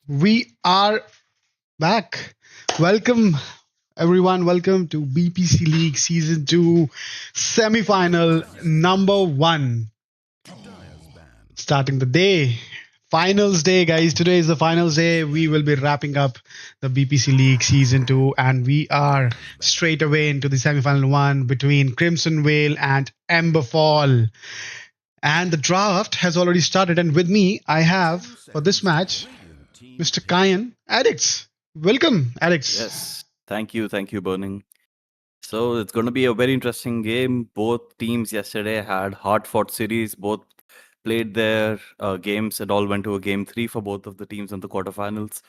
We are back. Welcome, everyone. Welcome to BPC League Season 2 semi-final number 1. Starting the day. Finals day, guys. Today is the finals day. We will be wrapping up the BPC League Season 2, and we are straight away into the semi-final 1 between Crimson Vale and Emberfall. And the draft has already started. And with me, I have for this match Mr. Kyan Addicts. Welcome, Addicts. Yes, thank you, Burning. So it's going to be a very interesting game. Both teams yesterday had hard-fought series. Both played their games. It all went to a game 3 for both of the teams in the quarterfinals,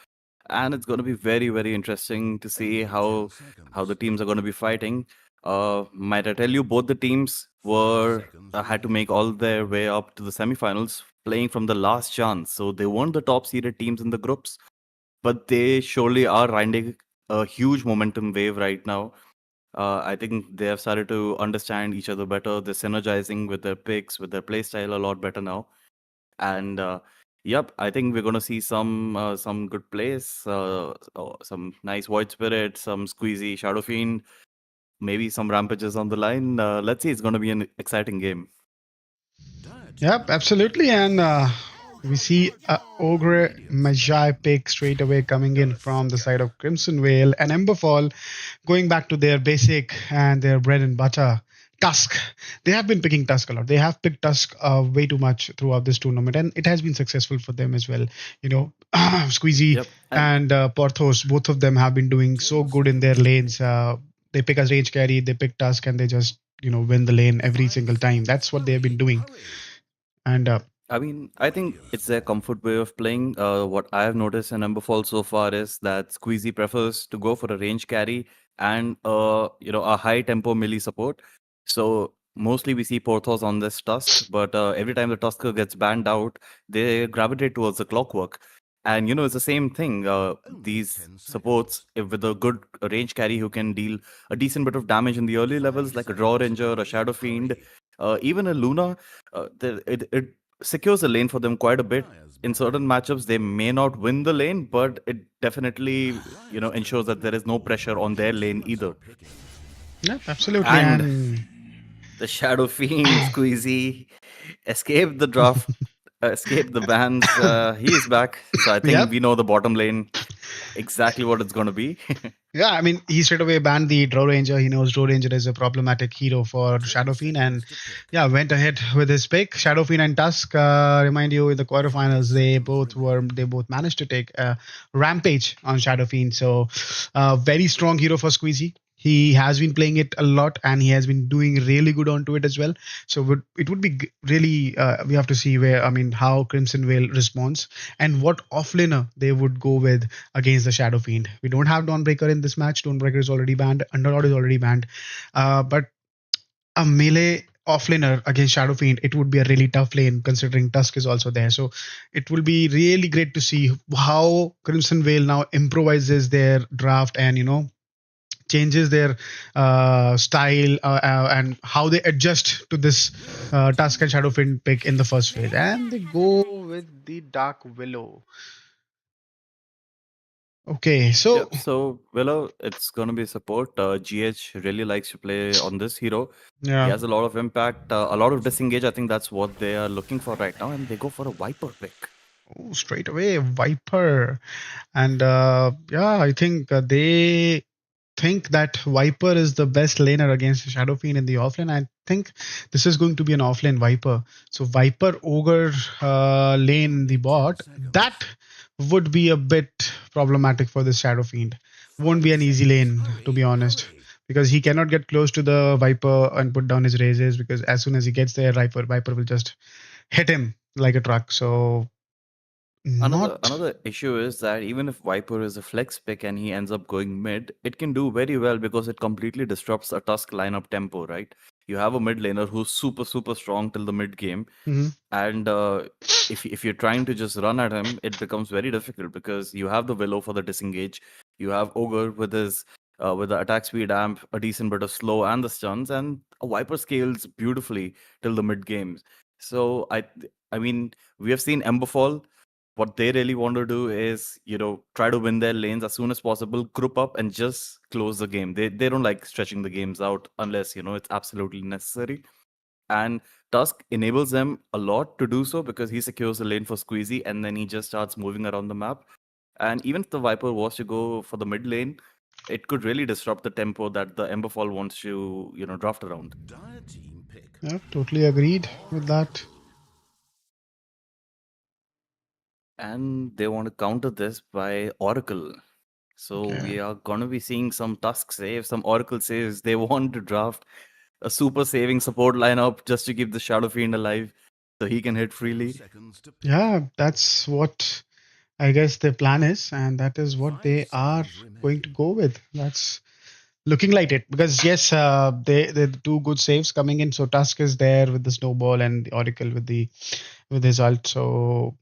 and it's going to be very, very interesting to see how the teams are going to be fighting. Might I tell you, both the teams were had to make all their way up to the semifinals, playing from the last chance. So they weren't the top-seeded teams in the groups, but they surely are riding a huge momentum wave right now. I think they have started to understand each other better. They're synergizing with their picks, with their play style a lot better now. And yep, I think we're going to see some good plays, some nice Void Spirit, some squeezy Shadow Fiend, maybe some rampages on the line. Let's see, it's going to be an exciting game. Yep, absolutely. And we see a Ogre Magi pick straight away coming in from the side of Crimson Vale, and Emberfall going back to their basic and their bread and butter. Tusk. They have been picking Tusk a lot. They have picked Tusk way too much throughout this tournament, and it has been successful for them as well. You know, Squeezy Yep. and Porthos, both of them have been doing so good in their lanes. They pick as range carry, they pick Tusk, and they just win the lane every single time. That's what they have been doing. And I mean, I think it's their comfort way of playing. What I have noticed in Emberfall so far is that Squeezy prefers to go for a range carry and a high tempo melee support. So mostly we see Porthos on this Tusk, but every time the Tusker gets banned out, they gravitate towards the Clockwork. And it's the same thing. These supports, if with a good range carry who can deal a decent bit of damage in the early levels, like a Draw Ranger, a Shadow Fiend, even a Luna, it secures the lane for them quite a bit. In certain matchups, they may not win the lane, but it definitely ensures that there is no pressure on their lane either. yeah, absolutely. And the Shadow Fiend, Squeezy, escaped the draft, escaped the bans. He is back. So I think Yep. we know the bottom lane exactly what it's going to be. Yeah, I mean, he straight away banned the Draw Ranger. He knows Draw Ranger is a problematic hero for Shadow Fiend, and yeah, went ahead with his pick. Shadow Fiend and Tusk. Remind you, in the quarterfinals, they both managed to take Rampage on Shadow Fiend. So, very strong hero for Squeezy. He has been playing it a lot, and he has been doing really good onto it as well. So it would be really we have to see how Crimson Vale responds and what offlaner they would go with against the Shadow Fiend. We don't have Dawnbreaker in this match. Dawnbreaker is already banned. Underlord is already banned. But a melee offlaner against Shadow Fiend, it would be a really tough lane considering Tusk is also there. So it will be really great to see how Crimson Vale now improvises their draft and changes their style and how they adjust to this Tusk and Shadow Fiend pick in the first phase. And they go with the Dark Willow. Okay, so Yep. So Willow, it's going to be support. GH really likes to play on this hero. He yeah, has a lot of impact, a lot of disengage. I think that's what they are looking for right now, and they go for a Viper pick. straight away Viper, and yeah, I think they think that Viper is the best laner against Shadow Fiend in the offlane. I think this is going to be an offlane Viper. So Viper Ogre lane in the bot, that would be a bit problematic for the Shadow Fiend. Won't be an easy lane, to be honest, because he cannot get close to the Viper and put down his raises, because as soon as he gets there, Viper will just hit him like a truck. So Another issue is that even if Viper is a flex pick and he ends up going mid, it can do very well because it completely disrupts a Tusk lineup tempo, right? You have a mid laner who's super, super strong till the mid game. Mhm. And if you're trying to just run at him, it becomes very difficult because you have the Willow for the disengage. You have Ogre with his with the attack speed amp, a decent bit of slow and the stuns, and a Viper scales beautifully till the mid games. So I mean, we have seen Emberfall. What they really want to do is, try to win their lanes as soon as possible, group up, and just close the game. They don't like stretching the games out unless it's absolutely necessary. And Tusk enables them a lot to do so because he secures the lane for Squeezy and then he just starts moving around the map. And even if the Viper was to go for the mid lane, it could really disrupt the tempo that the Emberfall wants to, draft around. Yeah, totally agreed with that. And they want to counter this by Oracle. So Okay. we are going to be seeing some Tusk saves, some Oracle saves. They want to draft a super saving support lineup just to keep the Shadow Fiend alive so he can hit freely. Yeah, that's what I guess their plan is, and that is what they are going to go with. That's looking like it because yes, they two good saves coming in. So Tusk is there with the snowball and the Oracle with his ult. So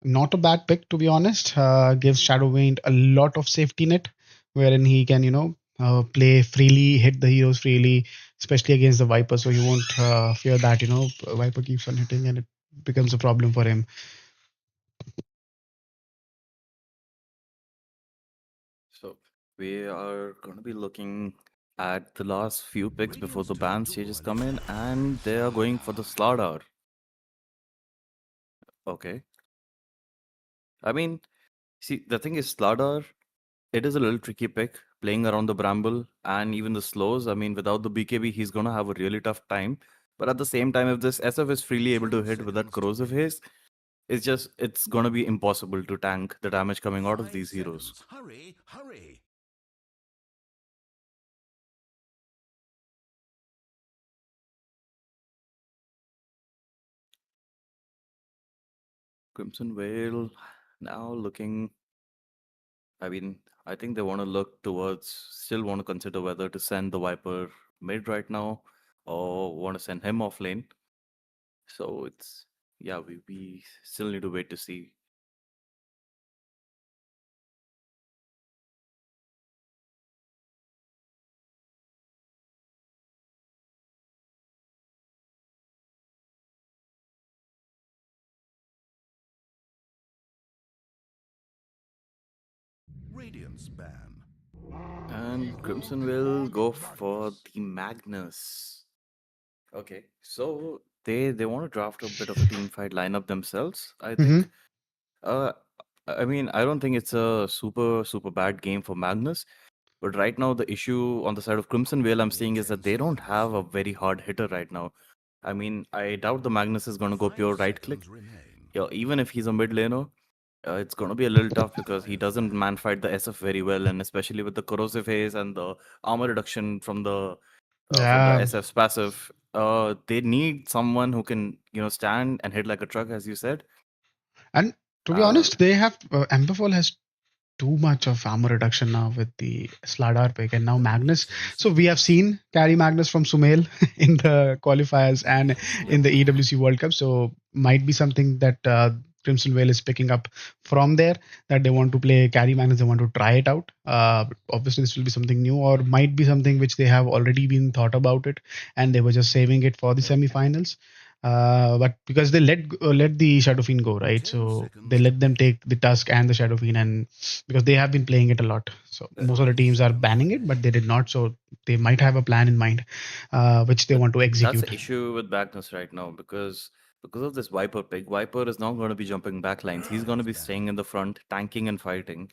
not a bad pick to be honest. Gives Shadow Fiend a lot of safety net, wherein he can play freely, hit the heroes freely, especially against the Viper. So he won't fear that Viper keeps on hitting and it becomes a problem for him. So we are going to be looking at the last few picks before the ban stages come in, and they are going for the Slardar. Okay. I mean, see, the thing is, Slardar, it is a little tricky pick playing around the Bramble and even the slows. I mean, without the BKB, he's going to have a really tough time. But at the same time, if this SF is freely able to hit with that corrosive haze, it's going to be impossible to tank the damage coming out of these heroes. Hurry. Crimson Veil now looking. I mean, I think they want to look towards, still want to consider whether to send the Viper mid right now or want to send him off lane. So yeah, we still need to wait to see. Radiance ban. And Crimson will go for the Magnus. Okay, so they want to draft a bit of a team fight lineup themselves, I Mm-hmm. think. Uh, I mean, I don't think it's a super bad game for Magnus. But right now, the issue on the side of Crimson Veil I'm seeing is that they don't have a very hard hitter right now. I mean, I doubt the Magnus is going to go pure right click. Yeah, even if he's a mid laner, it's going to be a little tough because he doesn't man fight the SF very well, and especially with the corrosive haze and the armor reduction from the Yeah, SF's passive, they need someone who can stand and hit like a truck, as you said. and to be Uh, honest, they have Emberfall has too much of armor reduction now with the Slardar pick and now Magnus. So we have seen carry Magnus from Sumail in the qualifiers and yeah. in the EWC World Cup. So might be something that Crimson Vale is picking up from there, that they want to play carry Magnus. They want to try it out. Obviously, this will be something new or might be something which they have already been thought about it and they were just saving it for the semifinals. But because they let the Shadow Fiend go, right? So they let them take the Tusk and the Shadow Fiend, and because they have been playing it a lot. So most of the teams are banning it, but they did not. So they might have a plan in mind, which they But want to that's execute. the issue with Magnus right now because of this Viper pick. Viper is not going to be jumping back lines. He's going to be staying in the front, tanking and fighting.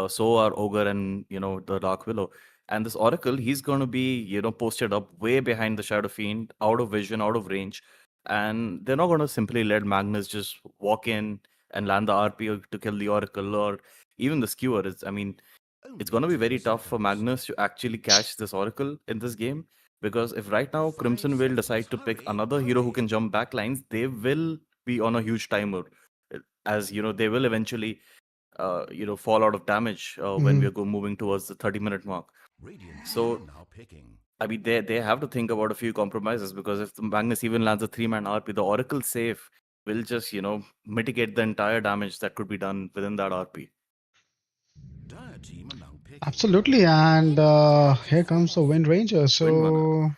So are Ogre and the Dark Willow. And this Oracle, he's going to be posted up way behind the Shadow Fiend, out of vision, out of range, and they're not going to simply let Magnus just walk in and land the RP to kill the Oracle or even the Skewer. I mean, it's going to be very tough for Magnus to actually catch this Oracle in this game because if right now Crimson will decide to pick another hero who can jump back lines, they will be on a huge timer. As they will eventually, fall out of damage when we Mhm. are moving towards the 30-minute mark. So, I mean, they have to think about a few compromises because if the Magnus even lands a 3-man RP, the Oracle safe will just, mitigate the entire damage that could be done within that RP. Absolutely, and here comes the Wind Ranger. Windrunner. So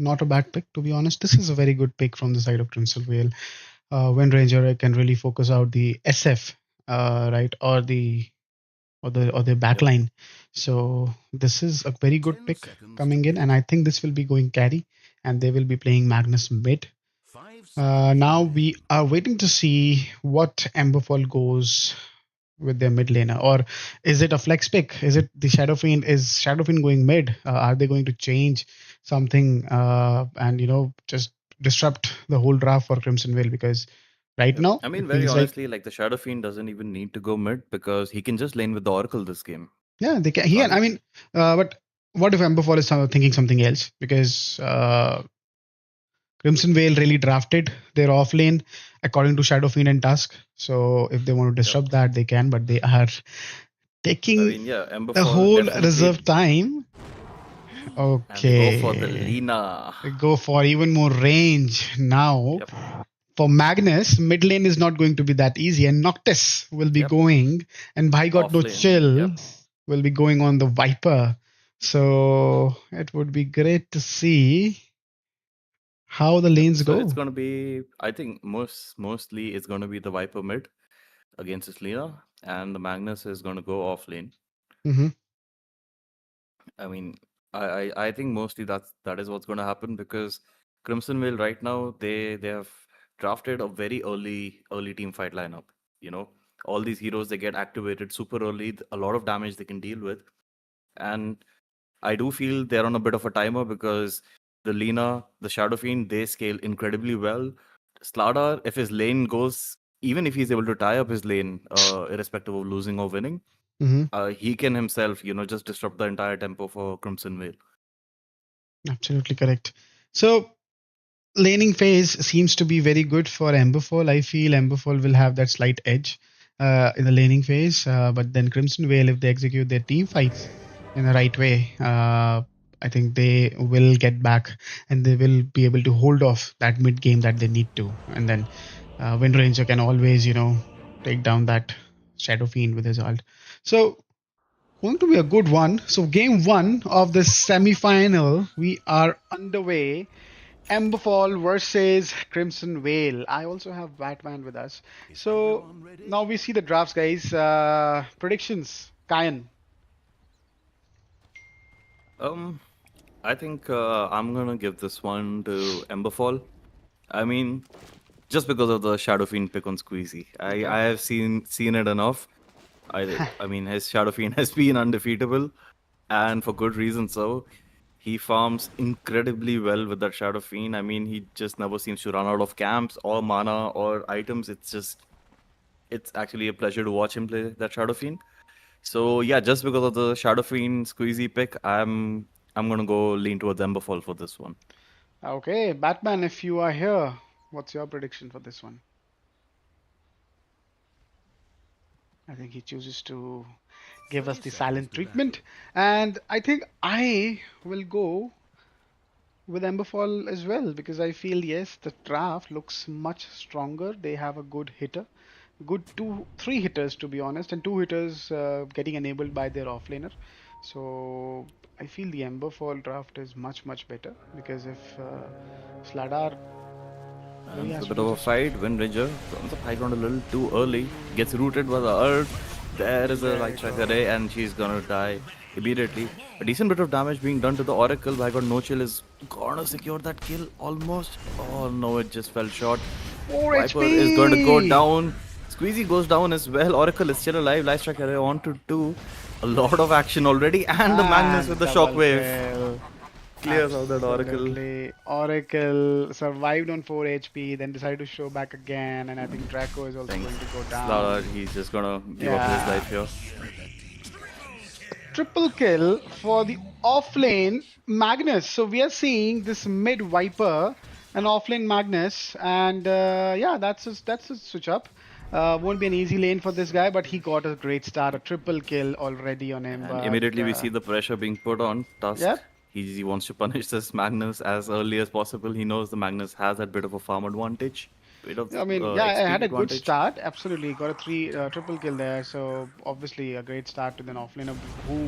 not a bad pick, to be honest. This is a very good pick from the side of Crimson Vale. Wind Ranger can really focus out the SF, right, or the backline. So this is a very good 10 pick seconds coming to in, and go. I think this will be going carry, and they will be playing Magnus mid. 5 seconds Now remaining. we are waiting to see what Emberfall goes with their mid laner, or is it a flex pick? Is it the Shadow Fiend? Is Shadow Fiend going mid? Are they going to change something and just disrupt the whole draft for Crimson Vale? Because right Yep. now I mean, it very feels like honestly, like the Shadow Fiend doesn't even need to go mid because he can just lane with the Oracle this game. yeah they can. He can. I mean, but what if Emberfall is thinking something else? Because Crimson Vale really drafted their off lane according to Shadow Fiend and Tusk. So if they want to Yep. disrupt that, they can. But they are I taking mean, yeah, the Emberfall whole definitely, reserve time. and they go for the Okay. Lina. They go for even more range now. Yep. For Magnus, mid lane is not going to be that easy, and Noctis will be Yep. going, and Bhai got Off no lane. chill Yep. will be going on the Viper. So it would be great to see how the Yep. lanes So it's go. gonna be, I think mostly it's gonna be the Viper mid against this Lina, and the Magnus is gonna go off lane. Hmm. I mean, I think mostly that is what's gonna happen because Crimson Vale right now they have drafted a very early team fight lineup. You know, all these heroes they get activated super early, a lot of damage they can deal with, and I do feel they're on a bit of a timer because the Lina, the Shadow Fiend, they scale incredibly well. Slardar, if his lane goes, even if he's able to tie up his lane, irrespective of losing or winning, Hmm. he can himself, just disrupt the entire tempo for Crimson Vale. Absolutely correct. So laning phase seems to be very good for Emberfall. I feel Emberfall will have that slight edge in the laning phase, but then Crimson Vale, if they execute their team fights in the right way, I think they will get back and they will be able to hold off that mid game that they need to. And then Wind Ranger can always, take down that Shadow Fiend with his ult. So going to be a good one. So game one of the semi-final, we are underway. Emberfall versus Crimson Vale. I also have Batman with us. Is So everyone ready? now we see the drafts, guys. Predictions. Kyan. Um, I think I'm gonna give this one to Emberfall. I mean, just because of the Shadow Fiend pick on Squeezy, Okay. I have seen it enough. I mean, his Shadow Fiend has been undefeatable, and for good reason. So he farms incredibly well with that Shadow Fiend. I mean, he just never seems to run out of camps or mana or items. It's actually a pleasure to watch him play that Shadow Fiend. So yeah, just because of the Shadow Fiend Squeezy pick, I'm gonna go lean towards Emberfall for this one. Okay, Batman, if you are here, what's your prediction for this one? I think he chooses to give us 30 the seconds silent to battle. treatment. And I think I will go with Emberfall as well because I feel, yes, the draft looks much stronger. They have a good hitter, good three hitters to be honest, and two hitters getting enabled by their offlaner. So I feel the Emberfall draft is much better because if Sladar really And for has a to bit do of a just fight, Wind Ranger runs up high ground a little too early, gets rooted by the ult. There is a there light you strike go. array, and she's gonna die immediately. A decent bit of damage being done to the Oracle. By God, No Chill is gonna secure that kill almost. Oh no, it just fell short. 4 Viper is going to go HP. down. Squeezy goes down as well. Oracle is still alive. Light strike array on to 2. A lot of action already, and the Magnus with And the double shockwave kill. clears out that Oracle. Absolutely. Oracle survived on 4 HP, then decided to show back again, and I think Draco is also Thanks. going to go Slara, down. he's just gonna give up his Yeah. life here. Triple kill for the offlane Magnus. So we are seeing this mid Viper and offlane Magnus, and yeah, that's a switch up. Won't be an easy lane for this guy, but he got a great start, a triple kill already on him. And But immediately we see the pressure being put on Tusk. yep, He wants to punish this Magnus as early as possible. He knows the Magnus has that bit of a farm advantage, bit of I mean, yeah, I XP had a good advantage. start. Absolutely, got a triple kill there. So obviously a great start to an offlaner who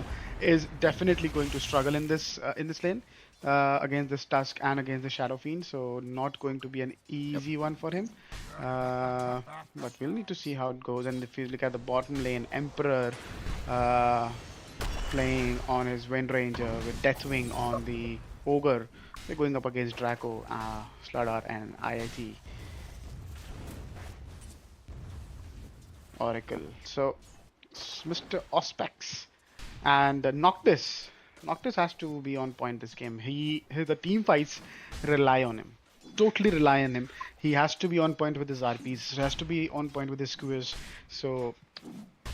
is definitely going to struggle in this lane. against this Tusk and against the Shadow Fiend, so not going to be an easy one for him. But we'll need to see how it goes. And if you look at the bottom lane, Emperor uh, playing on his Wind Ranger with Deathwing on the Ogre. We're going up against Draco, Slardar, and IIT Oracle. So, Mr. Auspex and Noctis. Noctis has to be on point this game. The team fights rely on him. Totally rely on him. He has to be on point with his RPs. He has to be on point with his skewers. So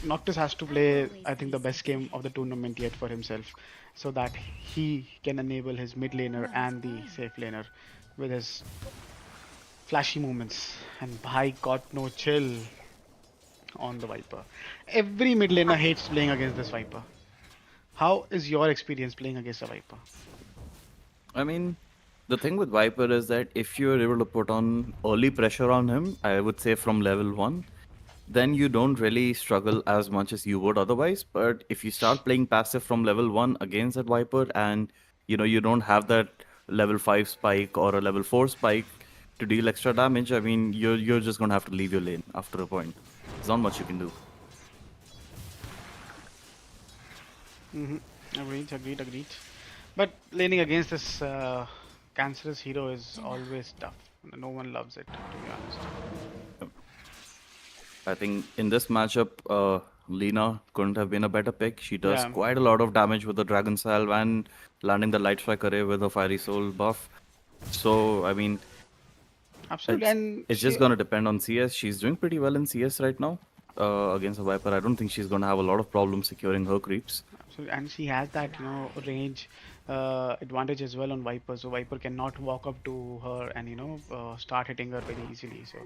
Noctis has to play, I think, the best game of the tournament yet for himself, so that he can enable his mid laner and the safe laner with his flashy movements. And by God, no chill on the Viper. Every mid laner hates playing against this Viper. How is your experience playing against a Viper? I mean, the thing with Viper is that if you're able to put on early pressure on him, I would say from level 1, then you don't really struggle as much as you would otherwise. But if you start playing passive from level 1 against that Viper and you don't have that level 5 spike or a level 4 spike to deal extra damage, I mean, you're just going to have to leave your lane after a point. There's not much you can do. Agreed. But laning against this cancerous hero is always tough. No one loves it, to be honest. I think in this matchup, Lina couldn't have been a better pick. She does Yeah. quite a lot of damage with the Dragon Salve and landing the Light Strike array with a Fiery Soul buff. So, I mean, Absolutely. And it's just going to depend on CS. She's doing pretty well in CS right now against a Viper. I don't think she's going to have a lot of problems securing her creeps. absolutely. And she has that, range advantage as well on Viper. So Viper cannot walk up to her and, start hitting her very easily. So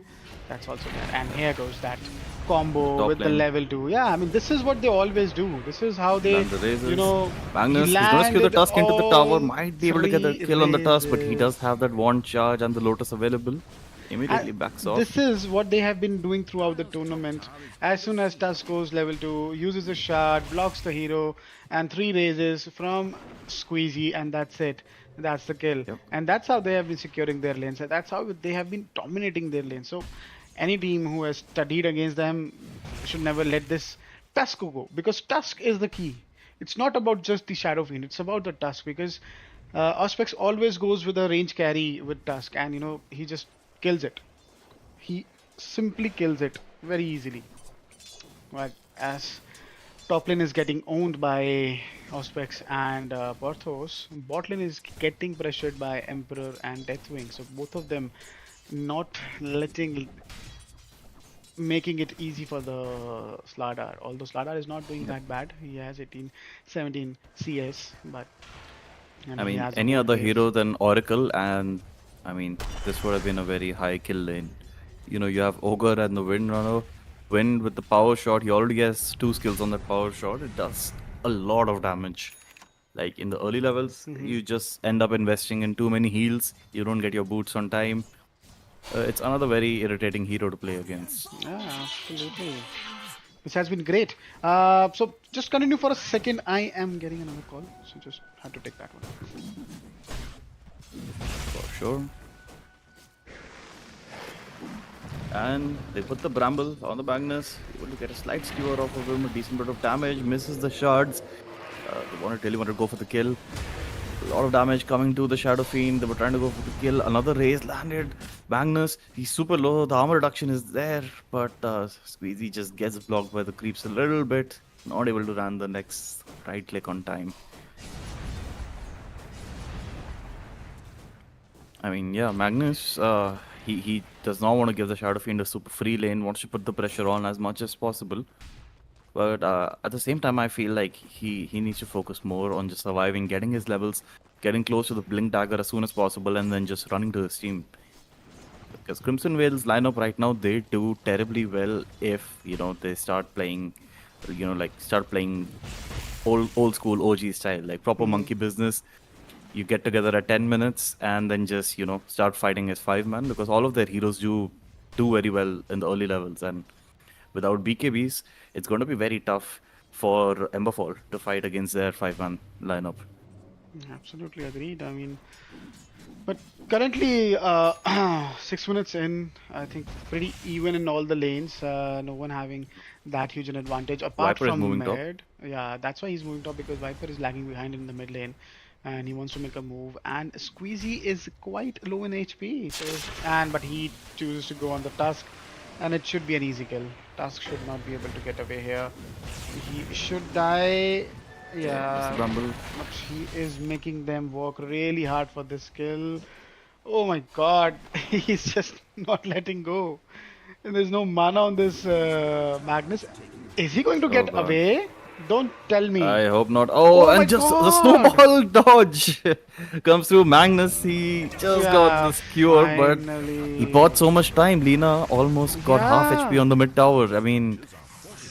that's also there. And here goes that combo Top with the lane. level 2. Yeah, I mean, this is what they always do. This is how they, Land the razors. he Magnus, he's going to skew the landed Tusk into the tower. all Might be able to get the 3 kill on the Tusk, but he razors. does have that wand charge and the Lotus available. Immediately backs off. This is what they have been doing throughout the tournament. As soon as Tusk goes level 2, uses a shard, blocks the hero, and 3 raises from Squeezy, and that's it. That's the kill. Yep. And that's how they have been securing their lanes. That's how they have been dominating their lanes. So, any team who has studied against them should never let this Tusk go, because Tusk is the key. It's not about just the Shadow Fiend, it's about the Tusk, because Auspex always goes with a range carry with Tusk, and he just kills it. He simply kills it very easily. But as top lane is getting owned by Auspex and Porthos, bot lane is getting pressured by Emperor and Deathwing. So both of them not making it easy for the Slardar. Although Slardar is not doing that bad. He has 18, 17 CS, but I he mean, has a any good other base. hero than Oracle, and I mean, this would have been a very high kill lane. You have Ogre and the Windrunner. Wind with the power shot, he already has 2 skills on that power shot. It does a lot of damage. Like in the early levels, you just end up investing in too many heals. You don't get your boots on time. It's another very irritating hero to play against. Yeah, absolutely. This has been great. So just continue for a second. I am getting another call, so just had to take that one. For sure. And they put the Bramble on the Magnus. Able to get a slight skewer off of him, a decent bit of damage, misses the shards. They really wanted to go for the kill. A lot of damage coming to the Shadow Fiend. They were trying to go for the kill. Another raise landed. Magnus, he's super low. The armor reduction is there, but Squeezy just gets blocked by the creeps a little bit. Not able to land the next right click on time. I mean, yeah, Magnus, he does not want to give the Shadow Fiend a super free lane, wants to put the pressure on as much as possible. But at the same time, I feel like he needs to focus more on just surviving, getting his levels, getting close to the Blink Dagger as soon as possible, and then just running to his team. Because Crimson Veil's lineup right now, they do terribly well if, they start playing, start playing old school OG style, like proper monkey business. You get together at 10 minutes and then just, start fighting as 5-man, because all of their heroes do very well in the early levels. And without BKBs, it's going to be very tough for Emberfall to fight against their 5-man lineup. Absolutely agreed. I mean, but currently, 6 minutes in, I think pretty even in all the lanes. No one having that huge an advantage apart Viper is from moving top. mid. Yeah, that's why he's moving top because Viper is lagging behind in the mid lane, and he wants to make a move. And Squeezy is quite low in HP, so but he chooses to go on the Tusk, and it should be an easy kill. Tusk should not be able to get away here. He should die. Okay, Yeah, Mr. Rumble. but he is making them work really hard for this kill. Oh my god, he's just not letting go. And there's no mana on this Magnus. Is he going to Oh get god. away? Don't tell me. I hope not. Oh, Oh my and just the god! snowball dodge comes through Magnus. He just got Yeah, the skewer, but he finally. bought so much time. Lina almost got half HP Yeah. on the mid tower. I mean,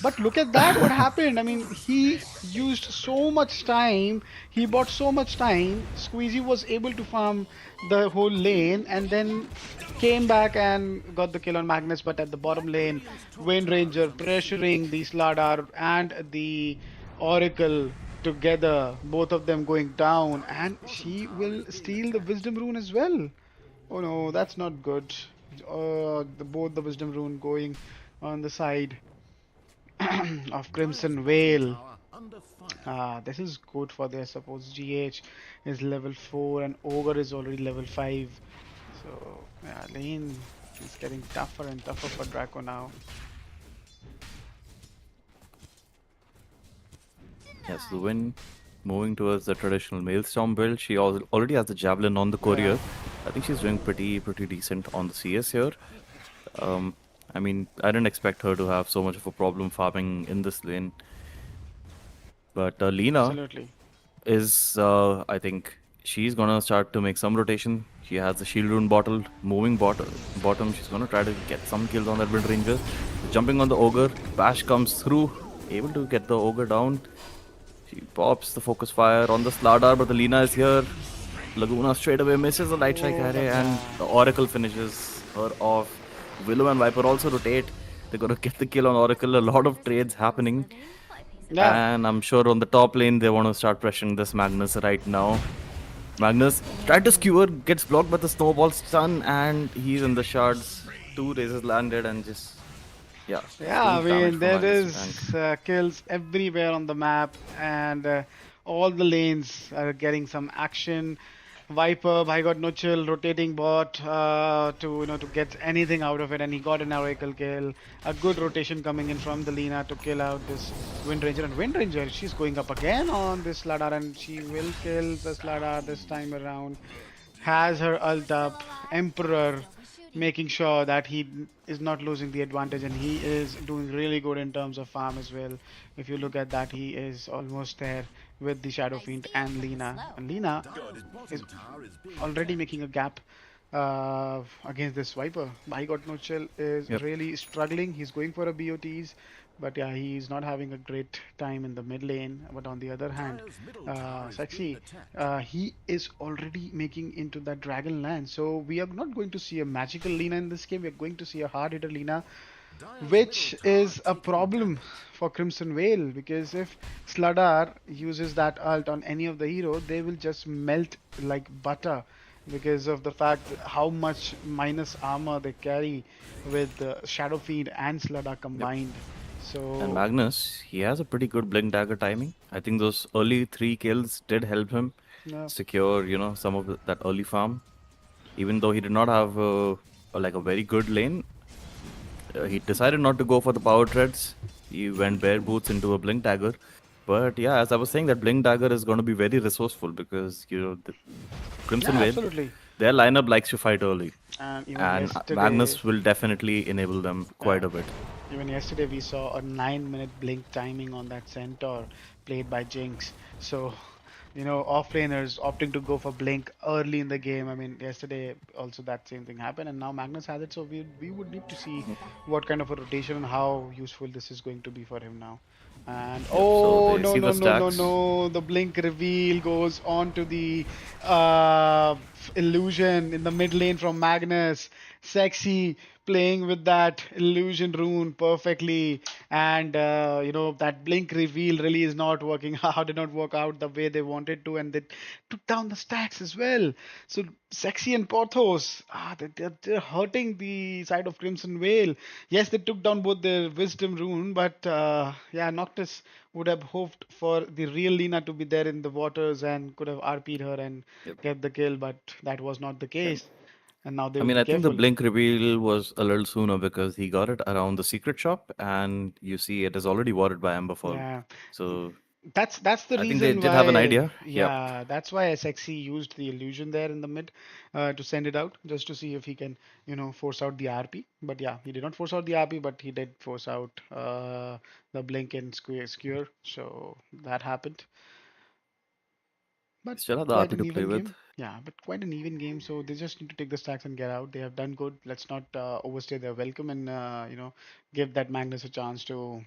But look at that, what happened? I mean, he used so much time, he bought so much time. Squeezy was able to farm the whole lane and then came back and got the kill on Magnus. But at the bottom lane, Wind Ranger pressuring the Slardar and the Oracle together, both of them going down, and she will steal the Wisdom Rune as well. Oh no, that's not good. Both the Wisdom Rune going on the side of Crimson Vale. Tower under fire. This is good for their suppose. GH is level 4 and Ogre is already level 5. So, yeah, lane is getting tougher and tougher for Draco now. yes, the win moving towards the traditional Maelstrom build. She already has the Javelin on the courier. I think she's doing pretty decent on the CS here. I mean, I didn't expect her to have so much of a problem farming in this lane. But Lina Absolutely. is, I think, she's gonna start to make some rotation. She has the shield rune moving bottom. She's gonna try to get some kills on that Wind Ranger. Jumping on the ogre, Bash comes through, able to get the ogre down. She pops the focus fire on the Slardar, but the Lina is here. Laguna straight away misses the light strike Oh, array, but and the Oracle finishes her off. Willow and Viper also rotate. They're gonna get the kill on Oracle. A lot of trades happening. yeah, And I'm sure on the top lane they want to start pressuring this Magnus right now. Magnus tried to skewer, gets blocked by the snowball stun, and he's in the shards. 2 raises landed and just, yeah, yeah. too I much damage mean, from there Magnus to tank. is kills everywhere on the map, and all the lanes are getting some action. Viper, I got no chill, rotating bot to to get anything out of it, and he got an Oracle kill. A good rotation coming in from the Lina to kill out this Wind Ranger, and Wind Ranger, she's going up again on this Slardar, and she will kill the Slardar this time around. Has her ult up, Emperor making sure that he is not losing the advantage, and he is doing really good in terms of farm as well. If you look at that, he is almost there with the Shadow Fiend and Lina. And Lina Dyer's is bottom tower is being already making a gap against this Viper. I got no chill is Yep. really struggling. He's going for a BOTs, but yeah, he's not having a great time in the mid lane. But on the other hand, Dyer's middle tower is being Sexy, attacked. he is already making into that Dragon Land. So we are not going to see a magical Lina in this game. We are going to see a hard hitter Lina, Dyer's which middle tower is a taking problem damage. for Crimson Vale because if Slardar uses that ult on any of the heroes, they will just melt like butter because of the fact how much minus armor they carry with Shadow Fiend and Slardar Yep. combined. And So Magnus, he has a pretty good blink dagger timing. I think those early 3 kills did help him yeah, secure, some of that early farm. Even though he did not have like a very good lane, he decided not to go for the power treads. He went bare boots into a blink dagger. But yeah, as I was saying, that blink dagger is going to be very resourceful because the Crimson yeah, Wave, absolutely. their lineup likes to fight early, And even and yesterday, Magnus will definitely enable them yeah, quite a bit. even yesterday we saw a 9-minute blink timing on that centaur played by Jinx. So, offlaners opting to go for blink early in the game. I mean, yesterday also that same thing happened, and now Magnus has it. So we would need to see what kind of a rotation and how useful this is going to be for him now. And Yep. So oh they no see no the no no stacks. no! The blink reveal goes on to the illusion in the mid lane from Magnus. Sexy playing with that illusion rune perfectly, and that blink reveal really is not working. How did not work out the way they wanted to, and they took down the stacks as well. So Sexy and Porthos, they're hurting the side of Crimson Vale. Yes, they took down both their Wisdom rune, but yeah, Noctis would have hoped for the real Lina to be there in the waters and could have RP'd her and Yep. get the kill, but that was not the And case. And now they I will mean, be I think the careful. blink reveal was a little sooner because he got it around the secret shop, and you see it is already warded by Emberfall. Yeah, So that's the I think they reason did have an why. idea. Yep. Yeah, that's why SXE used the illusion there in the mid to send it out just to see if he can, force out the RP. But yeah, he did not force out the RP, but he did force out the blink and skewer. So that happened. But Still have the quite RP an to play even with. game. Yeah, but quite an even game. So they just need to take the stacks and get out. They have done good. Let's not overstay their welcome and give that Magnus a chance to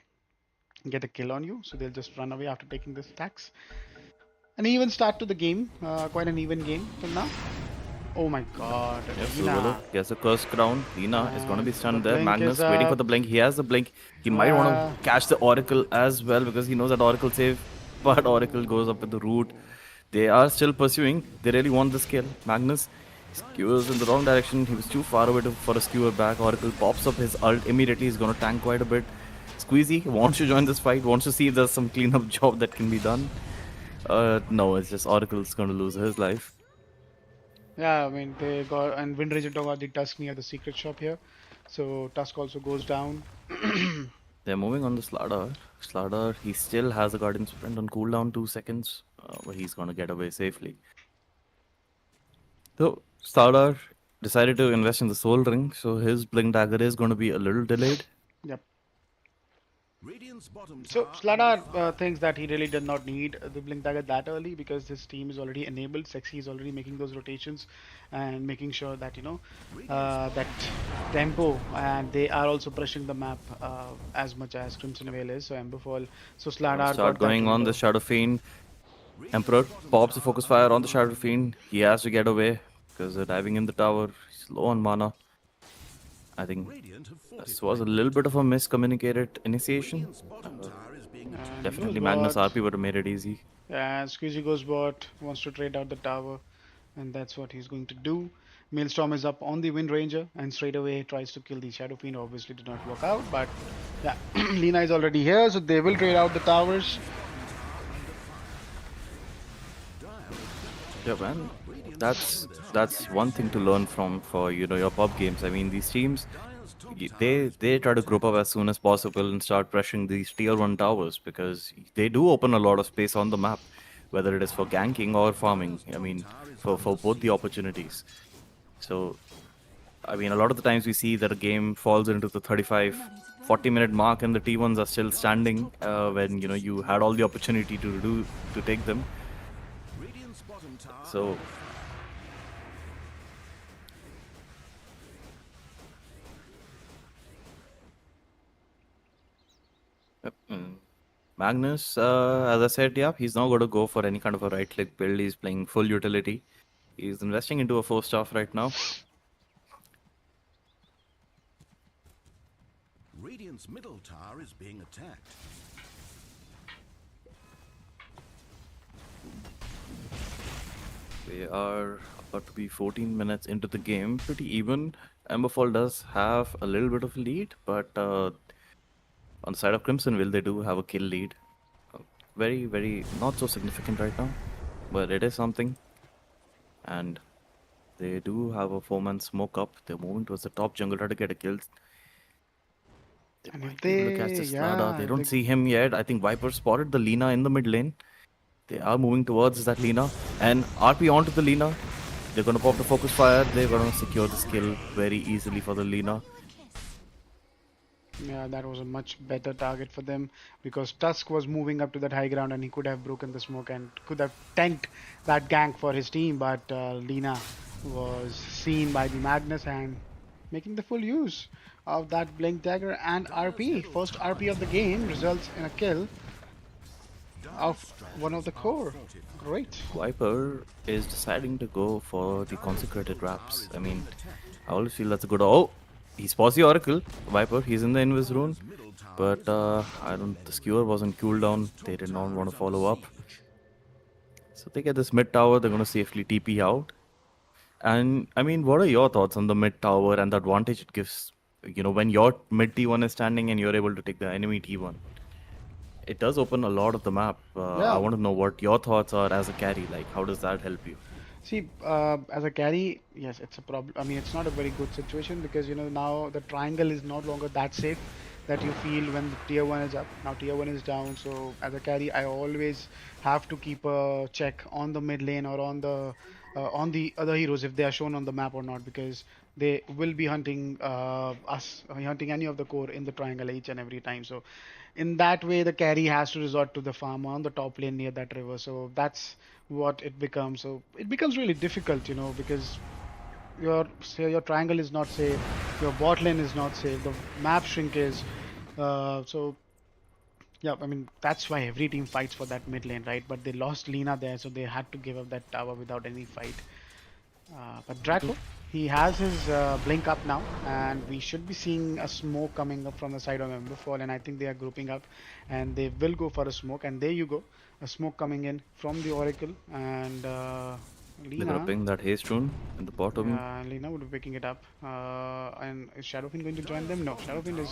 get a kill on you. So they'll just run away after taking the stacks. An even start to the game. Quite an even game till now. Oh my God, Yes, Silverlip Lina. gets a curse crown. Lina is going to be The stunned there. blink is Magnus waiting for up. the blink. He has the blink. He might want to Uh, catch the Oracle as well because he knows that Oracle save. But Oracle goes up with the root. They are still pursuing. They really want this kill. Magnus skewers in the wrong direction. He was too far away for a skewer back. Oracle pops up his ult immediately. He's going to tank quite a bit. Squeezy wants to join this fight. Wants to see if there's some cleanup job that can be done. No, it's just Oracle's going to lose his life. yeah, I mean they got and Windranger got the Tusk near the secret shop here. So Tusk also goes down. They're moving on the Slardar. Slardar, he still has a Guardian Sprint on cooldown 2 seconds, but he's going to get away safely. So, Slardar decided to invest in the Soul Ring, so his Blink Dagger is going to be a little delayed. Yep. So Sladar thinks that he really did not need the Blink Dagger that early because his team is already enabled. Sexy is already making those rotations and making sure that that tempo, and they are also pressing the map as much as Crimson Vale is. So Emberfall. So Gonna Sladar start got that going on the window. Shadow Fiend. Emperor pops the focus fire on the Shadow Fiend. He has to get away because they're diving in the tower. He's low on mana. I think this was a little bit of a miscommunicated initiation. And he goes Definitely Magnus bot. RP would have made it easy. And Squeezy goes bot, wants to trade out the tower, and that's what he's going to do. Maelstrom is up on the Wind Ranger and straight away tries to kill the Shadow Fiend. Obviously, did not work out, but yeah, Lina is already here, so they will trade out the towers. Yeah, man. That's one thing to learn from for your pub games. I mean, these teams they try to group up as soon as possible and start pressuring these tier 1 towers because they do open a lot of space on the map, whether it is for ganking or farming. I mean, for both the opportunities. So, I mean, a lot of the times we see that a game falls into the 35, 40-minute mark and the T1s are still standing when you had all the opportunity to take them. So Magnus, as I said, yeah, he's not going to go for any kind of a right-click build. He's playing full utility. He's investing into a 4-staff right now. Radiant's middle tower is being attacked. We are about to be 14 minutes into the game. Pretty even. Emberfall does have a little bit of a lead, but on the side of Crimsonville, they do have a kill lead. Very, very not so significant right now, but it is something. And they do have a 4-man smoke up. They're moving towards the top jungle, try to get a kill. They And if might be able to catch they, the Slada. yeah, They if don't they, see him yet. I think Viper spotted the Lina in the mid lane. They are moving towards that Lina. And RP onto the Lina. They're going to pop the focus fire. They're going to secure this kill very easily for the Lina. yeah, that was a much better target for them because Tusk was moving up to that high ground and he could have broken the smoke and could have tanked that gank for his team. But Lina was seen by the Magnus and making the full use of that Blink Dagger and RP. First RP of the game results in a kill of one of the core. Great. Viper is deciding to go for the consecrated wraps. I mean, I always feel that's a good. Oh, he's paused the Oracle. Viper, he's in the Invis rune. But I don't. The skewer wasn't cooled down. They did not want to follow up. So they get this mid tower. They're going to safely TP out. And I mean, what are your thoughts on the mid tower and the advantage it gives? You know, when your mid T1 is standing and you're able to take the enemy T1, it does open a lot of the map. I want to know what your thoughts are as a carry. Like, how does that help you? See, as a carry, yes, it's a problem. I mean, it's not a very good situation because now the triangle is no longer that safe that you feel when the tier 1 is up. Now tier 1 is down, so as a carry, I always have to keep a check on the mid lane or on the other heroes if they are shown on the map or not, because they will be hunting hunting any of the core in the triangle each and every time. So in that way, the carry has to resort to the farm on the top lane near that river. So that's what it becomes. So it becomes really difficult, because your triangle is not safe, your bot lane is not safe, the map shrink is. So yeah, I mean that's why every team fights for that mid lane, right? But they lost Lina there, so they had to give up that tower without any fight. But Draco, he has his blink up now, and we should be seeing a smoke coming up from the side of Emberfall, and I think they are grouping up, and they will go for a smoke, and there you go, a smoke coming in from the Oracle, and They're gonna Lina. ping that haste rune in the bottom. Lina would be picking it up. And is Shadowfiend going to join them? No, Shadowfiend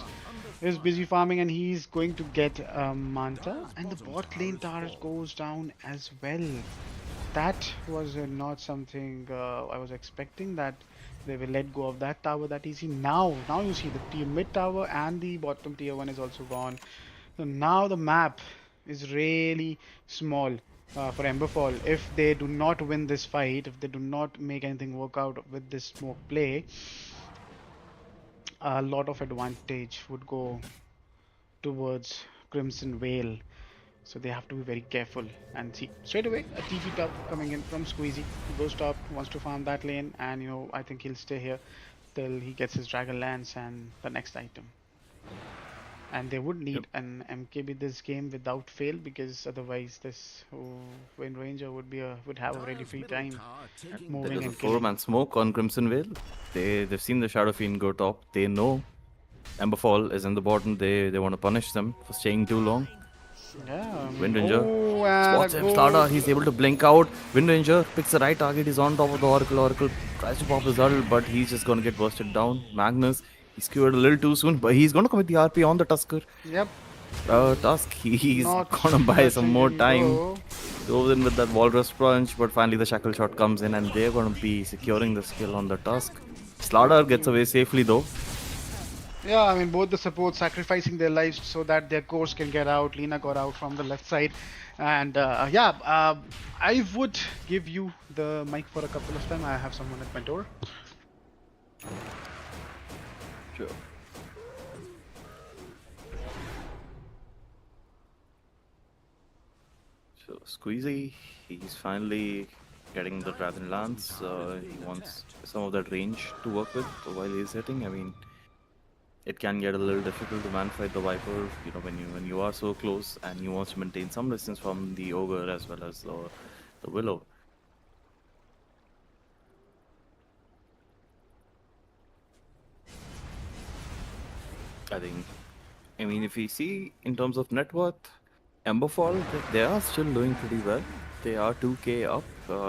is busy farming, and he's going to get Manta, and the bot lane tower goes down as well. That was not something I was expecting, that they will let go of that tower that easy. Now you see the mid tower and the bottom tier 1 is also gone. So now the map is really small for Emberfall. If they do not win this fight, if they do not make anything work out with this smoke play, a lot of advantage would go towards Crimson Vale. So they have to be very careful. And see, straight away, a TP top coming in from Squeezy. He goes top, wants to farm that lane, and I think he'll stay here till he gets his Dragon Lance and the next item. And they would need an MKB this game without fail, because otherwise this Wind Ranger would have a really free time moving There's a and killing. 4-man smoke on Crimson Vale. They've seen the Shadow Fiend go top. They know Emberfall is in the bottom. They want to punish them for staying too long. Yeah. Wind Ranger spots him. Go. Slada, he's able to blink out. Wind Ranger picks the right target. He's on top of the Oracle. Oracle tries to pop his huddle, but he's just going to get bursted down. Magnus, he skewered a little too soon, but he's going to commit the RP on the Tusker. Yep. Tusk, he's Not going to buy some more touching time. go. Goes in with that Walrus Punch, but finally the Shackle Shot comes in, and they're going to be securing the skill on the Tusk. Slaughter gets away safely though. Yeah, I mean, both the supports sacrificing their lives so that their cores can get out. Lina got out from the left side. And I would give you the mic for a couple of times. I have someone at my door. Sure. So Squeezy, he's finally getting the Dragon Lance. He wants some of that range to work with while he's hitting. I mean, it can get a little difficult to man fight the Viper, when you are so close and you want to maintain some distance from the Ogre as well as the Willow. I mean, if we see in terms of net worth, Emberfall, they are still doing pretty well. They are 2k up,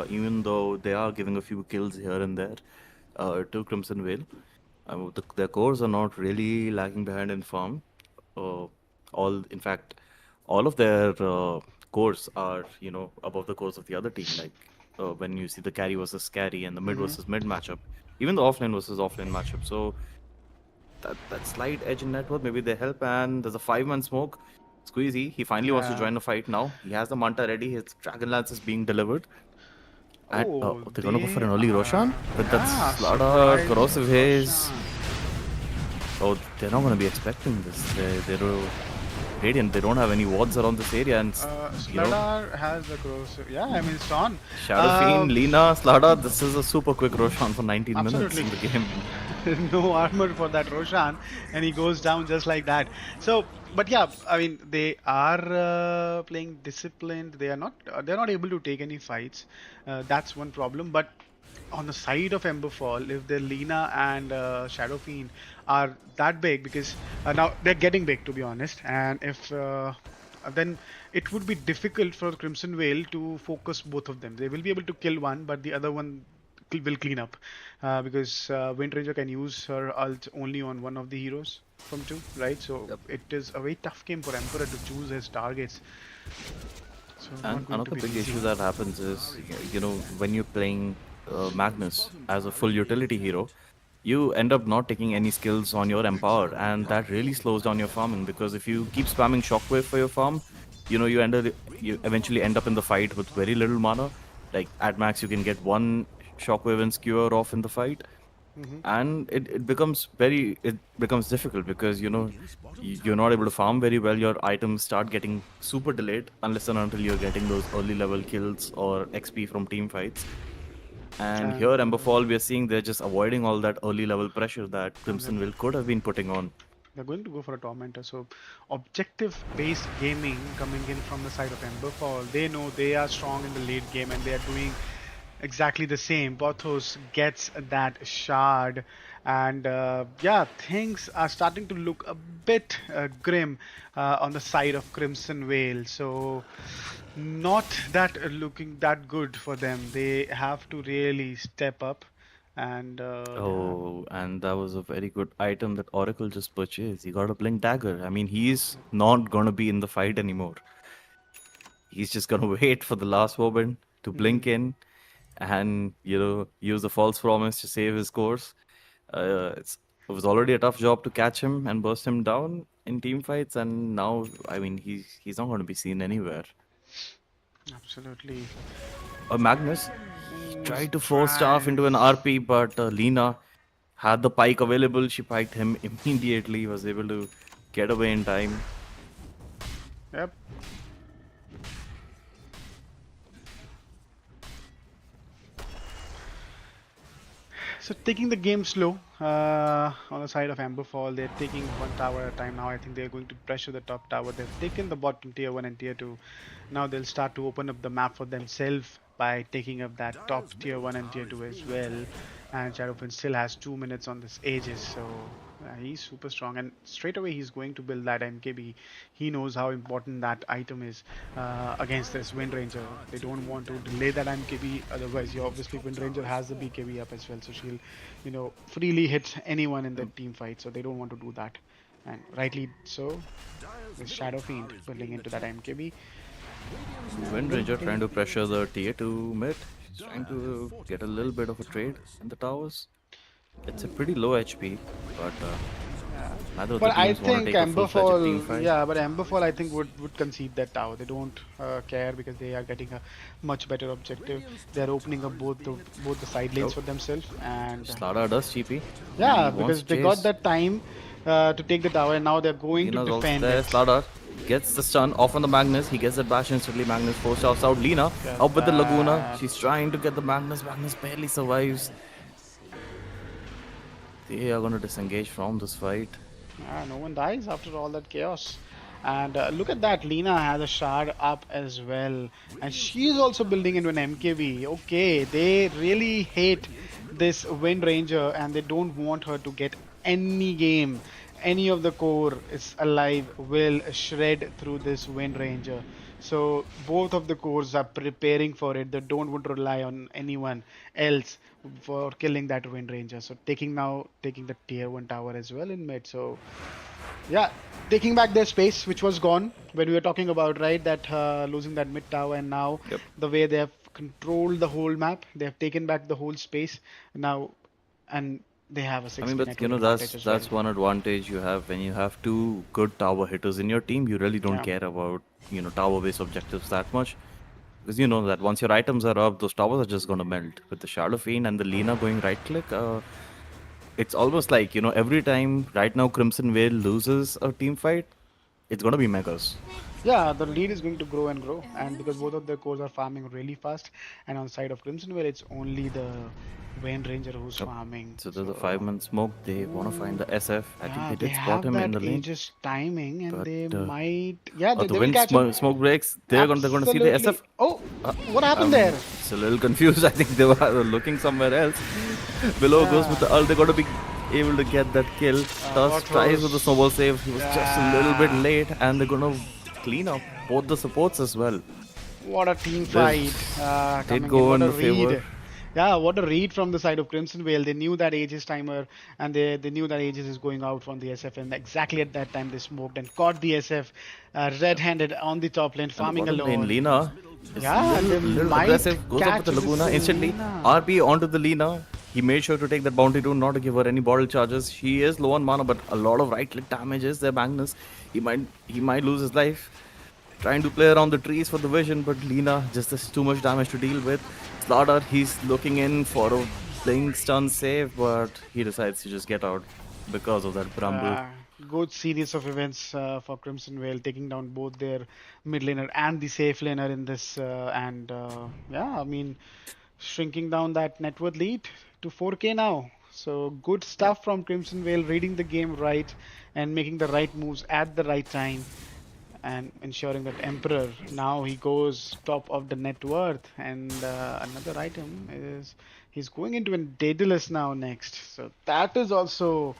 even though they are giving a few kills here and there to Crimson Vale. Their cores are not really lagging behind in farm. In fact, all of their cores are, above the cores of the other team. Like when you see the carry versus carry and the mid versus mid matchup, even the offlane versus offlane matchup. So that slight edge in net worth, maybe they help. And there's a 5-man smoke. Squeezy, he finally wants to join the fight now. He has the Manta ready. His Dragon Lance is being delivered. And they're gonna go for an early Roshan with that Slaughter, corrosive haze. Oh, they're not gonna be expecting this. They're Radiant. They don't have any wards around this area, and Slaughter has the corrosive. Yeah, I mean, it's on. Shadow Fiend, Lina, Slaughter. This is a super quick Roshan for 19 minutes in the game. No armor for that Roshan, and he goes down just like that. So, but yeah, I mean, they are playing disciplined. They're not able to take any fights. That's one problem. But on the side of Emberfall, if the Lina and Shadow Fiend are that big, because now they're getting big to be honest, and if then it would be difficult for Crimson Veil to focus both of them. They will be able to kill one, but the other one will clean up because Wind Ranger can use her ult only on one of the heroes from two, right? So Yep. it is a very tough game for Emperor to choose his targets. So And not going to another be big easy. issue that happens is, when you're playing Magnus as a full utility hero, you end up not taking any skills on your empower, and that really slows down your farming. Because if you keep spamming shockwave for your farm, you eventually end up in the fight with very little mana. Like at max, you can get one shockwave and skewer off in the fight, Hmm. and it becomes difficult because you're not able to farm very well. Your items start getting super delayed unless and until you're getting those early level kills or XP from team fights. And here, And Emberfall, we are seeing they're just avoiding all that early level pressure that they're Crimson Will could have been putting on. going to go for a tormentor. So objective-based gaming coming in from the side of Emberfall. They know they are strong in the late game and they are doing exactly the same. Pothos gets that shard, and yeah, things are starting to look a bit grim on the side of Crimson Veil. So not that looking that good for them. They have to really step up, and yeah. Oh, and that was a very good item that Oracle just purchased. He got a Blink Dagger. I mean, he's not gonna be in the fight anymore. He's just gonna wait for the last moment to Mhm. blink in and use the false promise to save his course. It was already a tough job to catch him and burst him down in team fights, and now I mean he's not going to be seen anywhere. Absolutely. Magnus, he Who's tried to force staff into trying? an RP, but Lena had the pike available. She piked him immediately. Was able to get away in time. Yep. So taking the game slow on the side of Emberfall, they're taking one tower at a time now. I think they're going to pressure the top tower. They've taken the bottom tier 1 and tier 2. Now they'll start to open up the map for themselves by taking up that top tier 1 and tier 2 as well. And Shadowfin still has 2 minutes on this Aegis, so he's super strong. And straight away he's going to build that MKB. He knows how important that item is against this Wind Ranger. They don't want to delay that MKB, otherwise, obviously Wind Ranger has the BKB up as well, so she'll, freely hit anyone in the team fight. So they don't want to do that, and rightly so. With Shadow Fiend building into that MKB. Wind Ranger trying to pressure the tier 2 mid. She's trying to get a little bit of a trade in the towers. It's a pretty low HP, but neither of the But I teams want to think take a full-fledged team Emberfall, fight. yeah, but Emberfall I think would concede that tower. They don't care because they are getting a much better objective. They are opening up both the side lanes Oh, for themselves, and Slada does TP. yeah, He wants because to they got chase. that time to take the tower, and now they're going to Lina's also defend there. it. Slada gets the stun off on the Magnus. He gets that bash instantly. Magnus forced out. Lina Get up with the Laguna. that. She's trying to get the Magnus. Magnus barely survives. They are going to disengage from this fight. No one dies after all that chaos. And look at that, Lina has a shard up as well. And she's also building into an MKB. Okay, they really hate this Wind Ranger and they don't want her to get any game. Any of the core is alive will shred through this Wind Ranger. So both of the cores are preparing for it. They don't want to rely on anyone else for killing that Wind Ranger. So taking the tier 1 tower as well in mid. So yeah, taking back their space, which was gone when we were talking about, right, that losing that mid tower, and now Yep. the way they have controlled the whole map, they have taken back the whole space now, and they have a I mean, 6 but network advantage that's as well. that's one advantage you have when you have two good tower hitters in your team. You really don't Yeah. care about tower-based objectives that much, because you know that once your items are up, those towers are just gonna melt. With the Shadow Fiend and the Lina going right click, it's almost like every time right now Crimson Veil loses a team fight, it's gonna be megas. Yeah, the lead is going to grow and grow, and because both of their cores are farming really fast, and on the side of Crimson, where it's only the Wind Ranger who's Yep. farming. So there's a So 5-man smoke. They want to find the SF. I think yeah, they they did spot have him in that the lane, Aegis timing, and but they might. Yeah, the they will wind catch him. smoke breaks. They're gonna see the Absolutely. SF. Oh, Uh, what happened there? just a little confused. I think they were looking somewhere else. Below goes with the ult. They're going to be able to get that kill. Tusk tries with the snowball save. He was just a little bit late, and they're going to clean up both the supports as well. What a team This fight did coming go in. What in a the favor. read. Yeah, what a read from the side of Crimson Vale. They knew that Aegis timer and they knew that Aegis is going out from the SF, and exactly at that time they smoked and caught the SF red-handed on the top lane, And the farming bottom lane, alone. Lina is Yeah, they little might aggressive. Goes up catch with the Laguna this instantly. Lina. RP onto the Lina. He made sure to take that bounty rune, not to give her any bottle charges. She is low on mana, but a lot of right click damage is there. Magnus, he might lose his life. Trying to play around the trees for the vision, but Lina just has too much damage to deal with. Slaughter, he's looking in for a blink stun save, but he decides to just get out because of that Bramble. Good series of events for Crimson Vale, taking down both their mid laner and the safe laner in this, and yeah, I mean, shrinking down that net worth lead to 4K now. So good stuff from Crimson Vale, reading the game right and making the right moves at the right time, and ensuring that Emperor now he goes top of the net worth. And another item is he's going into a Daedalus now next, so that is also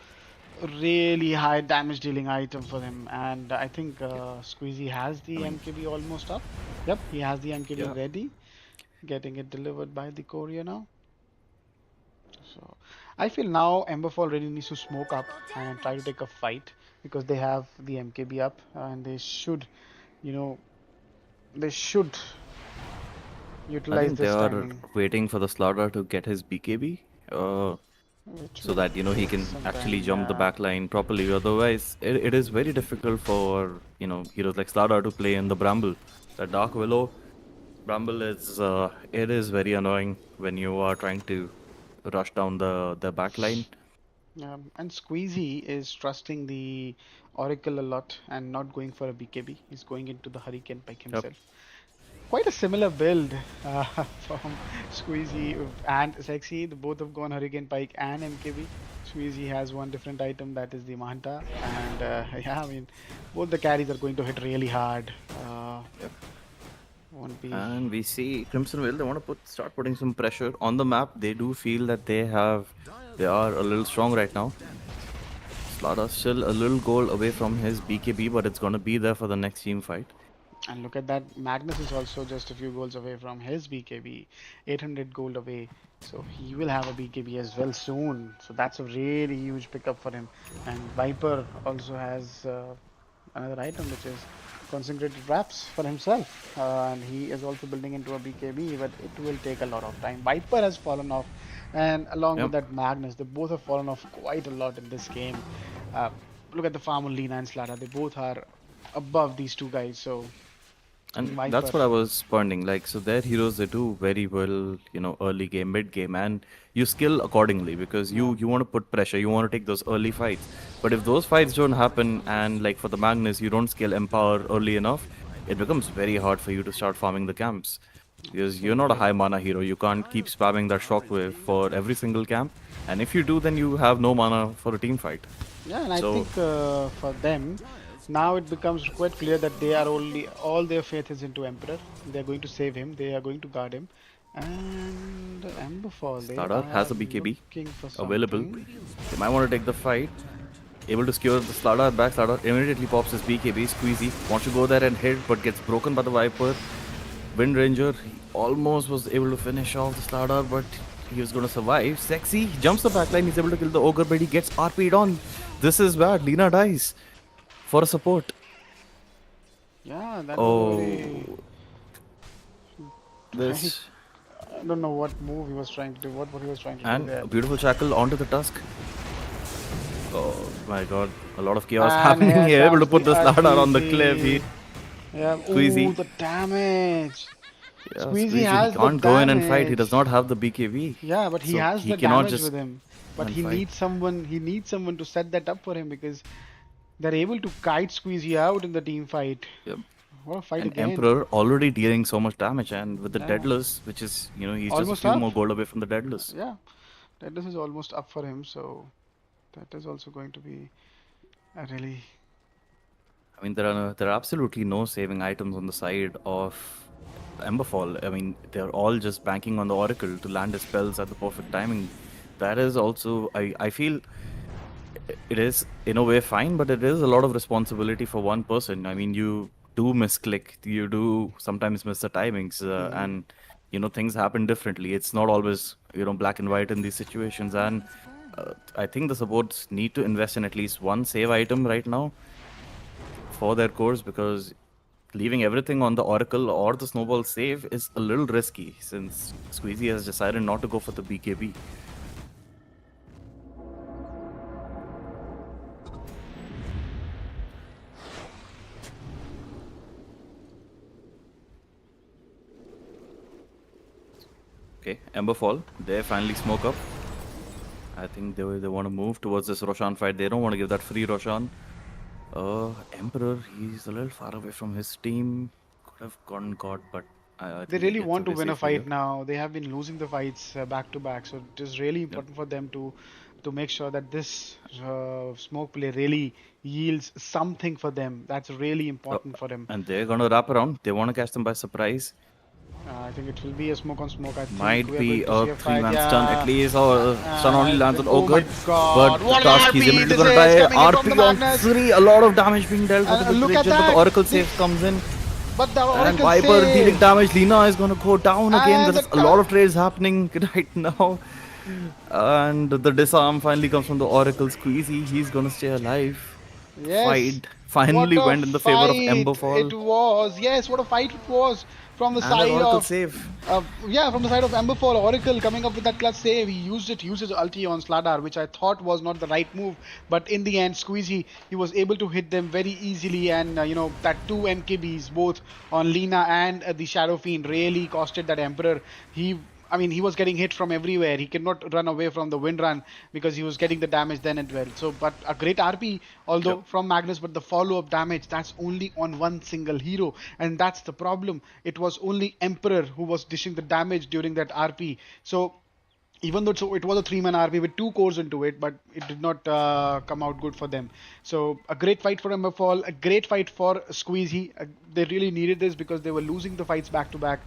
a really high damage dealing item for him. And I think Squeezy has the MKB almost up. Yep, he has the MKB Yeah. ready, getting it delivered by the courier now. So I feel now Emberfall really needs to smoke up and try to take a fight, because they have the MKB up and they should, you know, they should I utilize think they this are timing. waiting for the Slaughter to get his BKB, Which so will that he take can some actually time, jump the yeah. back line properly. Otherwise, it is very difficult for heroes like Slaughter to play in the Bramble. The Dark Willow Bramble is it is very annoying when you are trying to rush down the back line. And Squeezy is trusting the Oracle a lot and not going for a BKB. He's going into the Hurricane Pike Yep. himself. Quite a similar build from Squeezy and Sexy. The both have gone Hurricane Pike and MKB. Squeezy has one different item, that is the Mahanta. And yeah, I mean, both the carries are going to hit really hard. Yep. Won't be. And we see Crimson Vale, they want to start putting some pressure on the map. They do feel that they are a little strong right now. Slaughter still a little goal away from his BKB, but it's gonna be there for the next team fight. And look at that, Magnus is also just a few goals away from his BKB, 800 gold away. So he will have a BKB as well soon. So that's a really huge pickup for him. And Viper also has another item, which is concentrated wraps for himself. And he is also building into a BKB, but it will take a lot of time. Viper has fallen off, and along with Yep. that Magnus, they both have fallen off quite a lot in this game. Look at the farm on Lina and Slada. They both are above these two guys. So And Viper. that's what I was pointing. Like, so their heroes, they do very well, early game, mid game, and you skill accordingly because you want to put pressure, you want to take those early fights. But if those fights don't happen, and like for the Magnus, you don't skill Empower early enough, it becomes very hard for you to start farming the camps. Because you're not a high mana hero, you can't keep spamming that shockwave for every single camp. And if you do, then you have no mana for a team fight. Yeah, and I So- think for them, now it becomes quite clear that they are all their faith is into Emperor. They are going to save him. They are going to guard him. And Emberfall, they Starter are has a BKB looking for available. something. They might want to take the fight. Able to secure the Slaughter back. Slaughter immediately pops his BKB. Squeezy wants to go there and hit, but gets broken by the Viper. Wind Ranger he almost was able to finish off the Slaughter, but he was going to survive. Sexy jumps the backline. He's able to kill the Ogre, but he gets RP'd on. This is bad. Lina dies for a support. Yeah, that was very. Oh, this. I don't know what move he was trying to do. What he was trying to do And there. a beautiful shackle onto the Tusk. Oh my god, a lot of chaos And happening here here. Able to comes put the Slaughter on the RPG. cliff. He Yeah, Squeezy. ooh, the damage. Yeah, Squeezy Squeezy, has he the can't go in and fight. He damage. does not have the BKB. Yeah, but he So has he the cannot damage just with him. But and he fight. needs someone. He needs someone to set that up for him, because they're able to kite Squeezy out in the team fight. Yep. What a fight And again! Emperor already dealing so much damage, and with the Yeah. Deadless, which is he's just a Almost few up. more gold away from the Deadless. Yeah, this is almost up for him. So that is also going to be a really. I mean, there are absolutely no saving items on the side of Emberfall. I mean, they're all just banking on the Oracle to land his spells at the perfect timing. That is also, I feel it is in a way fine, but it is a lot of responsibility for one person. I mean, you do misclick, you do sometimes miss the timings, and things happen differently. It's not always black and white in these situations, and I think the supports need to invest in at least one save item right now for their cores, because leaving everything on the Oracle or the Snowball save is a little risky since Squeezy has decided not to go for the BKB. Okay, Emberfall, they finally smoke up. I think they want to move towards this Roshan fight. They don't want to give that free Roshan. Emperor, he's a little far away from his team. Could have gotten caught, but I They think he really gets want to away win a safely fight here. now. They have been losing the fights back to back, so it is really Yep. important for them to make sure that this smoke play really yields something for them. That's really Oh, important for them. and they're gonna wrap around. They want to catch them by surprise. I think it will be a smoke on smoke. I think Might we are be going to a see a fight. three-man stun at Yeah. least, or stun only lands on Oh my Ogre. god. But What the an task he's RP immediately this gonna is die. coming in from the RP on Magnus. 3, a lot of damage being dealt with the Look at Bridget, but the that. Oracle save comes in. But the And Oracle Viper dealing save. damage. Lina is gonna go down again. And There's the a lot of trades happening right now. And the disarm finally comes from the Oracle. Squeezy, he's gonna stay alive. Yes. Fight finally What a went in the favor of fight Emberfall. it was. Yes, what a fight it was from the And that side Oracle of save. from the side of Emberfall. Oracle coming up with that clutch save. He used his ulti on Sladar, which I thought was not the right move. But in the end, Squeezy, he was able to hit them very easily. And, that two MKBs, both on Lina and the Shadow Fiend, really costed that Emperor. He was getting hit from everywhere. He cannot run away from the wind run because he was getting the damage then as well. So, but a great RP, although Yep. from Magnus, but the follow-up damage, that's only on one single hero. And that's the problem. It was only Emperor who was dishing the damage during that RP. So, even though it was a three-man RP with two cores into it, but it did not come out good for them. So a great fight for Emberfall, a great fight for Squeezy. They really needed this because they were losing the fights back to back.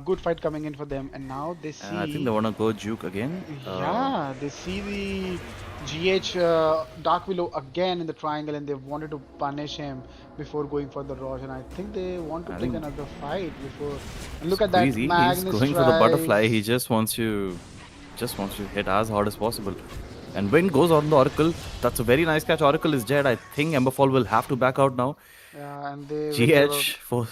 Good fight coming in for them, and now they see. And I think they wanna go juke again. Yeah, they see the GH Dark Willow again in the triangle, and they wanted to punish him before going for the Rosh. And I think they want to I take think another fight before. And look at that Squeezy, Magnus he's going for the butterfly. tries. He just wants you hit as hard as possible. And Wind goes on the Oracle. That's a very nice catch. Oracle is dead. I think Emberfall will have to back out now. Yeah, and they will give up. GH for...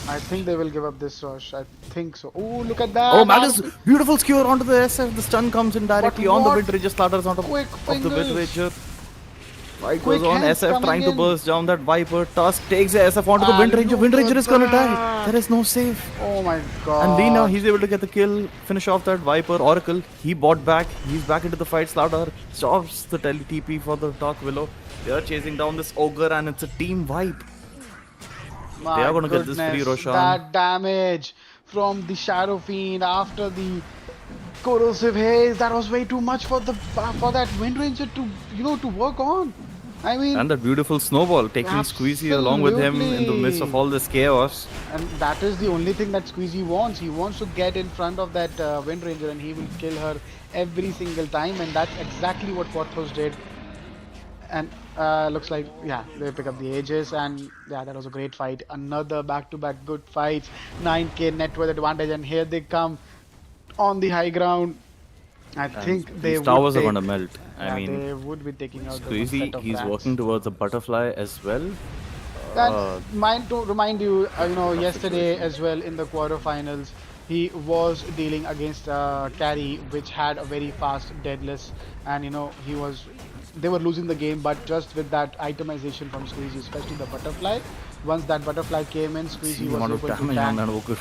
I think they will give up this rush. I think so. Oh, look at that! Oh, Magnus! Beautiful skewer onto the SF. The stun comes in directly But on the what Wind Ranger. Slatters on top quick of the Wind fingers. Ranger. Fight Quick goes on. hands SF coming trying to in. burst down that Viper. Tusk takes the SF onto the And Wind Ranger. look Wind Ranger at is gonna die. that. There is no save. Oh my god! And Lina, he's able to get the kill, finish off that Viper. Oracle, he bought back. He's back into the fight. Slaughter stops the TP for the Dark Willow. They are chasing down this Ogre, and it's a team wipe. My They are gonna get this free goodness, Roshan. that damage from the Shadow Fiend after the corrosive haze, that was way too much for that Wind Ranger to work on. I mean, And that beautiful snowball taking Squeezy along with him in the midst of all this chaos. and that is the only thing that Squeezy wants. He wants to get in front of that Wind Ranger, and he will kill her every single time, and that's exactly what Porthos did. And looks like, yeah, they pick up the Aegis, and yeah, that was a great fight. Another back-to-back good fights. 9k net worth advantage, and here they come on the high ground. I think they These would towers are take, gonna melt. yeah, I mean, they would be taking out the Squeezy, set of he's rats. working towards a butterfly as well. And mind to remind you, yesterday as well in the quarterfinals, he was dealing against Carry, which had a very fast deadless, and they were losing the game, but just with that itemization from Squeezy, especially the butterfly. Once that butterfly came in, See Squeezy the was amount able of to damage on tank. that Ogre.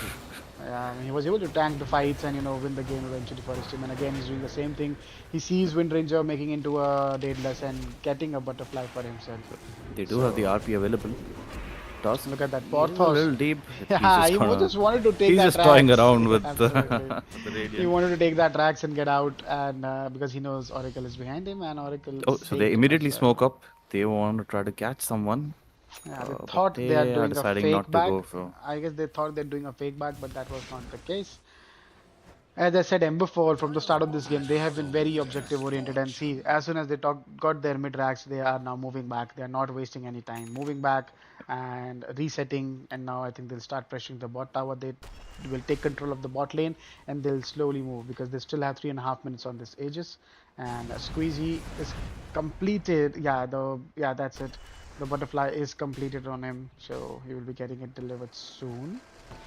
He was able to tank the fights and win the game eventually for his team. And again, he's doing the same thing. He sees Wind Ranger making into a deadless and getting a butterfly for himself. They do have the RP available. Tusk, Look at that a Porthos. little deep. Yeah, he just wanted to take He's that just toying Rax. around with Absolutely. the He Radiant. wanted to take that Rax and get out, and because he knows Oracle is behind him, and Oracle. Oh, is so seeing they him immediately as well. smoke up. They want to try to catch someone. Yeah, they But thought they are they are doing a deciding fake not to back. go for. I guess they thought they're doing a fake back, but that was not the case. As I said, Emberfall from the start of this game, they have been very objective oriented. And see, as soon as they got their mid racks, they are now moving back. They are not wasting any time, moving back and resetting. And now I think they'll start pressuring the bot tower. They will take control of the bot lane and they'll slowly move because they still have 3.5 minutes on this Aegis. And Squeezy is completed. Yeah, that's it. The butterfly is completed on him, so he will be getting it delivered soon.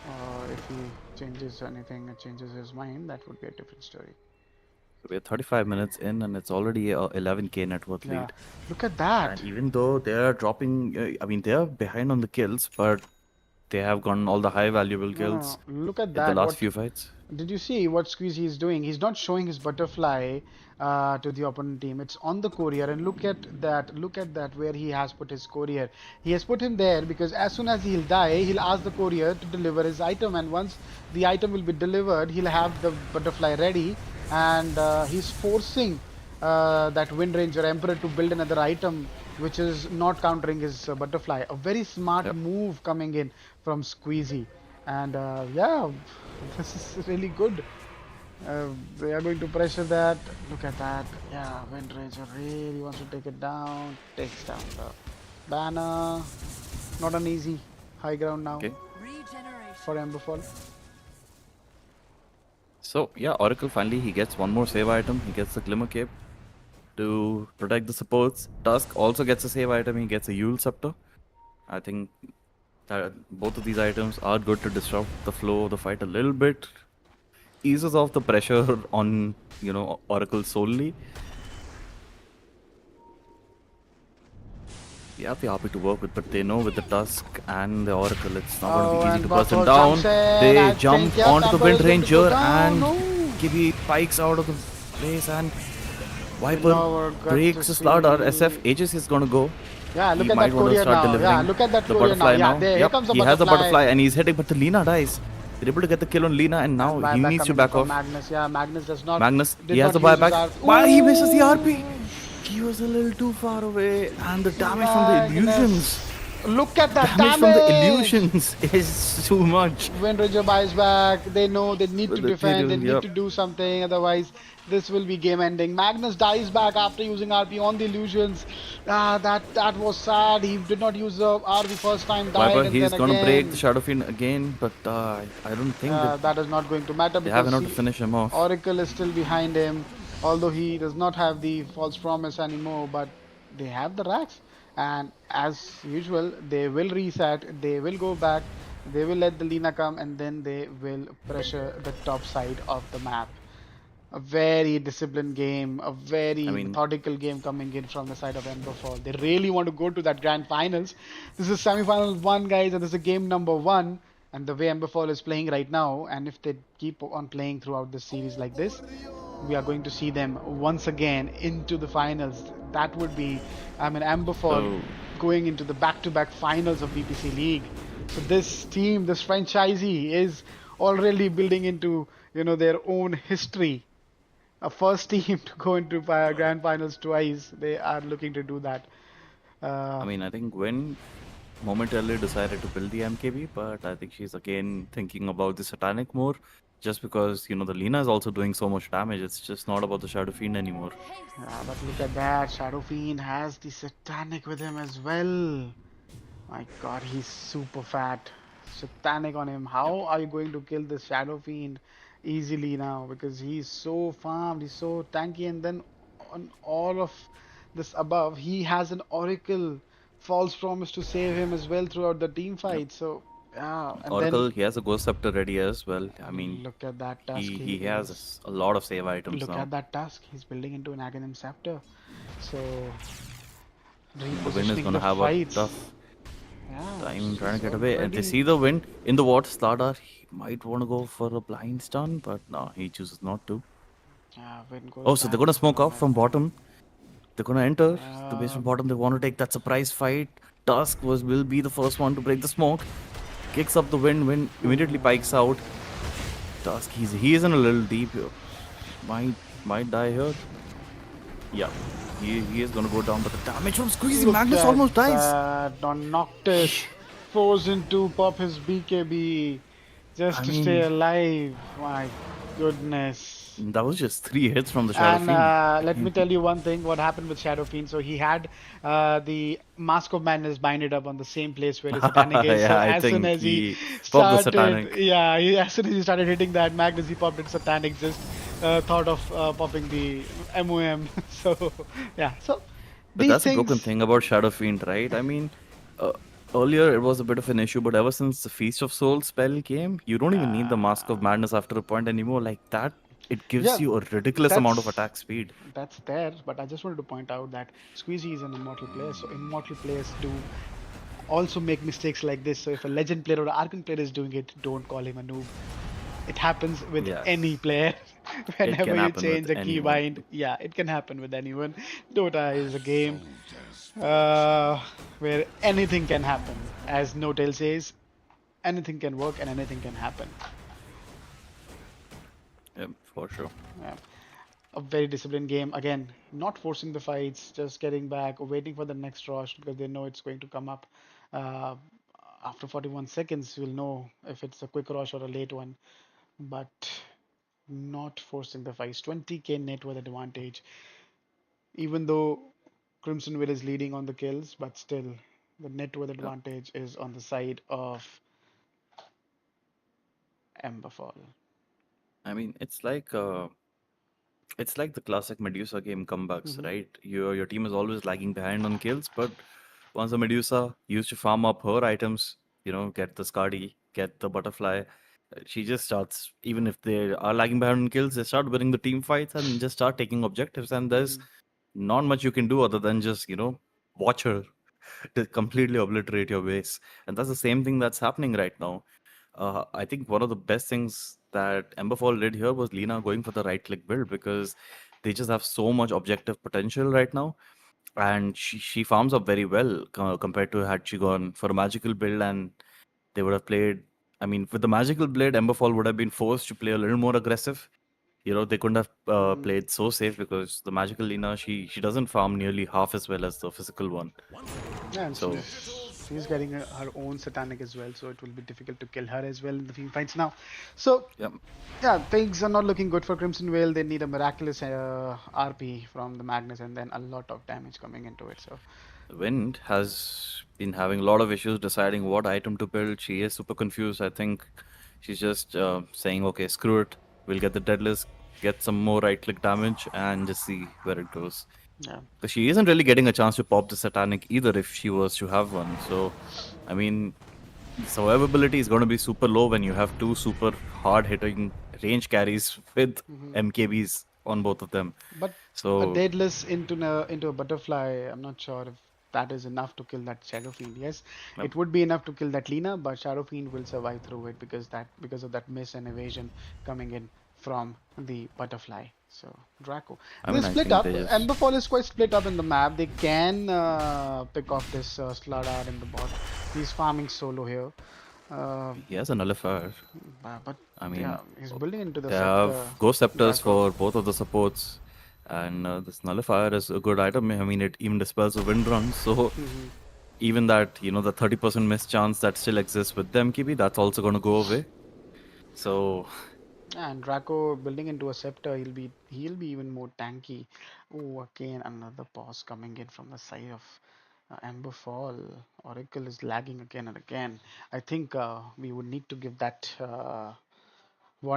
Or if he changes anything, changes his mind, that would be a different story. So we're 35 minutes in, and it's already a 11k net worth Yeah, lead. look at that. And even though they're dropping, I mean, they're behind on the kills, but they have gotten all the high valuable kills No, look at in the that. last What few fights. did you see? What Squeezy is doing? He's not showing his butterfly to the opponent team. It's on the courier, and look at that. Look at that. Where he has put his courier. He has put him there because as soon as he'll die, he'll ask the courier to deliver his item, and once the item will be delivered, he'll have the butterfly ready, and he's forcing that Wind Ranger Emperor to build another item which is not countering his butterfly. A very smart Yep. move coming in from Squeezy. And yeah, this is really good. They are going to pressure that. Look at that. Yeah, Wind Ranger really wants to take it down. Takes down the banner. Not an easy high ground now Okay. for Emberfall. So yeah, Oracle finally he gets one more save item. He gets the Glimmer Cape to protect the supports. Tusk also gets a save item. He gets a Yule Scepter. I think that both of these items are good to disrupt the flow of the fight a little bit. Eases off the pressure on Oracle solely. They have the RP to work with, but they know with the Tusk and the Oracle, it's not going to be easy to burst them down. They jump onto the Wind Ranger and Gibby pikes out of the place and Viper breaks the Slardar. SF Aegis is going to go. Yeah, look He at might that want to courier start now. Yeah, delivering look at that the courier now. butterfly Yeah, now. there, here Yep, comes the he butterfly. has the butterfly and he's hitting, but the Lina dies. They're able to get the kill on Lina and now he needs to back off. Magnus, yeah, Magnus does not. Magnus, did he has the not use his buyback. RP. Why he misses the RP? He was a little too far away and the damage from the Magnus. illusions. Look at that Damage from the illusions is too much. Wind Ranger buys back. They know they need to But defend. They need yep. to do something. Otherwise, this will be game ending. Magnus dies back after using RP on the illusions. That was sad. He did not use the RP first time. Died Viper, and he's then gonna again. break the Shadow Fiend again, but I don't think That is not going to matter they have because enough to finish him off. Oracle is still behind him. Although he does not have the false promise anymore, but they have the racks. And as usual, they will reset, they will go back, they will let the Lina come, and then they will pressure the top side of the map. A very disciplined game, a very methodical game coming in from the side of Emberfall. They really want to go to that grand finals. This is semi-final 1, guys, and this is game number 1. And the way Emberfall is playing right now, and if they keep on playing throughout the series like this, we are going to see them once again into the finals. That would be, Emberfall going into the back-to-back finals of BPC League. So this team, this franchisee is already building into, their own history. A first team to go into grand finals twice. They are looking to do that. I think Gwen momentarily decided to build the MKB, but I think she's again thinking about the Satanic more. Just because, the Lina is also doing so much damage. It's just not about the Shadow Fiend anymore. Yeah, but look at that. Shadow Fiend has the Satanic with him as well. My god, he's super fat. Satanic on him. How are you going to kill this Shadow Fiend easily now? Because he's so farmed, he's so tanky, and then on all of this above, he has an Oracle false promise to save him as well throughout the team fight. So yeah, and Oracle, then, he has a Ghost Scepter ready as well. look at that Tusk. He has a lot of save items Look now. at that Tusk. He's building into an Aghanim Scepter. So The Wind is repositioning gonna the have fights. a tough time trying to get away. And they already- see the Wind in the water. Slardar, he might want to go for a blind stun, but no, he chooses not to. Wind goes Oh, so they're back gonna smoke from off from bottom. They're gonna enter the base from Yeah. bottom. They want to take that surprise fight. Tusk will be the first one to break the smoke. Kicks up the Wind. Wind immediately pikes out. Tusk, he is in a little deep here. Might die here. Yeah. he is going to go down, but the damage from Squeezy, Look Magnus at almost dies. that. On Noctis, forcing to pop his BKB just I to stay mean, alive. My goodness. that was just 3 hits from the Shadow And Fiend. let me tell you one thing, what happened with Shadow Fiend. So he had the Mask of Madness binded up on the same place where his Satanic is. Yeah, So I as soon think as he he popped the started, Satanic. yeah, as soon as he started hitting that Magnus, he popped it Satanic, just thought of popping the MOM. So, yeah, so But these that's a broken things. thing about Shadow Fiend, right? I mean, uh, earlier it was a bit of an issue, but ever since the Feast of Souls spell came, you don't even need the Mask of Uh, Madness after a point anymore. Like that, it gives yeah, you a ridiculous amount of that's attack speed. that's there, but I just wanted to point out that Squeezy is an immortal player, so immortal players do also make mistakes like this. So if a legend player or an Arcane player is doing it, don't call him a noob. It happens with Yeah, any player. it Whenever can you happen with change a anyone. keybind, yeah, it can happen with anyone. Dota is a game Soldiers where anything can happen. As Notel says, anything can work and anything can happen. Yeah, for sure. Yeah. A very disciplined game. Again, not forcing the fights, just getting back, waiting for the next rush because they know it's going to come up. Uh, After 41 seconds, you'll know if it's a quick rush or a late one. But not forcing the fights. 20k net worth advantage. Even though Crimson Will is leading on the kills, but still the net worth Yeah. advantage is on the side of Emberfall. I mean, it's like the classic Medusa game comebacks, Hmm. right? Your team is always lagging behind on kills, but once the Medusa used to farm up her items, get the Skadi, get the butterfly, she just starts. Even if they are lagging behind on kills, they start winning the team fights and just start taking objectives. And there's Hmm. not much you can do other than just watch her to completely obliterate your base. And that's the same thing that's happening right now. I think one of the best things that Emberfall did here was Lina going for the right click build because they just have so much objective potential right now. And she farms up very well compared to had she gone for a magical build and they would have played. I mean, with the magical blade, Emberfall would have been forced to play a little more aggressive. They couldn't have Hmm. played so safe because the magical Lina, she doesn't farm nearly half as well as the physical one. once again. Yeah, and So she's getting her own satanic as well, so it will be difficult to kill her as well in the team fights now. So yeah, yeah, things are not looking good for Crimson Whale. They need a miraculous RP from the Magnus and then a lot of damage coming into it. So Wind has been having a lot of issues deciding what item to build. She is super confused. I think she's just saying, okay, screw it. We'll get the deadlist, get some more right click damage, and just see where it goes. yeah. Because she isn't really getting a chance to pop the Satanic either if she was to have one. So, I mean, the survivability is going to be super low when you have two super hard hitting range carries with Hmm. MKBs on both of them. But a So, deadless into a butterfly, I'm not sure if that is enough to kill that Shadow Fiend. Yes, yep. it would be enough to kill that Lina, but Shadow Fiend will survive through it because of that miss and evasion coming in from the butterfly. So Draco, I they're mean, I split think up. they just. Emberfall is quite split up in the map. They can pick off this Slardar in the bot. He's farming solo here. Uh, He has a nullifier. but I yeah, mean, he's building into the they have scepter. Ghost Scepters Draco. for both of the supports, and this Nullifier is a good item. I mean, it even dispels the wind run, so Mhm. even that, the 30% miss chance that still exists with the MKB, that's also going to go away. So, And Draco building into a scepter, he'll be even more tanky. Oh, again another pause coming in from the side of Emberfall. Oracle is lagging again and again. I think we would need to give that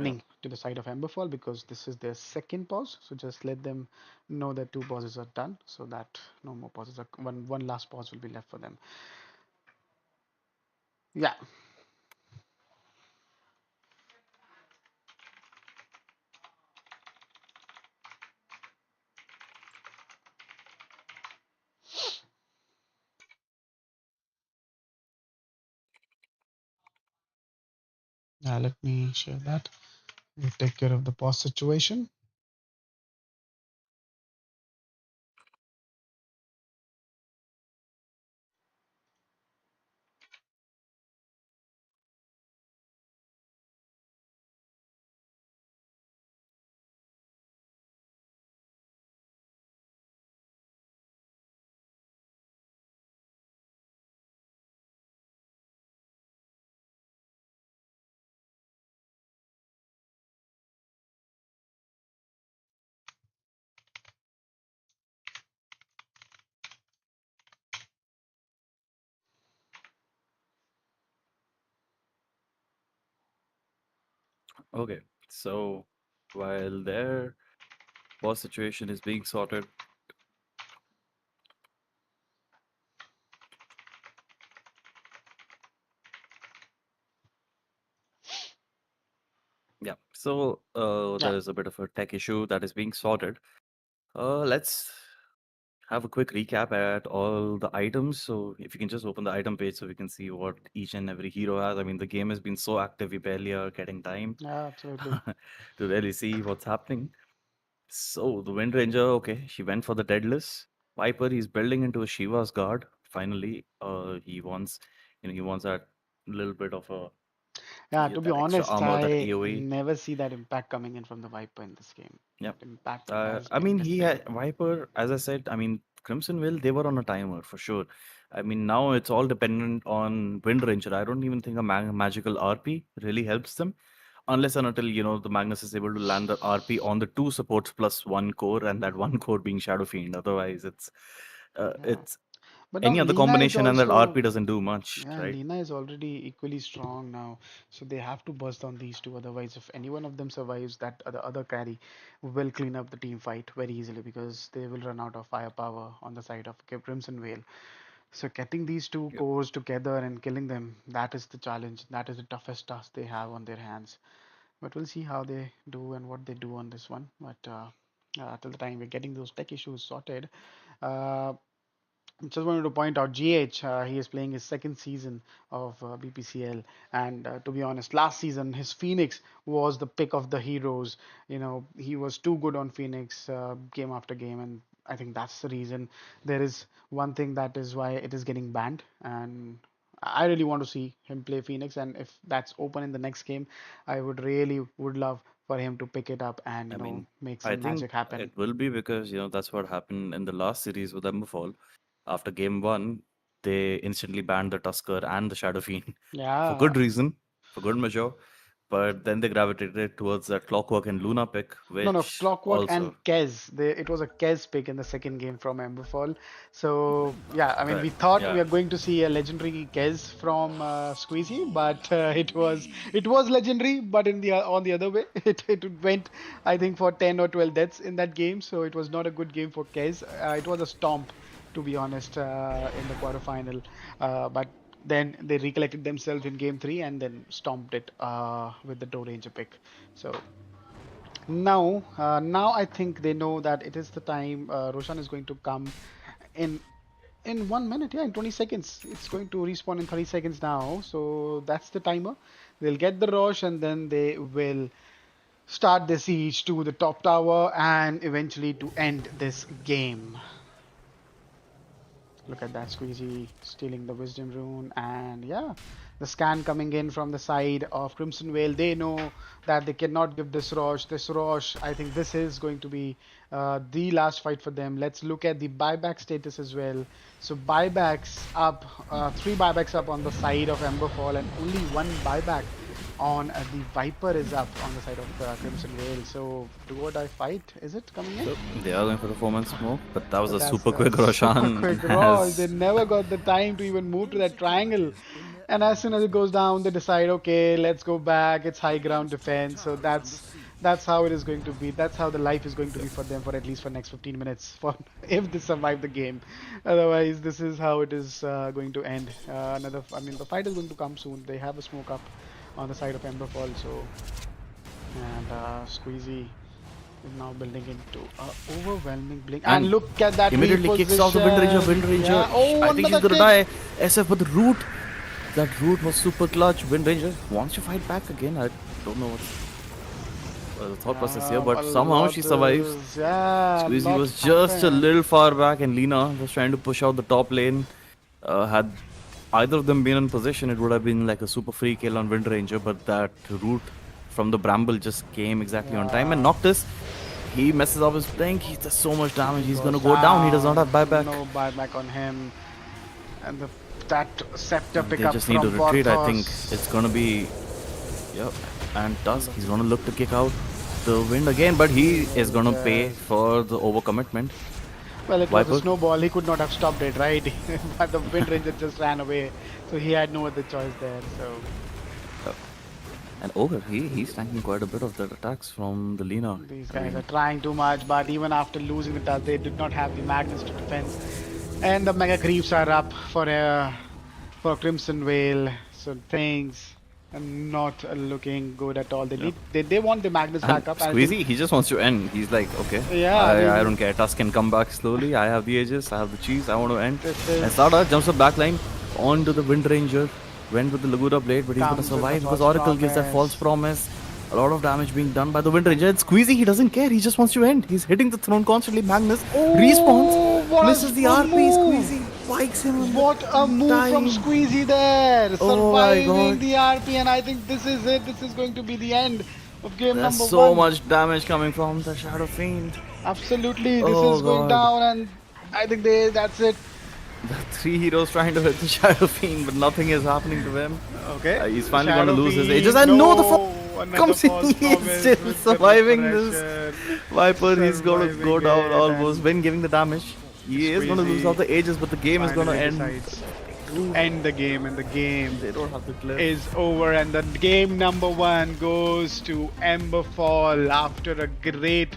yeah. warning to the side of Emberfall because this is their second pause. So just let them know that two pauses are done, so that no more pauses are one last pause will be left for them. Yeah. Let me share that. We'll take care of the pause situation. Okay, so while their boss situation is being sorted, yeah. So Yeah. there is a bit of a tech issue that is being sorted. Let's have a quick recap at all the items. So if you can just open the item page so we can see what each and every hero has. I mean, the game has been so active, we barely are getting time Yeah, absolutely. to really see what's happening. So the Wind Ranger, okay, she went for the Deadless. Viper, he's building into a Shiva's guard. Finally, he wants that little bit of a Yeah, to be that extra honest, armor, that I AOE. never see that impact coming in from the Viper in this game. Yep. That impact has I been mean, he missing. had Viper, as I said. I mean, Crimson Will, they were on a timer for sure. I mean, now it's all dependent on Wind Ranger. I don't even think a magical RP really helps them, unless and until the Magnus is able to land the RP on the two supports plus one core, and that one core being Shadow Fiend. Otherwise, Yeah. it's But now any other Lina is combination, and that also, RP doesn't do much, yeah, right? Lina is already equally strong now. So they have to burst on these two. Otherwise, if any one of them survives, that the other carry will clean up the team fight very easily because they will run out of firepower on the side of Crimson Vale. So getting these two Yep. cores together and killing them, that is the challenge. That is the toughest task they have on their hands. But we'll see how they do and what they do on this one. But till the time we're getting those tech issues sorted, uh, just wanted to point out GH. He is playing his second season of BPCL, and to be honest, last season his Phoenix was the pick of the heroes. He was too good on Phoenix game after game, and I think that's the reason. There is one thing that is why it is getting banned, and I really want to see him play Phoenix. And if that's open in the next game, I would love for him to pick it up and I mean, make I some think magic happen. it will be because that's what happened in the last series with Emberfall. After game one, they instantly banned the Tusker and the Shadow Fiend for Yeah. good reason, for good measure. But then they gravitated towards that Clockwork and Luna pick, No, which Clockwork and also Kez. It was a Kez pick in the second game from Emberfall. So yeah, I mean, we correct. thought we Yeah, are going to see a legendary Kez from Squeezy, but it was legendary, but on the other way, it went, I think, for 10 or 12 deaths in that game. So it was not a good game for Kez. It was a stomp, to be honest, in the quarterfinal. But then they recollected themselves in game three and then stomped it with the Door Ranger pick. So now I think they know that it is the time. Roshan is going to come in 1 minute. Yeah, in 20 seconds. It's going to respawn in 30 seconds now. So that's the timer. They'll get the rush and then they will start the siege to the top tower and eventually to end this game. Look at that, Squeezy stealing the Wisdom Rune, and yeah, the scan coming in from the side of Crimson Vale. They know that they cannot give this Rosh. This Rosh, I think this is going to be the last fight for them. Let's look at the buyback status as well. So buybacks up, three buybacks up on the side of Emberfall, and only one buyback on the Viper is up on the side of Crimson Vale. So do or die fight, is it coming in? so they are going for the 4-man smoke, but that was But a that's super the quick super Roshan quick roll. They as never got the time to even move to that triangle. And as soon as it goes down, they decide, okay, let's go back. It's high ground defense. So that's how it is going to be. That's how the life is going to be for them for at least for next 15 minutes, for if they survive the game. Otherwise, this is how it is going to end. I mean, the fight is going to come soon. They have a smoke up on the side of Emberfall. So and Squeezy is now building into overwhelming blink. And and look at that immediately kicks off the Wind Ranger. Wind reposition. Ranger, Yeah. Oh, I think he's another gonna kick. die. SF, but the root, that root was super clutch. Wind Ranger wants to fight back again. I don't know what's the thought process here, A but somehow lot she survives. is, yeah, a Squeezy lot was just a happened. little far back, and Lina was trying to push out the top lane. Had either of them been in position, it would have been like a super free kill on Wind Ranger, but that root from the Bramble just came exactly on time. And Yeah, Noctis, he messes up his blink. He does so much damage. he He's goes gonna go down. He does not have down. buyback. No buyback on him. And that scepter They pickup just need to from retreat. I think Porthos. it's gonna be, yep. And And Tusk, he's gonna look to kick out the Wind again, but he is gonna pay yes. for the overcommitment. Well, it was a Viper, snowball. He could not have stopped it, right? But the Wind Ranger just ran away, so he had no other choice there. So And he's tanking quite a bit of the attacks from the Lina. These I guys mean, are trying too much, but even after losing the toss, they did not have the Magnus to defend. And the Mega Creeps are up for Crimson Whale. So things are not looking good at all. They yeah. need they want the Magnus And back up. And I think Squeezy, he just wants to end. He's like, okay, yeah, I I don't mean care. Tusk can come back slowly. I have the Aegis, I have the cheese. I want to end. this And is Sada jumps up backline onto the Wind Ranger. Went with the Laguna Blade, but he's gonna comes with the survive because false Oracle gives that false promise. promise. A lot of damage being done by the Wind Ranger. And Squeezy, he doesn't care. He just wants to end. He's hitting the throne constantly. Magnus respawns, Oh, what misses the a RP. move! Squeezy spikes him on What a the move from time. Squeezy there! Oh my Surviving god. the RP, and I think this is it. This is going to be the end of game There's number so one. much damage coming from the Shadow Fiend. Absolutely, this Oh is going god. down, and I think that's it. The three heroes trying to hit the Shadow Fiend, but nothing is happening to him. Okay. He's finally going to Shadow lose his Fiend, ages. And no, the fall another comes in. false He is promise still with the surviving this. pressure, Viper, he's going to go surviving down it, almost. and When giving the damage, he is going to lose Squeezy all the ages, but the game is going to finally end. decides to end the game, and the game They don't have the clip. is over, and the game number one goes to Emberfall after a great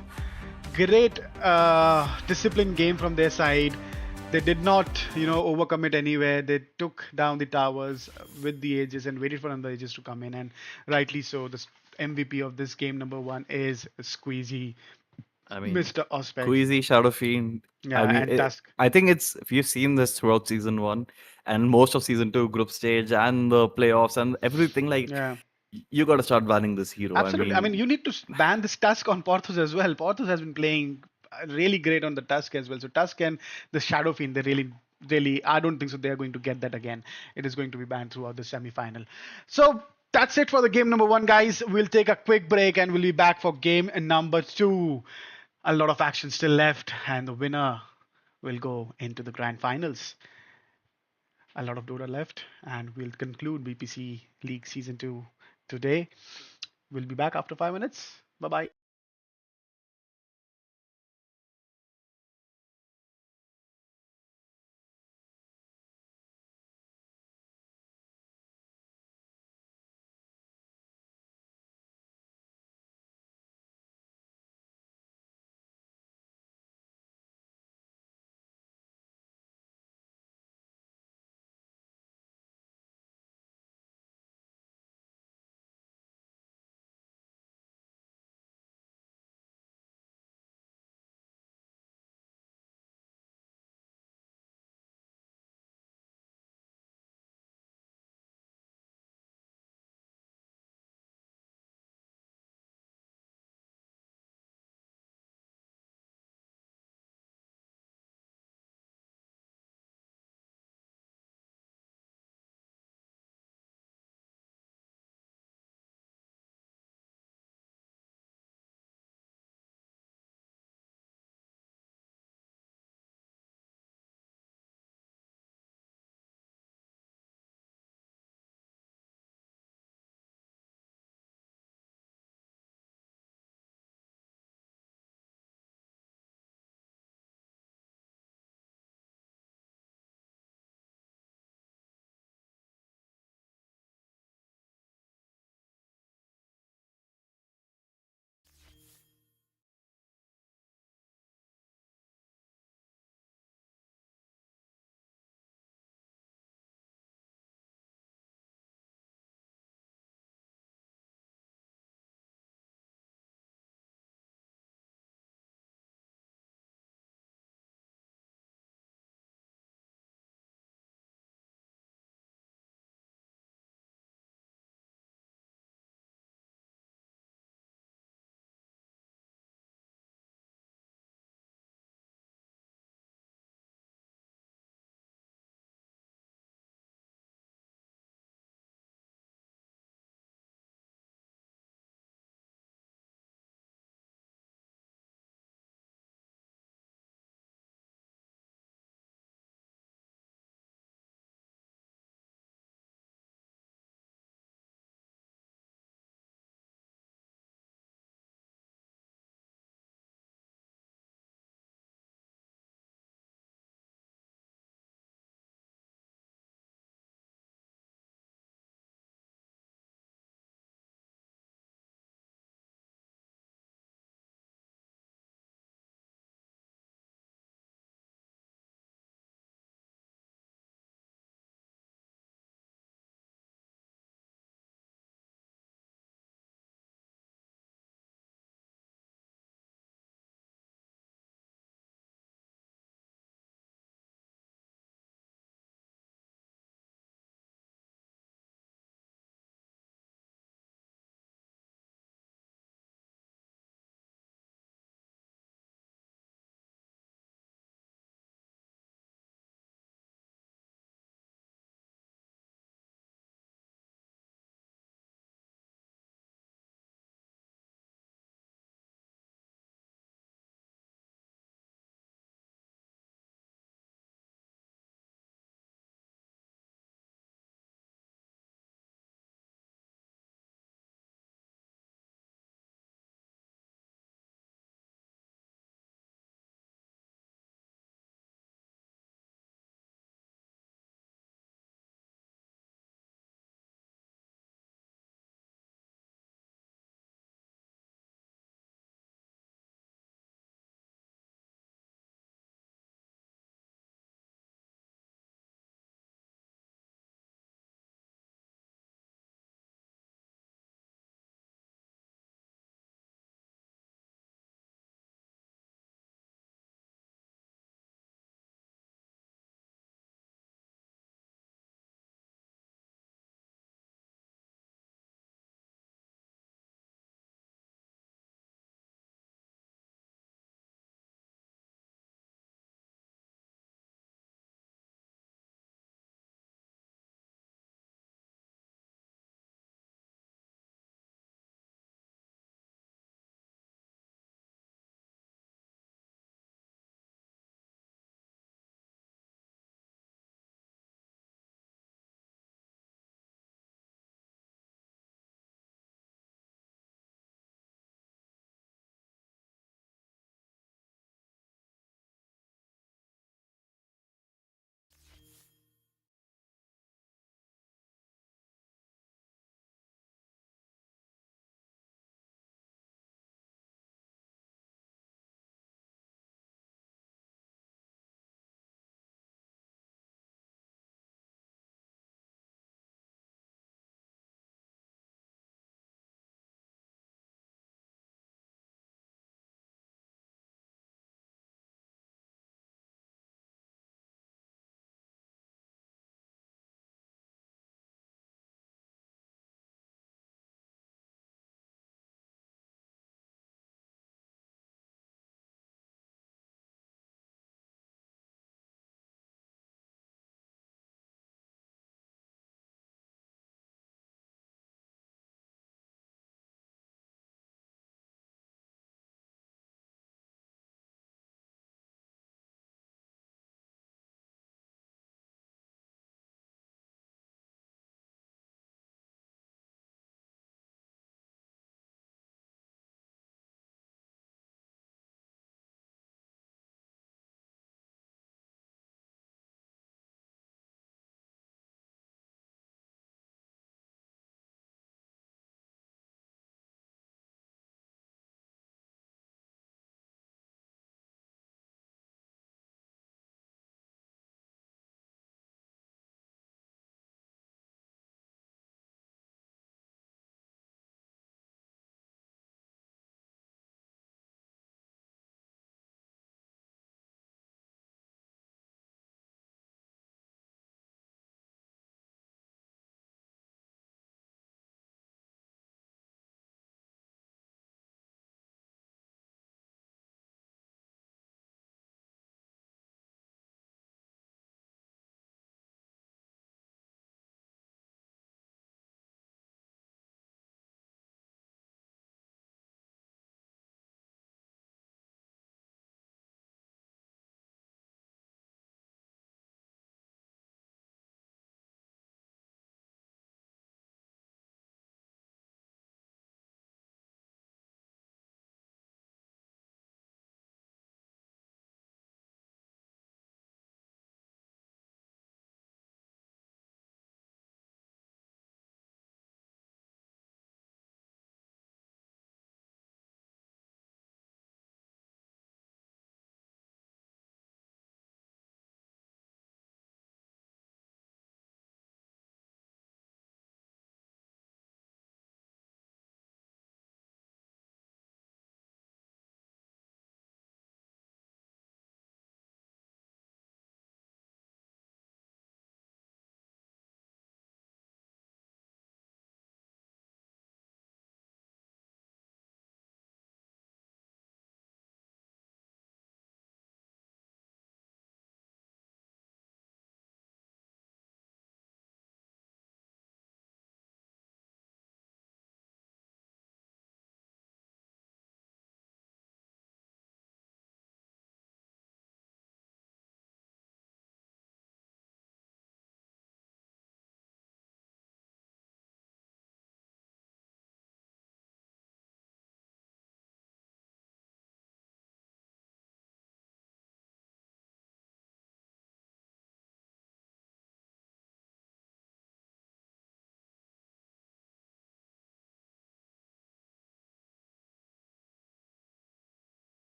disciplined game from their side. They did not, overcome it anywhere. They took down the towers with the ages and waited for another ages to come in, and rightly so. The MVP of this game number one is Squeezy, I mean, Mr. Ospec. Queasy, Shadow Fiend. Yeah, I mean, and Tusk. I think it's we've seen this throughout season one and most of season two, group stage and the playoffs and everything. Like, Yeah. you got to start banning this hero. Absolutely. I mean, you need to ban this Tusk on Porthos as well. Porthos has been playing really great on the Tusk as well. So Tusk and the Shadow Fiend, they really, I don't think so. They are going to get that again. It is going to be banned throughout the semi-final. So that's it for the game number one, guys. We'll take a quick break and we'll be back for game number two. A lot of action still left, and the winner will go into the grand finals. A lot of Dota left, and we'll conclude BPC League Season 2 today. We'll be back after 5 minutes. Bye bye.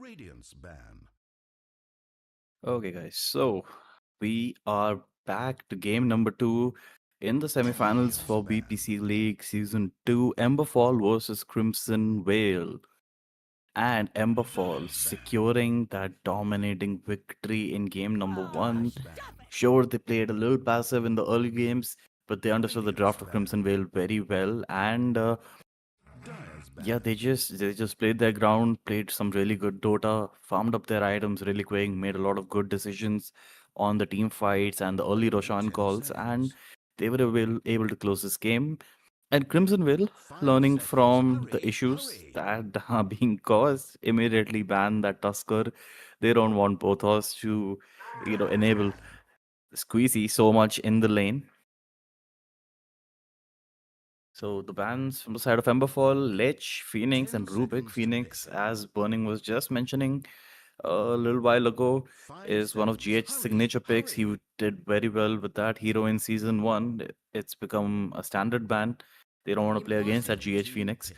Radiant's ban. Okay, guys. So we are back to game number 2 in the semifinals for BPC League Season 2. Emberfall versus Crimson Whale. And Emberfall securing that dominating victory in game number 1. Sure, they played a little passive in the early games, but they understood the draft of Crimson Whale very well. And yeah, they just played their ground, played some really good Dota, farmed up their items really quick, made a lot of good decisions on the team fights and the early Roshan calls, and they were able to close this game. And Crimson Will, learning from the issues that are being caused, immediately banned that Tusker. They don't want both us to, enable Squeezy so much in the lane. So the bans from the side of Emberfall, Lich, Phoenix, and Rubik. Phoenix, as Burning was just mentioning a little while ago, is one of GH's signature picks. He did very well with that hero in Season 1. It's become a standard ban. They don't want to play against that GH Phoenix.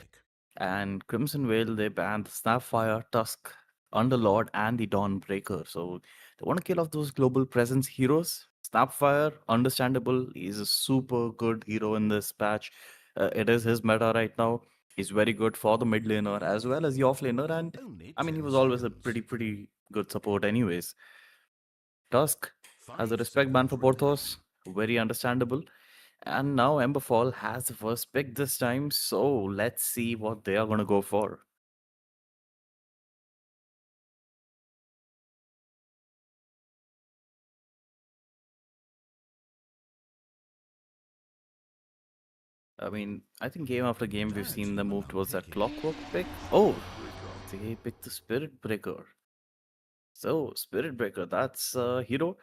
And Crimson Whale, they banned the Snapfire, Tusk, Underlord, and the Dawnbreaker. So they want to kill off those global presence heroes. Snapfire, understandable. He's a super good hero in this patch. It is his meta right now. He's very good for the mid laner as well as the off laner. And I mean, he was always a pretty good support anyways. Tusk has a respect ban for Porthos. Very understandable. And now Emberfall has the first pick this time, so let's see what they are going to go for. I mean, I think game after game we've seen them move towards that clockwork pick. Oh, they picked the Spirit Breaker. So, Spirit Breaker, that's a hero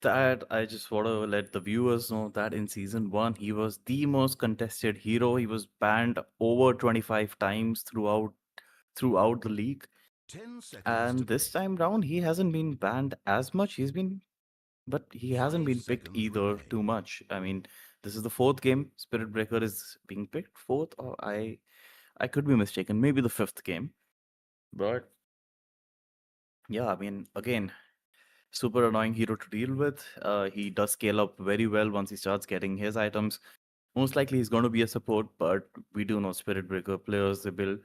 that I just want to let the viewers know that in Season 1, he was the most contested hero. He was banned over 25 times throughout the league. And this time round, he hasn't been banned as much. But he hasn't been picked either too much. I mean, this is the 4th game. Spirit Breaker is being picked 4th, or I could be mistaken. Maybe the 5th game. But yeah, I mean, again, super annoying hero to deal with. He does scale up very well once he starts getting his items. Most likely he's going to be a support, but we do know Spirit Breaker players, they build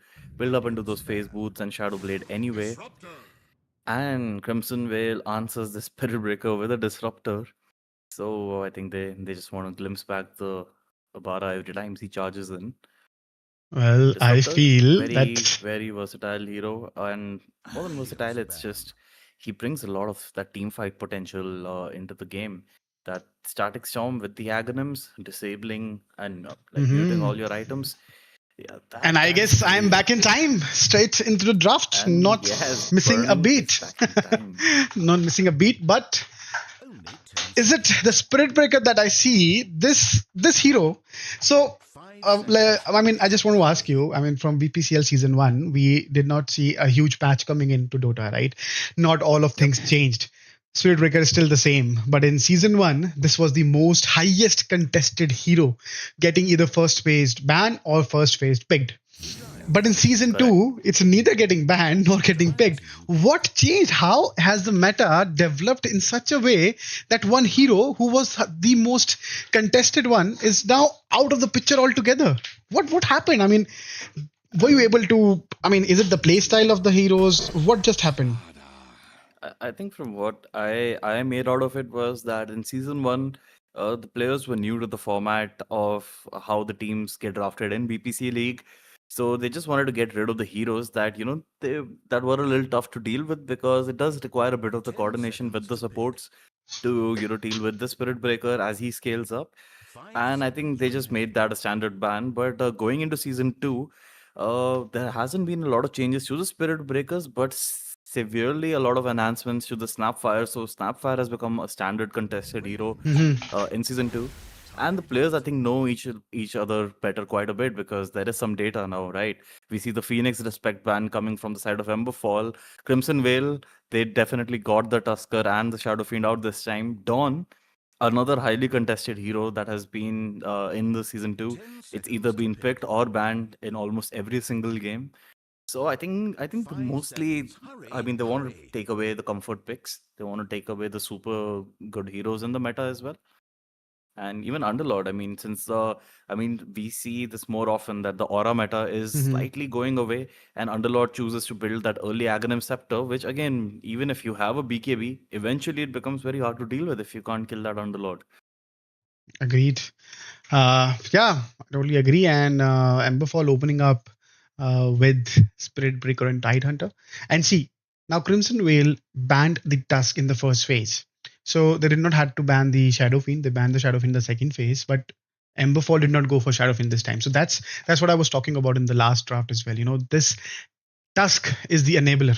up into those phase boots and Shadow Blade anyway. And Crimson Veil answers the Spirit Breaker with a Disruptor. So I think they just want to glimpse back the Bara every time he charges in. Well, I Disruptor, feel very, that very versatile hero. And more than versatile, it's just he brings a lot of that team fight potential into the game. That static storm with the Aghanims, disabling and muting all your items. Yeah, and I that guess is I'm crazy. back in time, straight into the draft, And not yes, missing a Burning beat. is back in time. Not missing a beat, but is it the Spirit Breaker that I see? This hero. So, I mean, I just want to ask you. I mean, from BPCL Season 1, we did not see a huge patch coming into Dota, right? Not all of things changed. Spirit Breaker is still the same, but in Season 1, this was the most highest contested hero, getting either first phased ban or first phased picked. But in Season 2, it's neither getting banned nor getting picked. What changed? How has the meta developed in such a way that one hero who was the most contested one is now out of the picture altogether? What happened? I mean, were you able to? I mean, is it the playstyle of the heroes? What just happened? I think from what I made out of it was that in Season 1, the players were new to the format of how the teams get drafted in BPC League. So they just wanted to get rid of the heroes that, that were a little tough to deal with, because it does require a bit of the coordination with the supports to, deal with the Spirit Breaker as he scales up. And I think they just made that a standard ban. But going into Season 2, there hasn't been a lot of changes to the Spirit Breakers, but severely a lot of enhancements to the Snapfire. So Snapfire has become a standard contested hero in Season 2. And the players, I think, know each other better quite a bit, because there is some data now, right? We see the Phoenix respect ban coming from the side of Emberfall. Crimson Veil, they definitely got the Tusker and the Shadow Fiend out this time. Dawn, another highly contested hero that has been in the Season 2. It's either been picked or banned in almost every single game. So I think mostly, I mean, they want to take away the comfort picks. They want to take away the super good heroes in the meta as well. And even Underlord, I mean, we see this more often that the aura meta is slightly going away, and Underlord chooses to build that early Aghanim Scepter, which again, even if you have a BKB, eventually it becomes very hard to deal with if you can't kill that Underlord. Agreed. Yeah, I totally agree. And Emberfall opening up with Spirit Breaker and Tidehunter. And see, now Crimson Veil banned the Tusk in the first phase. So they did not have to ban the Shadow Fiend. They banned the Shadow Fiend in the second phase, but Emberfall did not go for Shadow Fiend this time. So that's what I was talking about in the last draft as well. This Tusk is the enabler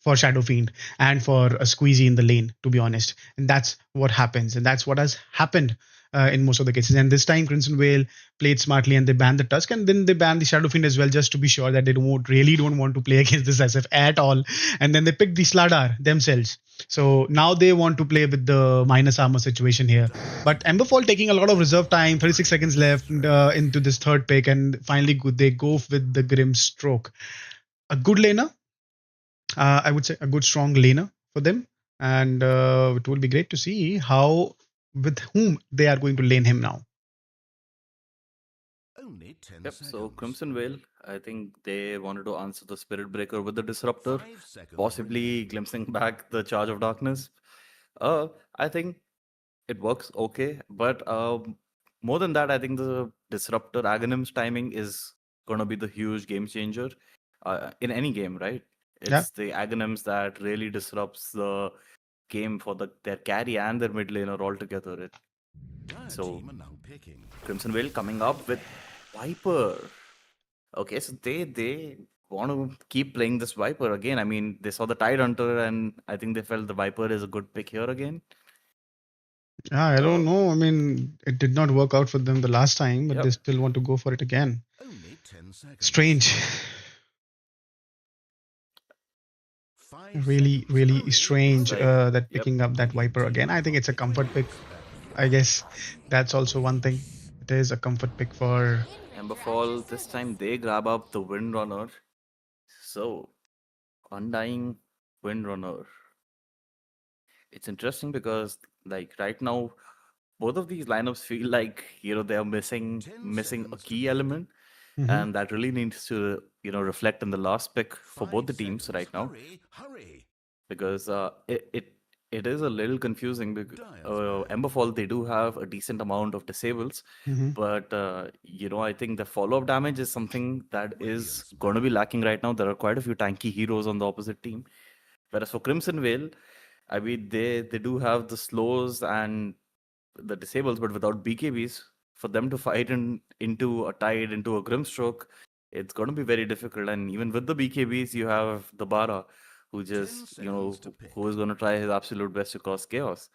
for Shadow Fiend and for a squeezy in the lane, to be honest. And that's what happens. And that's what has happened in most of the cases. And this time, Crimson Vale played smartly and they banned the Tusk and then they banned the Shadow Fiend as well, just to be sure that they really don't want to play against this SF at all. And then they picked the Slardar themselves. So now they want to play with the minus armor situation here. But Emberfall taking a lot of reserve time, 36 seconds left into this third pick, and finally they go with the Grim Stroke. A good laner, I would say a good strong laner for them, and it will be great to see how with whom they are going to lane him now. Only 10 Yep, seconds. so Crimson Veil, I think they wanted to answer the Spirit Breaker with the Disruptor, 5 seconds possibly remaining. glimpsing back the Charge of Darkness. I think it works okay, but more than that, I think the Disruptor Aghanim's timing is going to be the huge game changer in any game, right? Yeah. It's the Aghanims that really disrupts the game for their carry and their mid laner altogether. Dire So team are now picking. Crimson Veil coming up with Viper. Okay, so they want to keep playing this Viper again. I mean, they saw the Tidehunter, and I think they felt the Viper is a good pick here again. Yeah, I don't know. I mean, it did not work out for them the last time, but Yep. they still want to go for it again. Only 10 seconds. Strange. 5 Really, seconds. really Hurry, strange Like, that yep. picking up that Viper again. I think it's a comfort pick. I guess that's also one thing. It is a comfort pick for Emberfall, this time they grab up the Windrunner. So, Undying Windrunner. It's interesting because, like, right now, both of these lineups feel like, they're missing 10 a seconds to key beat. element. And that really needs to, reflect in the last pick for both the 5 teams seconds. right now. Hurry, hurry. Because it is a little confusing because Dire's back. Emberfall, they do have a decent amount of disables, but I think the follow-up damage is something that is Radiant's going to be back. lacking right now. There are quite a few tanky heroes on the opposite team, whereas for Crimson Veil, I mean they do have the slows and the disables, but without BKBs, for them to fight into a Tide, into a Grimstroke, it's going to be very difficult. And even with the BKBs, you have the Bara, who 10 just, seconds to pick. who is going to try his absolute best to cause chaos.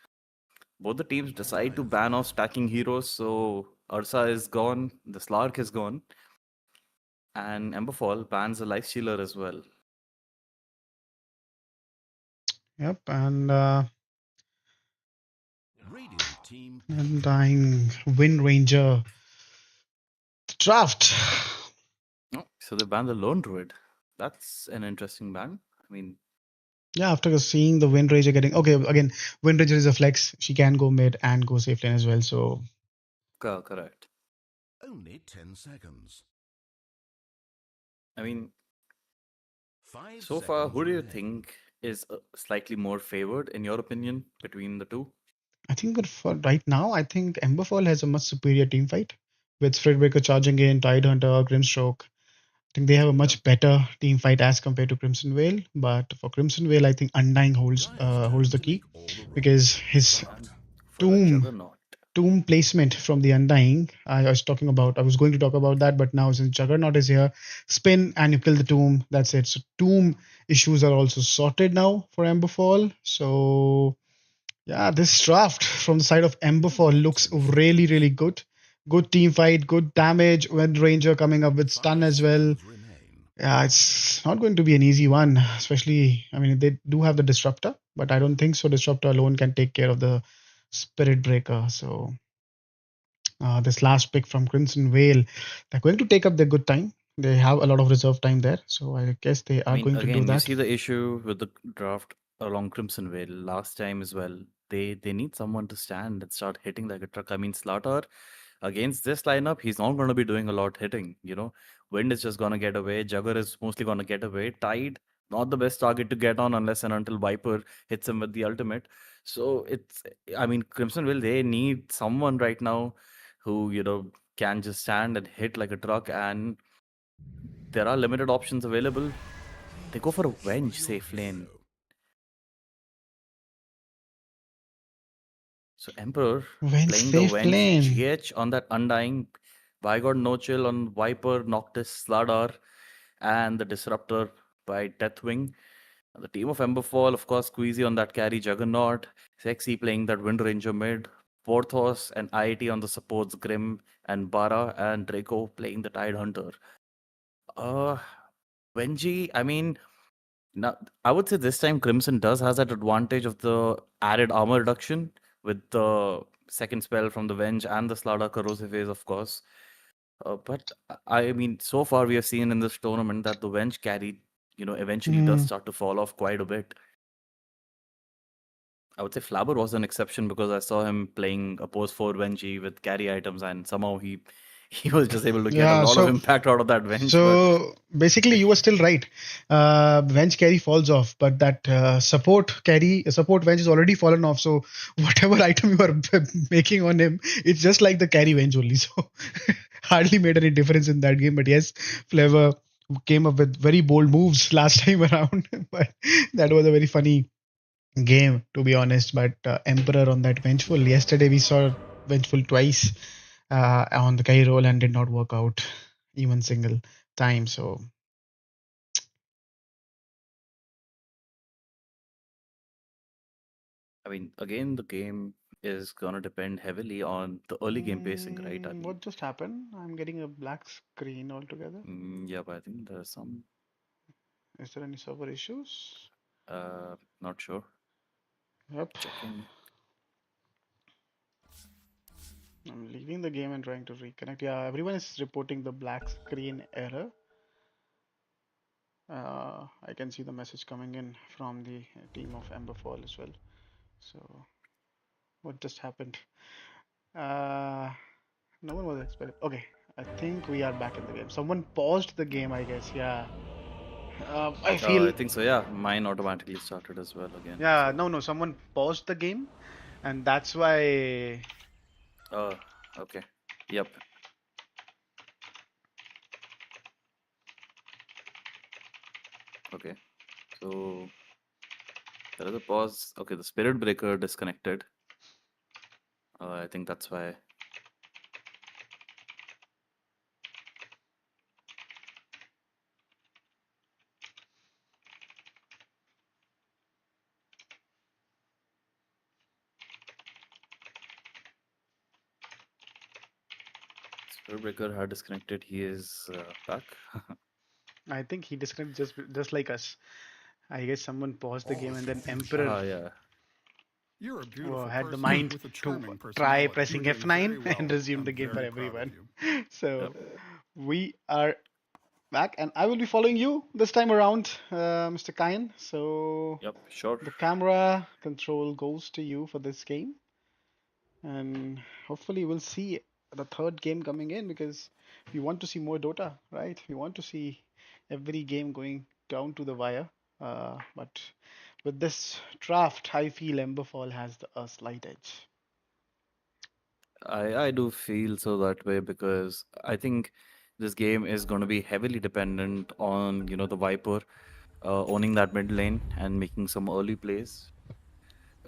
Both the teams decide to ban off stacking heroes, so Ursa is gone, the Slark is gone, and Emberfall bans a Life Stealer as well. Yep, and Radiant team pick. Undying Wind Ranger draft. Oh, so they ban the Lone Druid. That's an interesting ban. I mean, Yeah, after seeing the Wind Ranger getting okay again, Wind Ranger is a flex. She can go mid and go safe lane as well. So correct. Only 10 seconds. I mean, 5 so far, who do you seconds think is slightly more favored, in your opinion, between the two? I think that for right now, I think Emberfall has a much superior team fight with Threadbreaker charging in, Tidehunter, Grimstroke. I think they have a much better team fight as compared to Crimson Veil. But for Crimson Veil, I think Undying holds the key because his For a Juggernaut. tomb placement from the Undying. I was going to talk about that, but now since Juggernaut is here, spin and you kill the tomb. That's it. So tomb issues are also sorted now for Emberfall. So yeah, this draft from the side of Emberfall looks really, really good. Good team fight, good damage. Wind Ranger coming up with stun as well. Yeah, it's not going to be an easy one, especially, I mean, they do have the Disruptor, but I don't think so. Disruptor alone can take care of the Spirit Breaker. So this last pick from Crimson Vale, they're going to take up their good time. They have a lot of reserve time there, so I guess they are going to do Again, you that. see the issue with the draft along Crimson Vale last time as well. They need someone to stand and start hitting like a truck. Slaughter against this lineup, he's not going to be doing a lot hitting. Wind is just going to get away. Jugger is mostly going to get away. Tide, not the best target to get on unless and until Viper hits him with the ultimate. So Crimson Vale, they need someone right now who can just stand and hit like a truck, and there are limited options available. They go for a Venge safe lane. So Emperor Venge playing the safe Venge lane. GH on that Undying. By God, no chill on Viper, Noctis, Slardar, and the Disruptor by Deathwing. And the team of Emberfall, of course, Squeezy on that carry, Juggernaut, Sexy playing that Wind Ranger mid, Porthos and IIT on the supports, Grim and Bara, and Draco playing the Tide Hunter. Venji, now, I would say this time Crimson does has that advantage of the added armor reduction with the second spell from the Venge and the Slaughter Corrosive Phase, of course. But so far we have seen in this tournament that the Venge carry, eventually does start to fall off quite a bit. I would say Flabber was an exception because I saw him playing a post 4 Vengi with carry items, and somehow he was just able to get a lot of impact out of that Venge. So basically, you were still right. Venge carry falls off, but that support Venge is already fallen off. So whatever item you are making on him, it's just like the carry Venge only. So hardly made any difference in that game. But yes, Flavor came up with very bold moves last time around. But that was a very funny game, to be honest. But Emperor on that Vengeful. Yesterday we saw Vengeful twice on the carry roll and did not work out even single time. So again, the game is gonna depend heavily on the early game pacing, right? What just happened? I'm getting a black screen altogether. Yeah, but I think there's some. Is there any server issues? Not sure. Yep. Checking. I'm leaving the game and trying to reconnect. Yeah, everyone is reporting the black screen error. I can see the message coming in from the team of Emberfall as well. So, what just happened? No one was expecting. Okay, I think we are back in the game. Someone paused the game, I guess. Yeah. I feel. I think so. Yeah, mine automatically started as well again. Yeah. So. No. Someone paused the game, and that's why. Oh. Okay. Yep. Okay. So there is a pause. Okay, the Spirit Breaker disconnected. I think that's why. Spirit Breaker had disconnected. He is back. I think he disconnected just like us. I guess someone paused the game and then Emperor yeah. You're a beautiful had the person mind with a to charming try personality. pressing You're doing very F9 well. and resume I'm the game for very proud of everyone. you. So we are back, and I will be following you this time around, Mr. Kayan. So Yep, sure. the camera control goes to you for this game, and hopefully we'll see the third game coming in because we want to see more Dota, right? We want to see every game going down to the wire. But with this draft, I feel Emberfall has a slight edge. I do feel so that way because I think this game is going to be heavily dependent on the Viper owning that mid lane and making some early plays.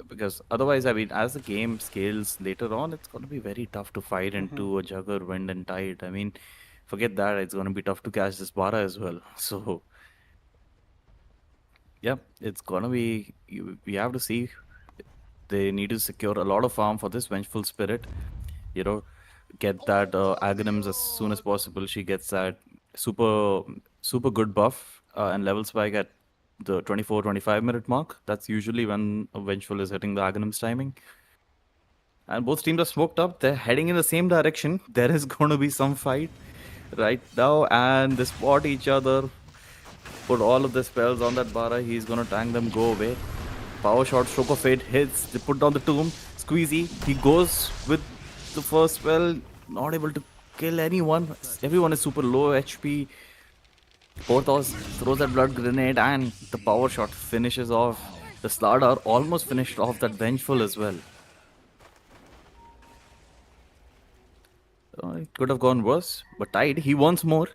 Because otherwise, as the game scales later on, it's going to be very tough to fight into a Jugger, Wind, and Tide. Forget that. It's going to be tough to catch this Bara as well. So, yeah, it's going to be. We have to see. They need to secure a lot of farm for this Vengeful Spirit. Get that Aghanims as soon as possible. She gets that super good buff and level spike at the 24-25 minute mark. That's usually when a Vengeful is hitting the Aghanims timing. And both teams are smoked up. They're heading in the same direction. There is going to be some fight. right now, and they spot each other. Put all of the spells on that Bara. He's gonna tank them, go away. Power shot, stroke of fate hits. They put down the tomb. Squeezy. He goes with the first spell. Not able to kill anyone. Everyone is super low HP. Porthos throws that blood grenade, and the power shot finishes off. The Slardar almost finished off that Vengeful as well. It could have gone worse, but tied. He wants more.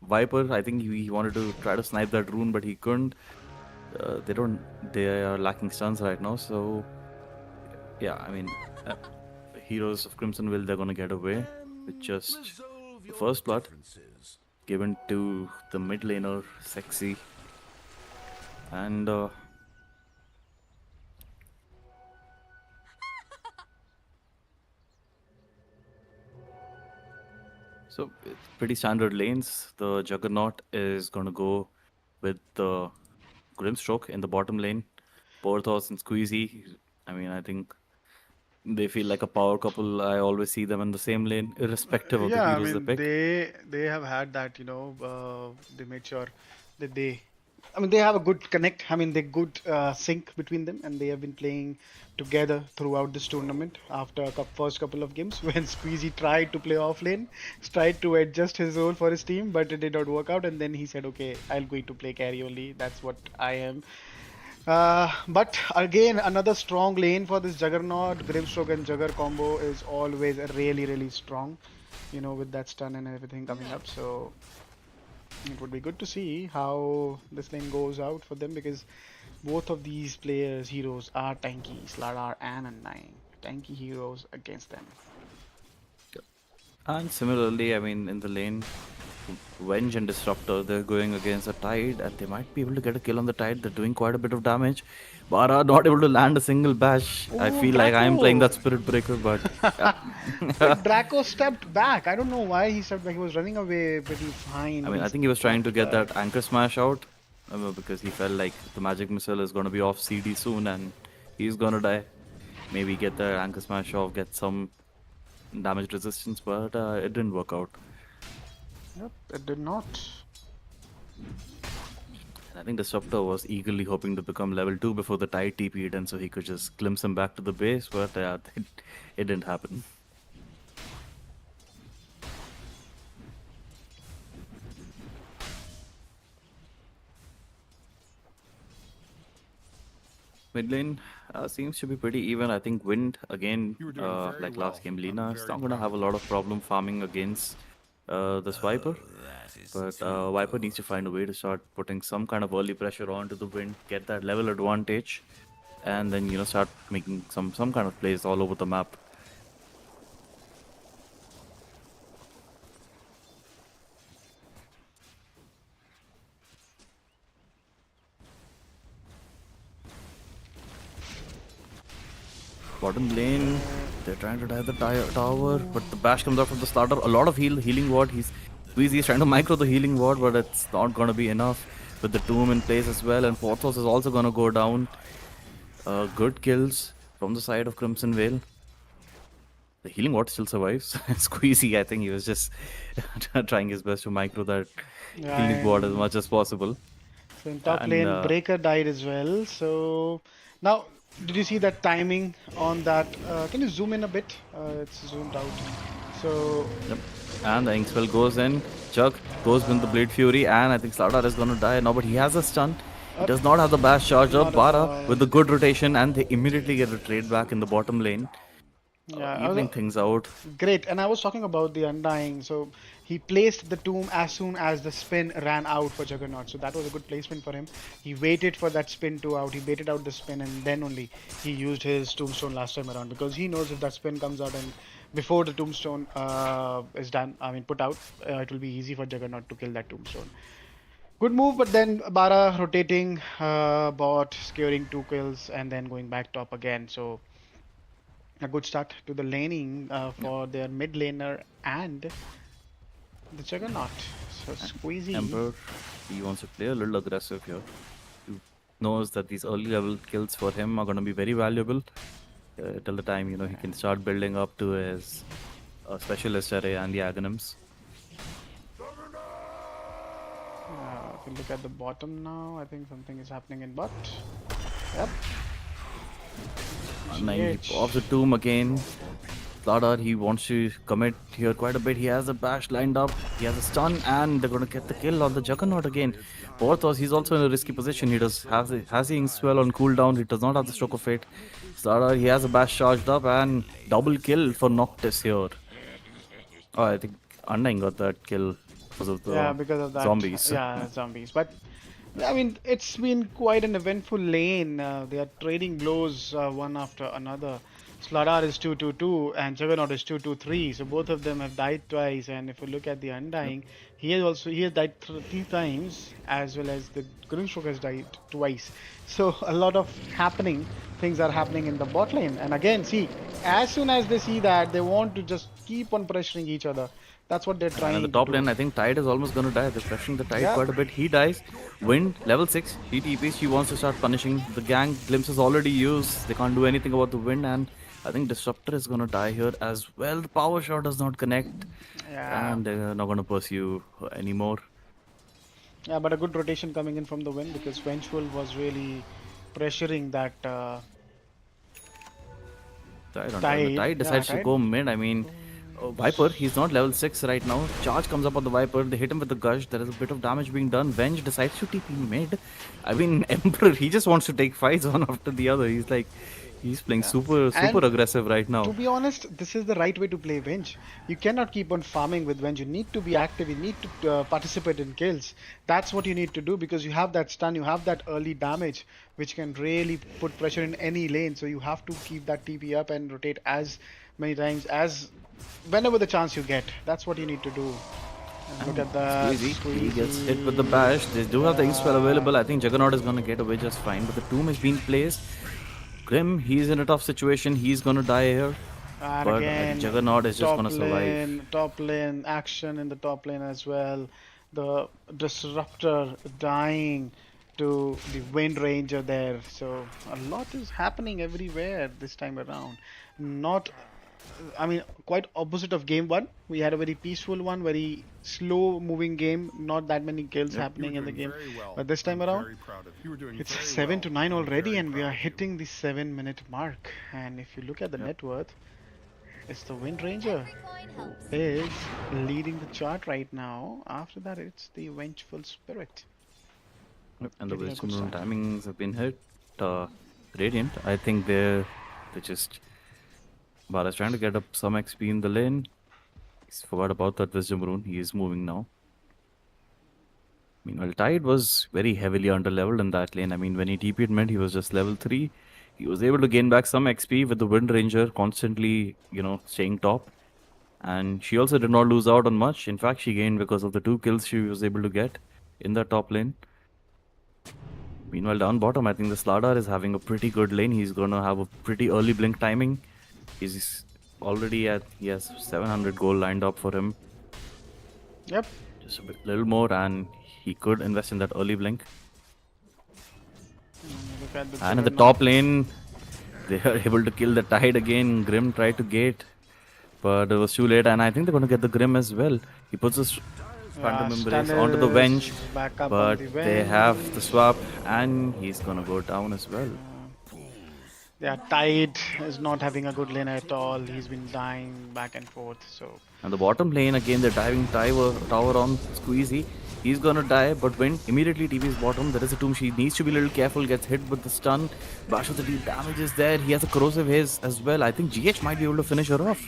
Viper, I think he wanted to try to snipe that rune, but he couldn't. They are lacking stuns right now, so yeah, I mean, heroes of Crimson Will, they're gonna get away with just Resolve the your first blood differences. given to the mid laner, Sexy, and so it's pretty standard lanes. The Juggernaut is gonna go with the Grimstroke in the bottom lane. Porthos and Squeezy. I mean, I think they feel like a power couple. I always see them in the same lane, irrespective of the Yeah, I heroes they mean pick. they have had that, they made sure that I mean they have a good connect. I mean they good sync between them, and they have been playing together throughout this tournament. After first couple of games, when Squeezy tried to play off lane, tried to adjust his role for his team, but it did not work out, and then he said, "Okay, I'll going to play carry only. That's what I am." But again, another strong lane for this Juggernaut. Grimstroke and Jugger combo is always really, really strong, with that stun and everything coming up. So it would be good to see how this lane goes out for them, because both of these players, heroes, are tanky. Slardar and Undying. Tanky heroes against them. And similarly, I mean, in the lane, Venge and Disruptor, they're going against a Tide, and they might be able to get a kill on the Tide. They're doing quite a bit of damage. Bara not able to land a single bash. I Oh, feel like I'm playing Draco! that Spirit Breaker, but yeah. But Draco stepped back. I don't know why he stepped back. He was running away pretty fine. I But mean, I think he was trying to get that Anchor Smash out because he felt like the Magic Missile is going to be off CD soon and he's going to die. Maybe get the Anchor Smash off, get some damage resistance, but it didn't work out. Yep, it did not. I think Disruptor was eagerly hoping to become level 2 before the Tide TP'd, and so he could just glimpse him back to the base, but it didn't happen. Mid lane seems to be pretty even. I think Wind, again, You were doing very like well. last game, Lina, I'm is very not going to proud have a of lot you. of problem farming against this Viper. But Viper needs to find a way to start putting some kind of early pressure onto the Wind, get that level advantage, and then start making some kind of plays all over the map. Bottom lane, they're trying to dive the tower, but the bash comes out from the starter. A lot of healing ward. Squeezy is trying to micro the healing ward, but it's not gonna be enough with the tomb in place as well. And Porthos is also gonna go down. Good kills from the side of Crimson Vale. The healing ward still survives. Squeezy, I think he was just trying his best to micro that healing ward as much as possible. So in top And lane, Breaker died as well. So now, did you see that timing on that? Can you zoom in a bit? It's zoomed out. So yep. And the Inkspell goes in. Chuck goes with the Blade Fury, and I think Slardar is gonna die now, but he has a stun. He does not have the bash charge up. Not at Bara all. with the good rotation, and they immediately get a trade back in the bottom lane. yeah, Evening things out. great. And I was talking about the Undying. So he placed the tomb as soon as the spin ran out for Juggernaut. So that was a good placement for him. He waited for that spin to out. He waited out the spin, and then only he used his tombstone last time around, because he knows if that spin comes out and before the tombstone is done, I mean put out, it will be easy for Juggernaut to kill that tombstone. Good move, but then Bara rotating bot, securing 2 kills, and then going back top again. So a good start to the laning for their mid laner and the Juggernaut. So Squeezy. Emperor, he wants to play a little aggressive here. He knows that these early level kills for him are going to be very valuable till the time he can start building up to his specialist array and the Aghanims. you look at the bottom now, I think something is happening in bot. Yep. He GH. pops the tomb again. Slardar, he wants to commit here quite a bit. He has a bash lined up. He has a stun, and they're going to get the kill on the Juggernaut again. Porthos, he's also in a risky position. He does has the swell on cooldown. He does not have the stroke of fate. Slardar, he has a bash charged up, and double kill for Noctis here. Oh, I think Undying got that kill because of the Yeah, because of that. zombies. Yeah, zombies. But I mean, it's been quite an eventful lane. They are trading blows one after another. Slardar is 2-2-2 and Juggernaut is 2-2-3. So both of them have died twice. And if you look at the Undying, he has died three times, as well as the Grimstroke has died twice. So a lot of things are happening in the bot lane. And again, see, as soon as they see that, they want to just keep on pressuring each other. That's what they're trying And to in the top do. lane, I think Tide is almost going to die. They're pressuring the Tide Yeah. quite a bit. He dies. Wind, level 6. He TPs. She wants to start punishing. The gang glimpse is already used. They can't do anything about the Wind. And I think Disruptor is going to die here as well. The power shot does not connect. Yeah. And they're not going to pursue anymore. Yeah, but a good rotation coming in from the Wind because Vengeful was really pressuring that Tide on time. The Tide. Tide decides to Tide. go mid. I mean, Viper, he's not level 6 right now. Charge comes up on the Viper. They hit him with the Gush. There is a bit of damage being done. Venge decides to TP mid. I mean, Emperor, he just wants to take fights one after the other. He's like, he's playing super And aggressive right now. To be honest, this is the right way to play Venge. You cannot keep on farming with Venge. You need to be active. You need to participate in kills. That's what you need to do because you have that stun, you have that early damage, which can really put pressure in any lane. So you have to keep that TP up and rotate as many times as whenever the chance you get. That's what you need to do. And look at that. Squeezy. He gets hit with the bash. They do have the X-Spell available. I think Juggernaut is going to get away just fine. But the tomb is being placed. Grim, he's in a tough situation. He's going to die here. And But again, Juggernaut is just top going to survive. top lane action in the top lane as well. The Disruptor dying to the Wind Ranger there. So a lot is happening everywhere this time around. Quite opposite of game one. We had a very peaceful one, very slow moving game. Not that many kills happening in the game. But this time around, it's 7 to 9 already, and we are hitting the 7-minute mark. And if you look at the net worth, it's the Wind Ranger who is leading the chart right now. After that, it's the Vengeful Spirit. And the Getting a Wisdom good Rune start. timings have been hit. Radiant, I think they just... Bala's trying to get up some XP in the lane. He's forgot about that Wisdom Rune. He is moving now. Meanwhile, Tide was very heavily under-leveled in that lane. I mean, when he TP'd mid, he was just level 3. He was able to gain back some XP with the Wind Ranger constantly, staying top. And she also did not lose out on much. In fact, she gained because of the 2 kills she was able to get in the top lane. Meanwhile, down bottom, I think the Slardar is having a pretty good lane. He's going to have a pretty early blink timing. He's already he has 700 gold lined up for him. Yep. Just a little more and he could invest in that early blink. Look at the And in the Juggernaut. top lane, they are able to kill the Tide again. Grim tried to gate, but it was too late. And I think they're going to get the Grim as well. He puts his Phantom Embrace onto the Venge, Back up but on the they Venge. have the swap and he's going to go down as well. Yeah, Tide is not having a good lane at all. He's been dying back and forth. So And the bottom lane again, they're diving tower on Squeezy. He's gonna die, but Wind immediately TV's bottom. There is a tomb. She needs to be a little careful. Gets hit with the stun. Bash with the deep damage is there. He has a corrosive haze as well. I think GH might be able to finish her off.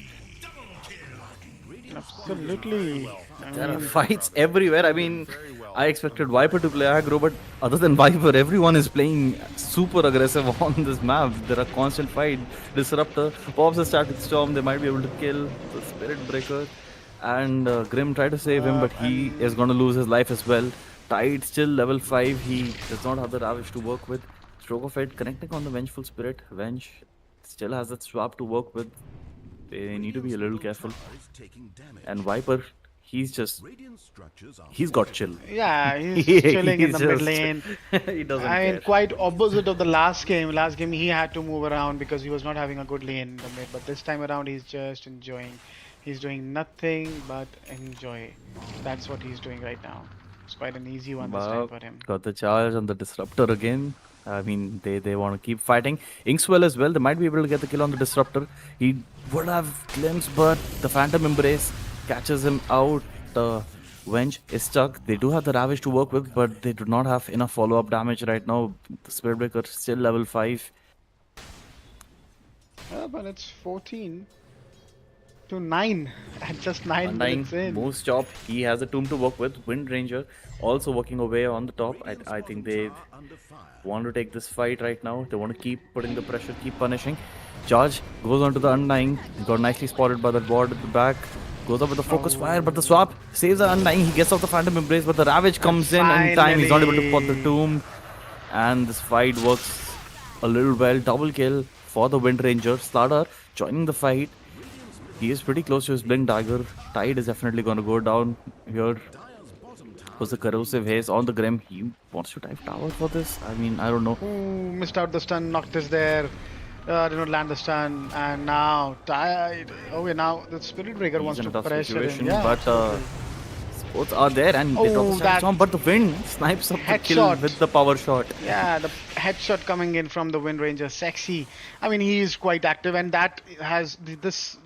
absolutely. There are fights everywhere. I mean, I expected Viper to play aggro, but other than Viper, everyone is playing super aggressive on this map. There are constant fights. Disruptor pops a static storm. They might be able to kill the Spirit Breaker. And Grim tried to save him, but he is going to lose his life as well. Tide still level 5. He does not have the Ravish to work with. Stroke of Fate connecting on the Vengeful Spirit. Venge still has that swap to work with. They need to be a little careful. And Viper, he's got chill. Yeah, he's chilling in the mid lane. He doesn't I mean, care. quite opposite of the last game. Last game he had to move around because he was not having a good lane in the mid. But this time around he's just enjoying. He's doing nothing but enjoy. That's what he's doing right now. It's quite an easy one this time for him. Got the charge on the disruptor again. I mean, they want to keep fighting. Inkswell as well. They might be able to get the kill on the disruptor. He would have glimpse, but the Phantom Embrace catches him out. The Wench is stuck. They do have the Ravage to work with, but they do not have enough follow-up damage right now. The Spirit Breaker still level 5. But it's 14 to 9 at just 9 minutes in. Moves top. He has a tomb to work with. Wind Ranger also working away on the top. I think they want to take this fight right now. They want to keep putting the pressure, keep punishing. Charge goes onto the Undying. He got nicely spotted by that ward at the back. Goes up with the focus fire, but the swap saves the Undying. He gets off the Phantom Embrace, but the Ravage comes in time. He's not able to put the tomb. And this fight works a little well. Double kill for the Wind Ranger. Slardar joining the fight. He is pretty close to his Blink Dagger. Tide is definitely going to go down here. Was the Corrosive Haze on the Grim. He wants to dive tower for this. I mean, I don't know. Ooh, missed out the stun, Noctis there. Did not land the stun, and now Tide. Okay, now the Spirit Breaker He's wants in to a tough pressure him. situation, Yeah, but both are there and they drop the that storm, but the Wind snipes up the kill headshot. with the power shot. Yeah, the headshot coming in from the Wind Ranger, sexy. I mean, he is quite active, and that has this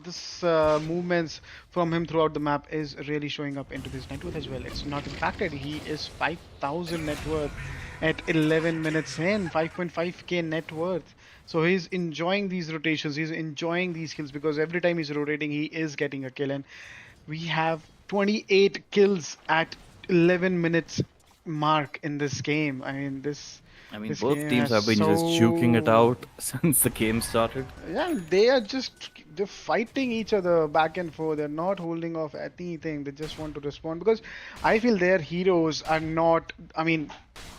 movements from him throughout the map is really showing up into his net worth as well. It's not impacted. He is 5,000 net worth at 11 minutes in, 5.5k net worth. So he's enjoying these rotations. He's enjoying these kills because every time he's rotating, he is getting a kill. And we have 28 kills at 11 minutes mark in this game. I mean, this both game teams has have been just juking it out since the game started. Yeah, they're fighting each other back and forth. They're not holding off anything. They just want to respond because I feel their heroes are not. I mean,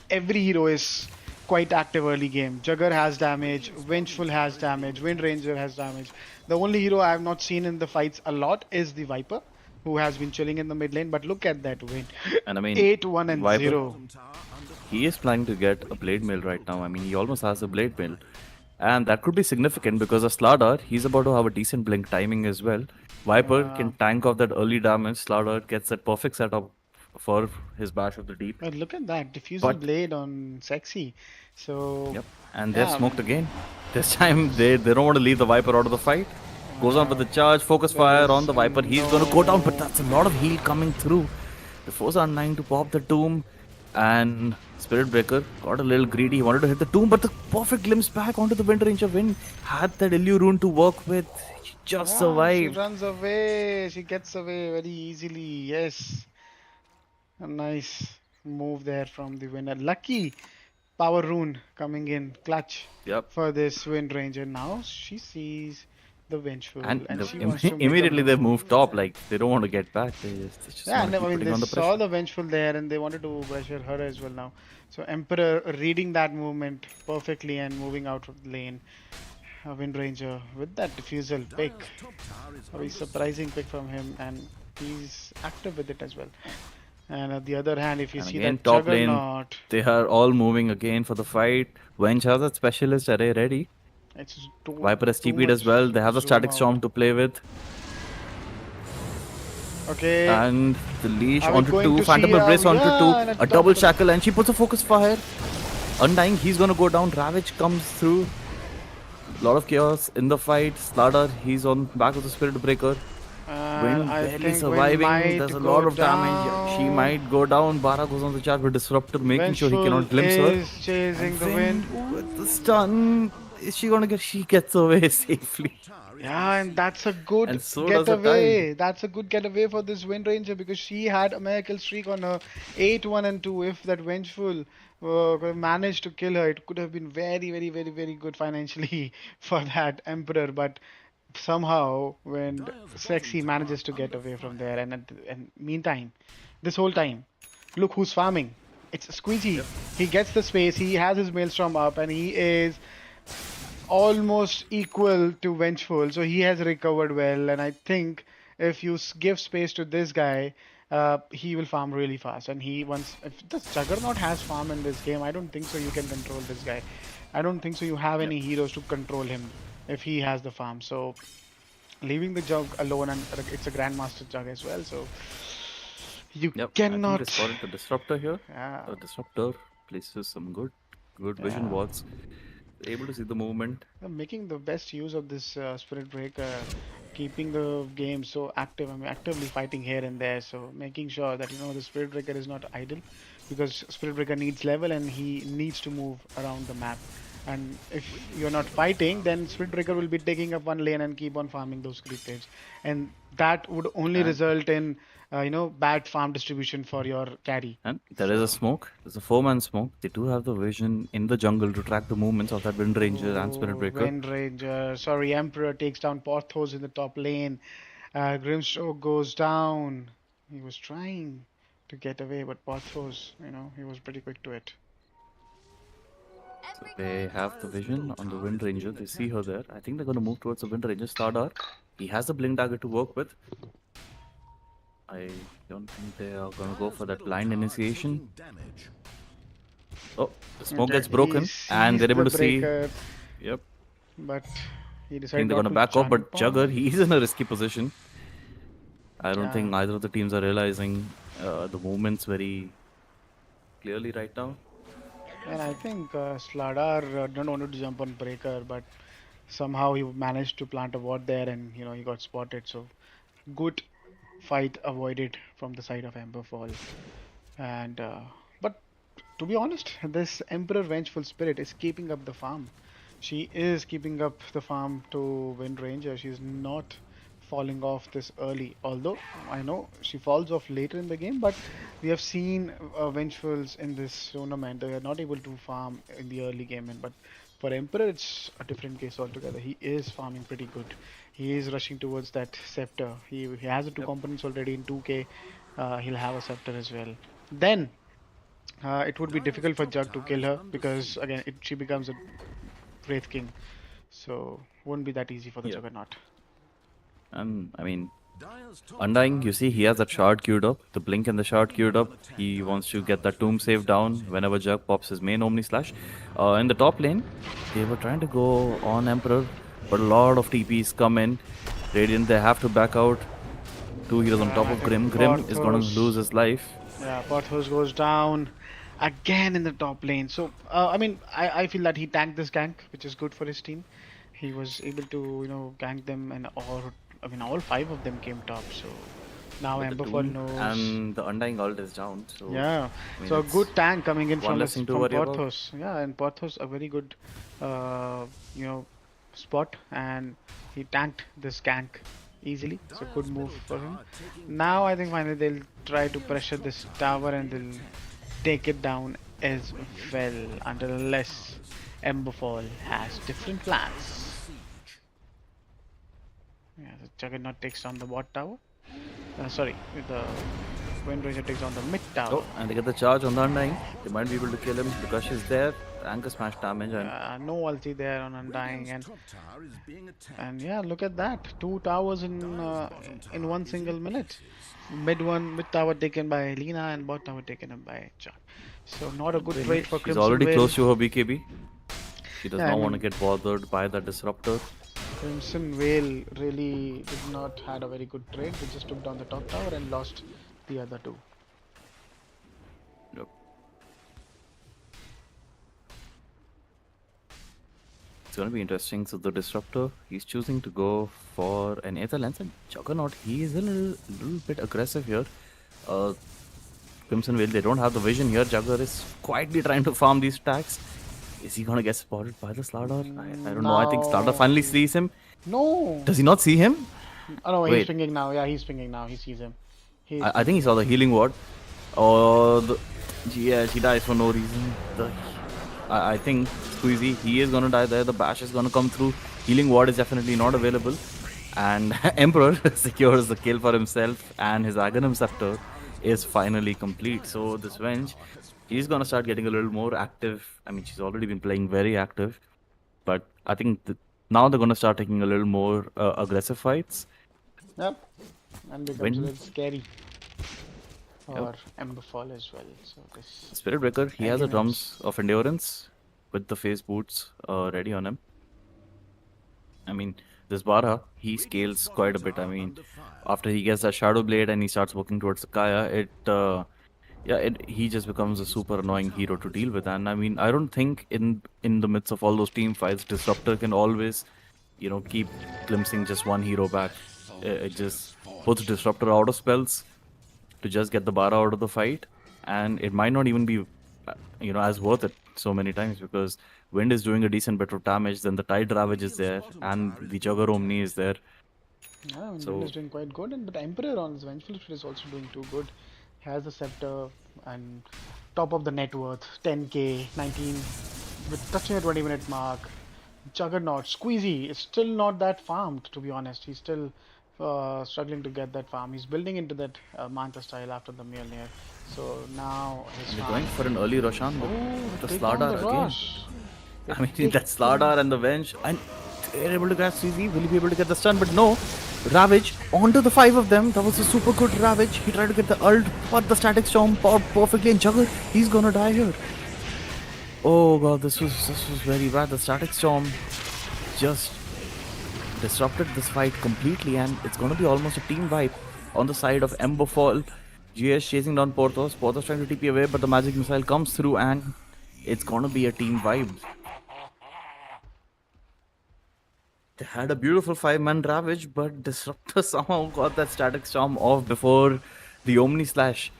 every hero is quite active early game. Jugger has damage, Vengeful has damage, Wind Ranger has damage. The only hero I have not seen in the fights a lot is the Viper, who has been chilling in the mid lane. But look at that win. And I mean, 8-1 and Viper, 0. he is planning to get a Blade Mail right now. I mean, he almost has a Blade Mail. And that could be significant because of Slardar, he's about to have a decent blink timing as well. Viper can tank off that early damage. Slardar gets that perfect setup for his Bash of the Deep. But look at that diffusal blade on Sexy. So yep, and they're smoked again. This time they don't want to leave the Viper out of the fight. Goes on with the charge, focus fire on the Viper. He's going to go down, but that's a lot of heal coming through. The foes are Undying to pop the tomb, and Spirit Breaker got a little greedy. He wanted to hit the tomb, but the perfect glimpse back onto the Wind Ranger. Wind had that Illu rune to work with. She just survived. She runs away. She gets away very easily. Yes. A nice move there from the winner. Lucky power rune coming in clutch for this Wind Ranger. Now she sees the Vengeful and she wants to immediately they move top, like they don't want to get back. They just yeah, want to keep putting on they the saw pressure. the Vengeful there and they wanted to pressure her as well now. So Emperor reading that movement perfectly and moving out of the lane. Wind Ranger with that diffusal pick. A very surprising pick from him, and he's active with it as well. And on the other hand, if you see that top Juggernaut, lane, they are all moving again for the fight. Wench has a specialist array ready. Viper has TP'd as well. They have the static storm to play with. Okay. And the leash onto 2, Phantom Embrace onto 2, a double shackle, and she puts a focus fire. Undying, he's gonna go down. Ravage comes through. A lot of chaos in the fight. Slardar, he's on back of the Spirit Breaker. Wind barely surviving. There's a lot of damage. She might go down. Bara goes on the charge with Disruptor, making sure he cannot glimpse her. Chasing the wind with the stun. Is she gonna get? She gets away safely. Yeah, and that's a good so getaway. That's a good getaway for this Wind Ranger because she had a miracle streak on her 8-1 and 2. If that Vengeful managed to kill her, it could have been very, very, very, very good financially for that Emperor. But somehow, when Sexy manages to get away from there, and meantime, this whole time, look who's farming. It's Squeezy. He gets the space. He has his Maelstrom up, and he is almost equal to Vengeful, so he has recovered well. And I think if you give space to this guy, he will farm really fast. And if the Juggernaut has farm in this game, I don't think so you can control this guy. I don't think so you have any heroes to control him if he has the farm. So leaving the Jug alone, and it's a Grandmaster Jug as well, so You Yep, I think they cannot. spotted the disruptor here. Yeah. Disruptor places some good vision Yeah. wards. Able to see the movement. Making the best use of this Spirit Breaker, keeping the game so active. I mean, actively fighting here and there. So making sure that the Spirit Breaker is not idle, because Spirit Breaker needs level and he needs to move around the map. And if you're not fighting, then Spirit Breaker will be taking up one lane and keep on farming those creep waves, and that would only And result in bad farm distribution for your carry. And there is a So. smoke. There's a 4-man smoke. They do have the vision in the jungle to track the movements of that Wind Ranger and Spirit Oh, Breaker. Wind Ranger. Sorry, Emperor takes down Porthos in the top lane. Grimstroke goes down. He was trying to get away, but Porthos, he was pretty quick to it. So they have the vision on the Wind Ranger. They see her there. I think they're going to move towards the Wind Ranger. Stardar. He has the Blink Dagger to work with. I don't think they are going to go for that blind initiation. Oh, the smoke gets broken and they're able to see. Yep. But he I decided think they're going to back off, but Jugger, he's in a risky position. I don't think either of the teams are realizing the movements very clearly right now. And I think Slardar didn't want to jump on Breaker, but somehow he managed to plant a ward there, and he got spotted. So good fight avoided from the side of Emberfall. And but to be honest, this Emperor Vengeful Spirit is keeping up the farm. She is keeping up the farm to Wind Ranger. She's not falling off this early. Although I know she falls off later in the game, but we have seen Vengefuls in this tournament. They are not able to farm in the early game, but for Emperor, it's a different case altogether. He is farming pretty good. He is rushing towards that scepter. He has the two components already in 2K. He'll have a scepter as well. Then it would be difficult for Jug to kill her, because again she becomes a Wraith King, so won't be that easy for the Juggernaut. I mean, Undying, you see, he has that shard queued up, the blink and the shard queued up. He wants to get that tomb save down whenever Jug pops his main Omni Slash. In the top lane, they were trying to go on Emperor, but a lot of TPs come in. Radiant, they have to back out. 2 heroes on top of Grim. Grim is going to lose his life. Yeah, Porthos goes down again in the top lane. So, I mean, I feel that he tanked this gank, which is good for his team. He was able to, gank them, and all 5 of them came top. So now Emberfall knows. And the Undying ult is down. So yeah, I mean, so a good tank coming in from Porthos. Yeah, and Porthos, a very good, spot, and he tanked this gank easily. So good move for him. Now I think finally they'll try to pressure this tower and they'll take it down as well, unless Emberfall has different plans. Yeah, the Juggernaut takes down the bot tower. Sorry, the Wind Ranger takes down the mid tower. Oh, and they get the charge on the Undying. They might be able to kill him because she's there. Anchor smash damage and no ulti there on Undying, and yeah, look at that, 2 towers in one single minute. Mid tower taken by Lina and bot tower taken up by Chuck. So not a good trade for Crimson. She's already close to her BKB. She does not want to get bothered by the disruptor. Crimson Vale really did not had a very good trade. They just took down the top tower and lost the other 2. Yep. It's going to be interesting. So the disruptor, he's choosing to go for an Aether Lens, and Juggernaut, he is a little bit aggressive here. Crimson Vale, they don't have the vision here. Jugger is quietly trying to farm these stacks. Is he going to get spotted by the Slardar? I don't know. I think Slardar finally sees him. No. Does he not see him? Oh no, he's pinging now. Yeah, he's pinging now. He sees him. I think he saw the healing ward. Yeah, she dies for no reason. I think Squeezy, he is going to die there. The bash is going to come through. Healing ward is definitely not available. And Emperor secures the kill for himself, and his Aghanim Scepter is finally complete. So this Venge, he's going to start getting a little more active. I mean, she's already been playing very active. But I think now they're going to start taking a little more aggressive fights. Yep. And becomes a little scary for Emberfall as well. So this Spirit Breaker, he has the drums of endurance with the phase boots ready on him. I mean, this Bara, he scales quite a bit. I mean, after he gets that Shadow Blade and he starts working towards the Kaya, he just becomes a super annoying hero to deal with. And I mean, I don't think in the midst of all those team fights, Disruptor can always, keep glimpsing just one hero back. It just puts Disruptor out of spells to just get the Bara out of the fight, and it might not even be, as worth it so many times because Wind is doing a decent bit of damage. Then the Tide Ravage is there, and the Jugger Omni is there. Yeah, I mean, So Wind is doing quite good, but Emperor on his Vengeful Spirit is also doing too good. He has the Scepter and top of the net worth, 10k, 19, with touching a 20-minute mark. Juggernaut, Squeezy is still not that farmed, to be honest. He's still struggling to get that farm. He's building into that Manta style after the Mjolnir. So now his they're farm. going for an early Roshan, but Oh, the take down Slardar the again. Rush. I mean, that Slardar and the Venge, and they're able to catch CZ. Will he be able to get the stun? But no. Ravage onto the 5 of them. That was a super good Ravage. He tried to get the ult, but the Static Storm popped perfectly, and Jugger, he's gonna die here. Oh god, this was very bad. The Static Storm just disrupted this fight completely, and it's gonna be almost a team wipe on the side of Emberfall. GS chasing down Porthos. Porthos trying to TP away, but the magic missile comes through, and it's gonna be a team vibe. They had a beautiful 5-man Ravage, but Disruptor somehow got that Static Storm off before the Omni Slash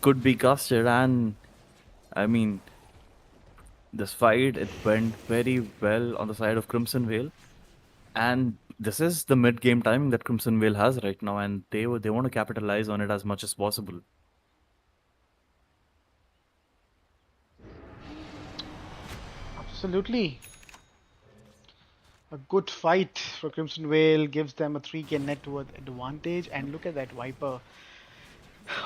could be casted. And I mean, this fight, it went very well on the side of Crimson Veil. And this is the mid-game timing that Crimson Veil has right now, and they want to capitalize on it as much as possible. Absolutely. A good fight for Crimson Veil gives them a 3k net worth advantage. And look at that Viper.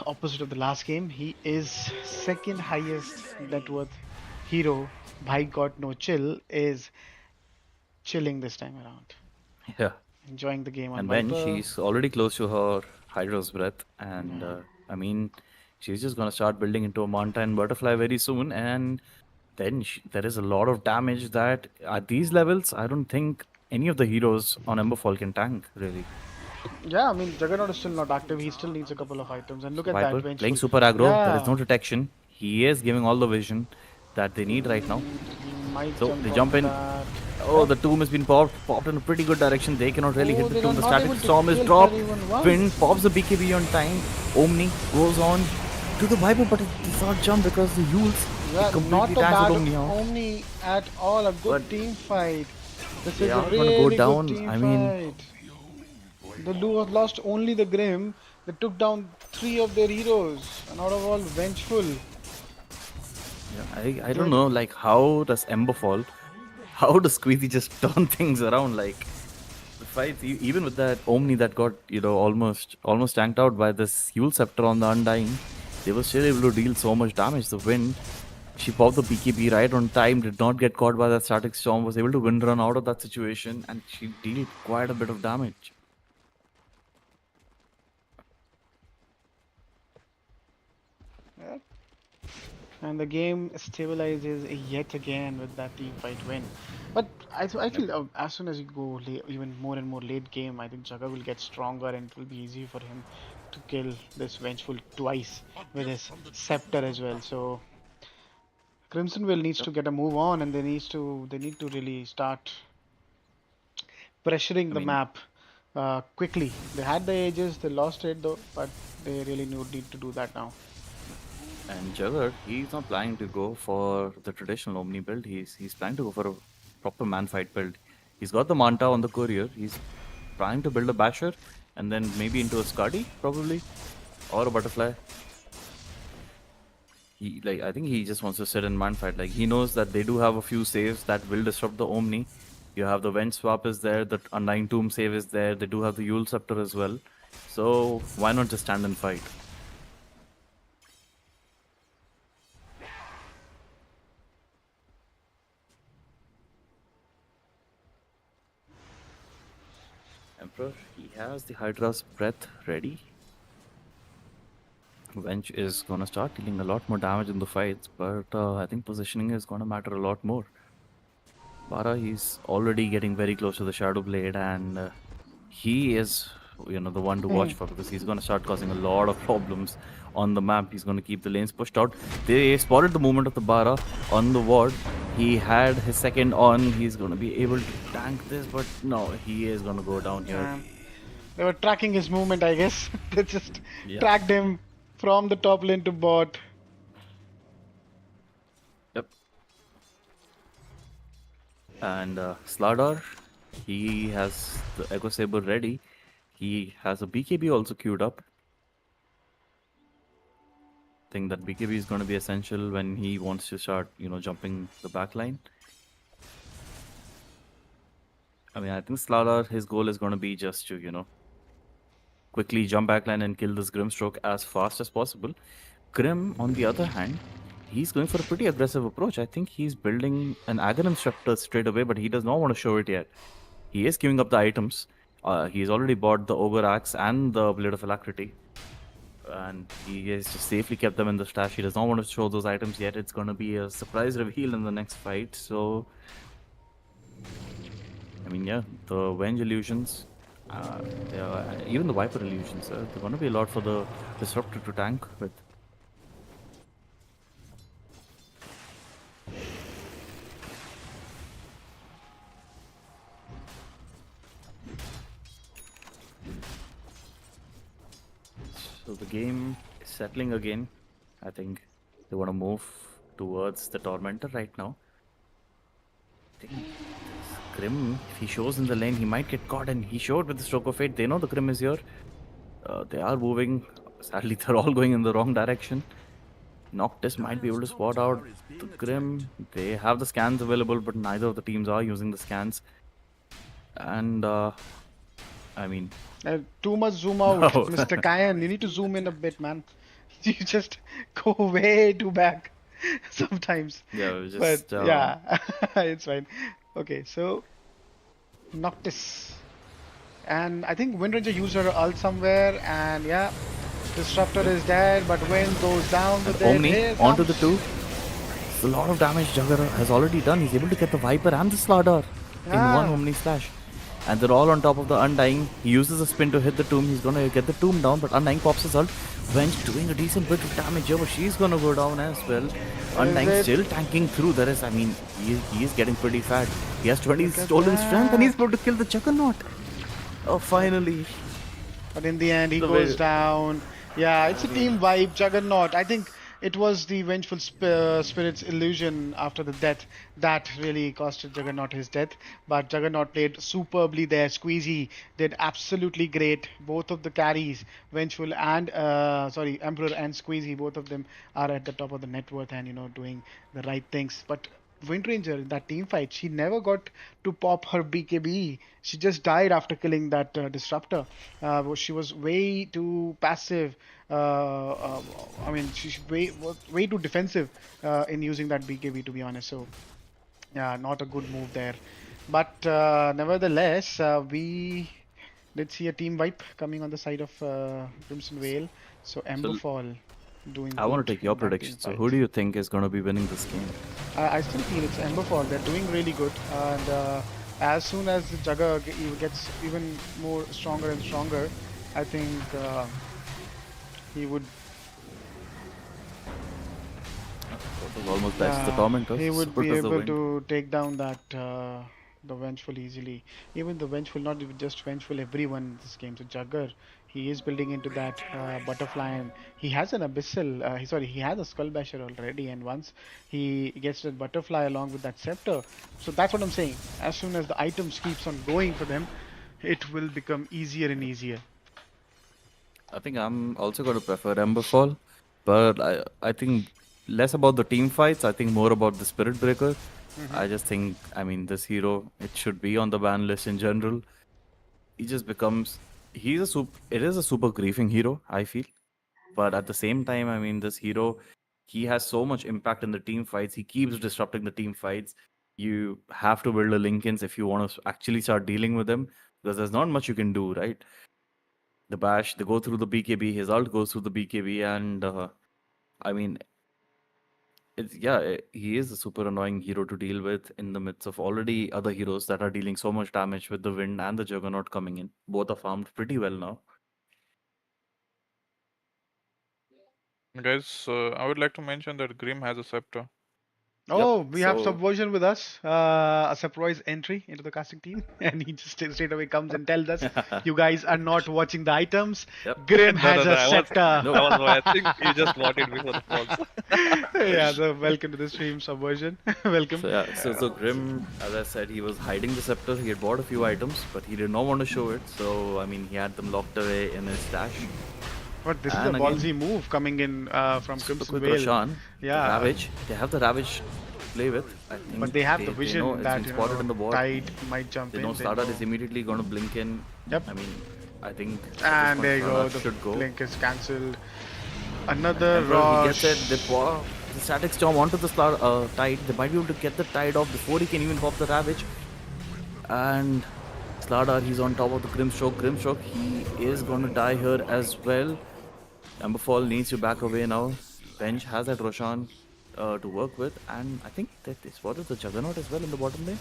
Opposite of the last game, he is second highest net worth hero. By God, no chill is chilling this time around. Yeah. Enjoying the game on And Viper. then she's already close to her Hydra's Breath, and I mean, she's just gonna start building into a Manta and Butterfly very soon, and then there is a lot of damage that at these levels, I don't think any of the heroes on Emberfall can tank, really. Yeah, I mean, Juggernaut is still not active. He still needs a couple of items. And look at Viper that. playing Vengeful. super aggro, there is no Yeah. detection. He is giving all the vision that they need right now. He might So they jump on in. that. Oh, the tomb has been popped in a pretty good direction. They cannot really hit the They tomb. are The not Static able to Storm is kill dropped. even once. Wind pops the BKB on time. Omni goes on to the Viper, but it does not jump because the Yules Yeah, completely not a tanks bad with Omni out. Omni at all. A good But team fight. This they is a are gonna really go good down. team I mean, fight. The Lu have lost only the Grim. They took down 3 of their heroes. And out of all, Vengeful. yeah, I don't know, like, how does Emberfall, how does Squeezy just turn things around? Like, the fights, even with that Omni that got, almost tanked out by this Yule Scepter on the Undying, they were still able to deal so much damage. The Wind, she popped the BKB right on time, did not get caught by that Static Storm, was able to wind run out of that situation, and she dealt quite a bit of damage. Yeah. And the game stabilizes yet again with that team fight win. But I feel as soon as you go even more and more late game, I think Jagga will get stronger and it will be easy for him to kill this Vengeful twice with his scepter as well. So Crimson Will needs to get a move on, and they need to really start pressuring I the mean, map quickly. They had the ages, they lost it though, but they really need to do that now. and Jugger, he's not planning to go for the traditional Omni build. He's planning to go for a proper man fight build. He's got the Manta on the courier. He's trying to build a Basher and then maybe into a Skadi probably, or a Butterfly. I think he just wants to sit in man fight. Like, he knows that they do have a few saves that will disrupt the Omni. You have the Venge Swap is there, the Undying Tomb save is there. They do have the Yule Scepter as well. So why not just stand and fight? Emperor, he has the Hydra's Breath ready. Venge is gonna start dealing a lot more damage in the fights, but I think positioning is gonna matter a lot more. Bara, he's already getting very close to the Shadow Blade, and he is, the one to watch for, because he's going to start causing a lot of problems on the map. He's going to keep the lanes pushed out. They spotted the movement of the Bara on the ward. He had his second on. He's going to be able to tank this, but no, he is going to go down here. They were tracking his movement, I guess. They just Yeah. tracked him from the top lane to bot. Yep. And Slardar, he has the Echo Saber ready. He has a BKB also queued up. I think that BKB is going to be essential when he wants to start, jumping the backline. I mean, I think Slardar, his goal is going to be just to, quickly jump backline and kill this Grimstroke as fast as possible. Grim, on the other hand, he's going for a pretty aggressive approach. I think he's building an Aghanim Scepter straight away, but he does not want to show it yet. He is queuing up the items. He's already bought the Ogre Axe and the Blade of Alacrity. And he has just safely kept them in the stash. He does not want to show those items yet. It's going to be a surprise reveal in the next fight. So, I mean, yeah, the Venge illusions, even the Viper illusions, they're going to be a lot for the Disruptor to tank with. So the game is settling again. I think they want to move towards the Tormentor right now. I think this Grim, if he shows in the lane, he might get caught, and he showed with the Stroke of Fate. They know the Grim is here. They are moving. Sadly, they're all going in the wrong direction. Noctis might be able to spot out the Grim. They have the scans available, but neither of the teams are using the scans. And, I mean... Too much zoom out, No. Mr. Kyan. You need to zoom in a bit, man. You just go way too back sometimes. Yeah, just... But yeah, it's fine. Okay, so Noctis. And I think Windranger used her ult somewhere, and yeah, Disruptor is dead, but Wind goes down with it. Omni Here onto the comes- 2. It's a lot of damage Jagger has already done. He's able to get the Viper and the Slardar in one Yeah. Omni slash. And they're all on top of the Undying. He uses a spin to hit the tomb. He's gonna get the tomb down, but Undying pops his ult. Venge doing a decent bit of damage here, but she's gonna go down as well. Undying it? still tanking through. There is, I mean, he is getting pretty fat. He has 20 Look at stolen strength, and he's that. about to kill the Juggernaut. Oh, finally. But in the end, he The goes way- down. Yeah, it's a team vibe. Juggernaut. I think it was the Vengeful Spirit's illusion after the death that really costed Juggernaut his death. But Juggernaut played superbly there. Squeezy did absolutely great. Both of the carries, Vengeful and Emperor and Squeezy, both of them are at the top of the net worth and doing the right things. But Windranger in that team fight, she never got to pop her BKB. She just died after killing that disruptor. She was way too passive. I mean, she's way too defensive in using that BKB, to be honest. So, yeah, not a good move there. But nevertheless, we did see a team wipe coming on the side of Crimson Vale. So Emberfall doing. I want good to take your in that team prediction. So, fight. who do you think is going to be winning this game? I still feel it's Emberfall. They're doing really good, and as soon as the Jugger gets even more stronger and stronger, I think he would. That was almost best the Tormentor. He would Super be does the able win. to take down that the Vengeful easily. Even the Vengeful, not even just Vengeful, everyone in this game. So Jugger, he is building into that butterfly, and he has an abyssal. He has a skull basher already, and once he gets that butterfly along with that scepter, so that's what I'm saying. As soon as the items keeps on going for them, it will become easier and easier. I think I'm also going to prefer Emberfall, but I think less about the team fights. I think more about the Spirit Breaker. I just think, I mean, this hero, it should be on the ban list in general. He just becomes, it is a super griefing hero, I feel. But at the same time, I mean, this hero, he has so much impact in the team fights. He keeps disrupting the team fights. You have to build a Linkins if you want to actually start dealing with him, because there's not much you can do, right? The bash, they go through the BKB, his ult goes through the BKB, and I mean, he is a super annoying hero to deal with in the midst of already other heroes that are dealing so much damage with the Wind and the Juggernaut coming in. Both are farmed pretty well now. Guys, I would like to mention that Grim has a scepter. Oh, we have So Subversion with us, a surprise entry into the casting team, and he just straight away comes and tells us, "You guys are not watching the items. Yep. Grim No, has no, a I scepter." No. I think you just wanted before the falls. Yeah, so welcome to the stream, Subversion. Welcome. So Grim, as I said, he was hiding the scepter. He had bought a few items, but he did not want to show it. So I mean, he had them locked away in his stash. But this is And a again, ballsy move coming in from Look Crimson with Vale. Roshan, the Yeah. Ravage. They have the Ravage to play with. I think But they have the they vision know it's that been spotted in the board. Tide might jump They in. know they Slardar know- is immediately going to blink in. Yep. I mean, I think. at this And point, there you go. Slardar The should go. blink is cancelled. Another Emperor, he gets rush. it. They pour the static storm onto the Tide. They might be able to get the Tide off before he can even pop the Ravage. And Slardar, he's on top of the Grimstroke. Grimstroke, he is going to die here as well. Emberfall needs to back away now. Bench has that Roshan to work with. And I think that they spotted the Juggernaut as well in the bottom lane.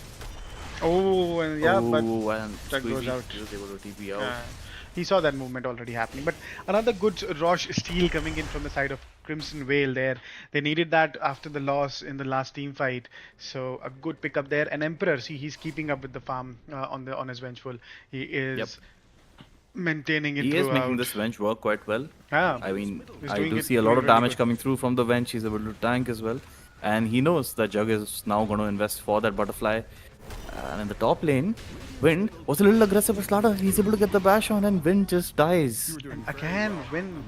Oh, and yeah, but And that goes Squeezy, out. he was able to TP out. he saw that movement already happening. But another good rush steal coming in from the side of Crimson Vale there. They needed that after the loss in the last team fight. So a good pickup there. And Emperor, see, he's keeping up with the farm on his Vengeful. He is Yep. maintaining it He throughout. is making this Venge work quite well. Yeah. I mean, He's I doing do it see a lot of really damage good. coming through from the Venge. He's able to tank as well. And he knows that Jug is now going to invest for that Butterfly. And in the top lane, Wind was a little aggressive with Slardar. He's able to get the bash on and Wind just dies. Again, Wind.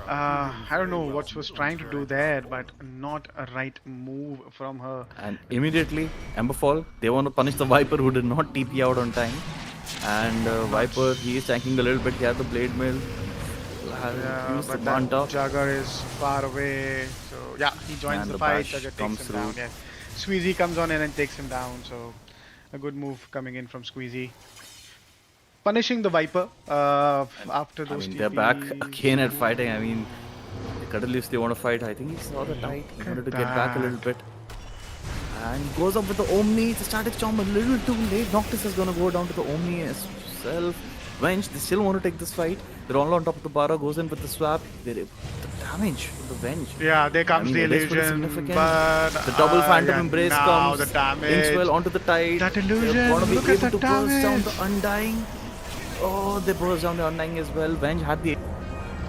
I don't know what she was trying to do there, but not a right move from her. And immediately, Emberfall, they want to punish the Viper who did not TP out on time. And Viper, he is tanking a little bit. He had the Blade Mill. Yeah, Used the but that Manta. Jagger is far away. So yeah, he joins And the the fight. bash Jagger takes comes him through. down. Yes. Squeezy comes on in and takes him down. So a good move coming in from Squeezy. Punishing the Viper after I those mean, they're back TPs. again at fighting. I mean, Cuddleist, they want to fight. I think he saw the tide. He wanted to get back a little bit. And goes up with the Omni. The static storm a little too late. Noctis is going to go down to the Omni itself. Venge, they still want to take this fight. They're all on top of the Bara. Goes in with the swap. The damage from the Venge. Yeah, there comes the it is pretty illusion, significant. but The double Phantom yeah, Embrace now comes. the damage. Inkswell onto the tide. That They're illusion, gonna be look at able the to burst down damage. the Undying. Oh, they burst down the Undying as well. Venge had the...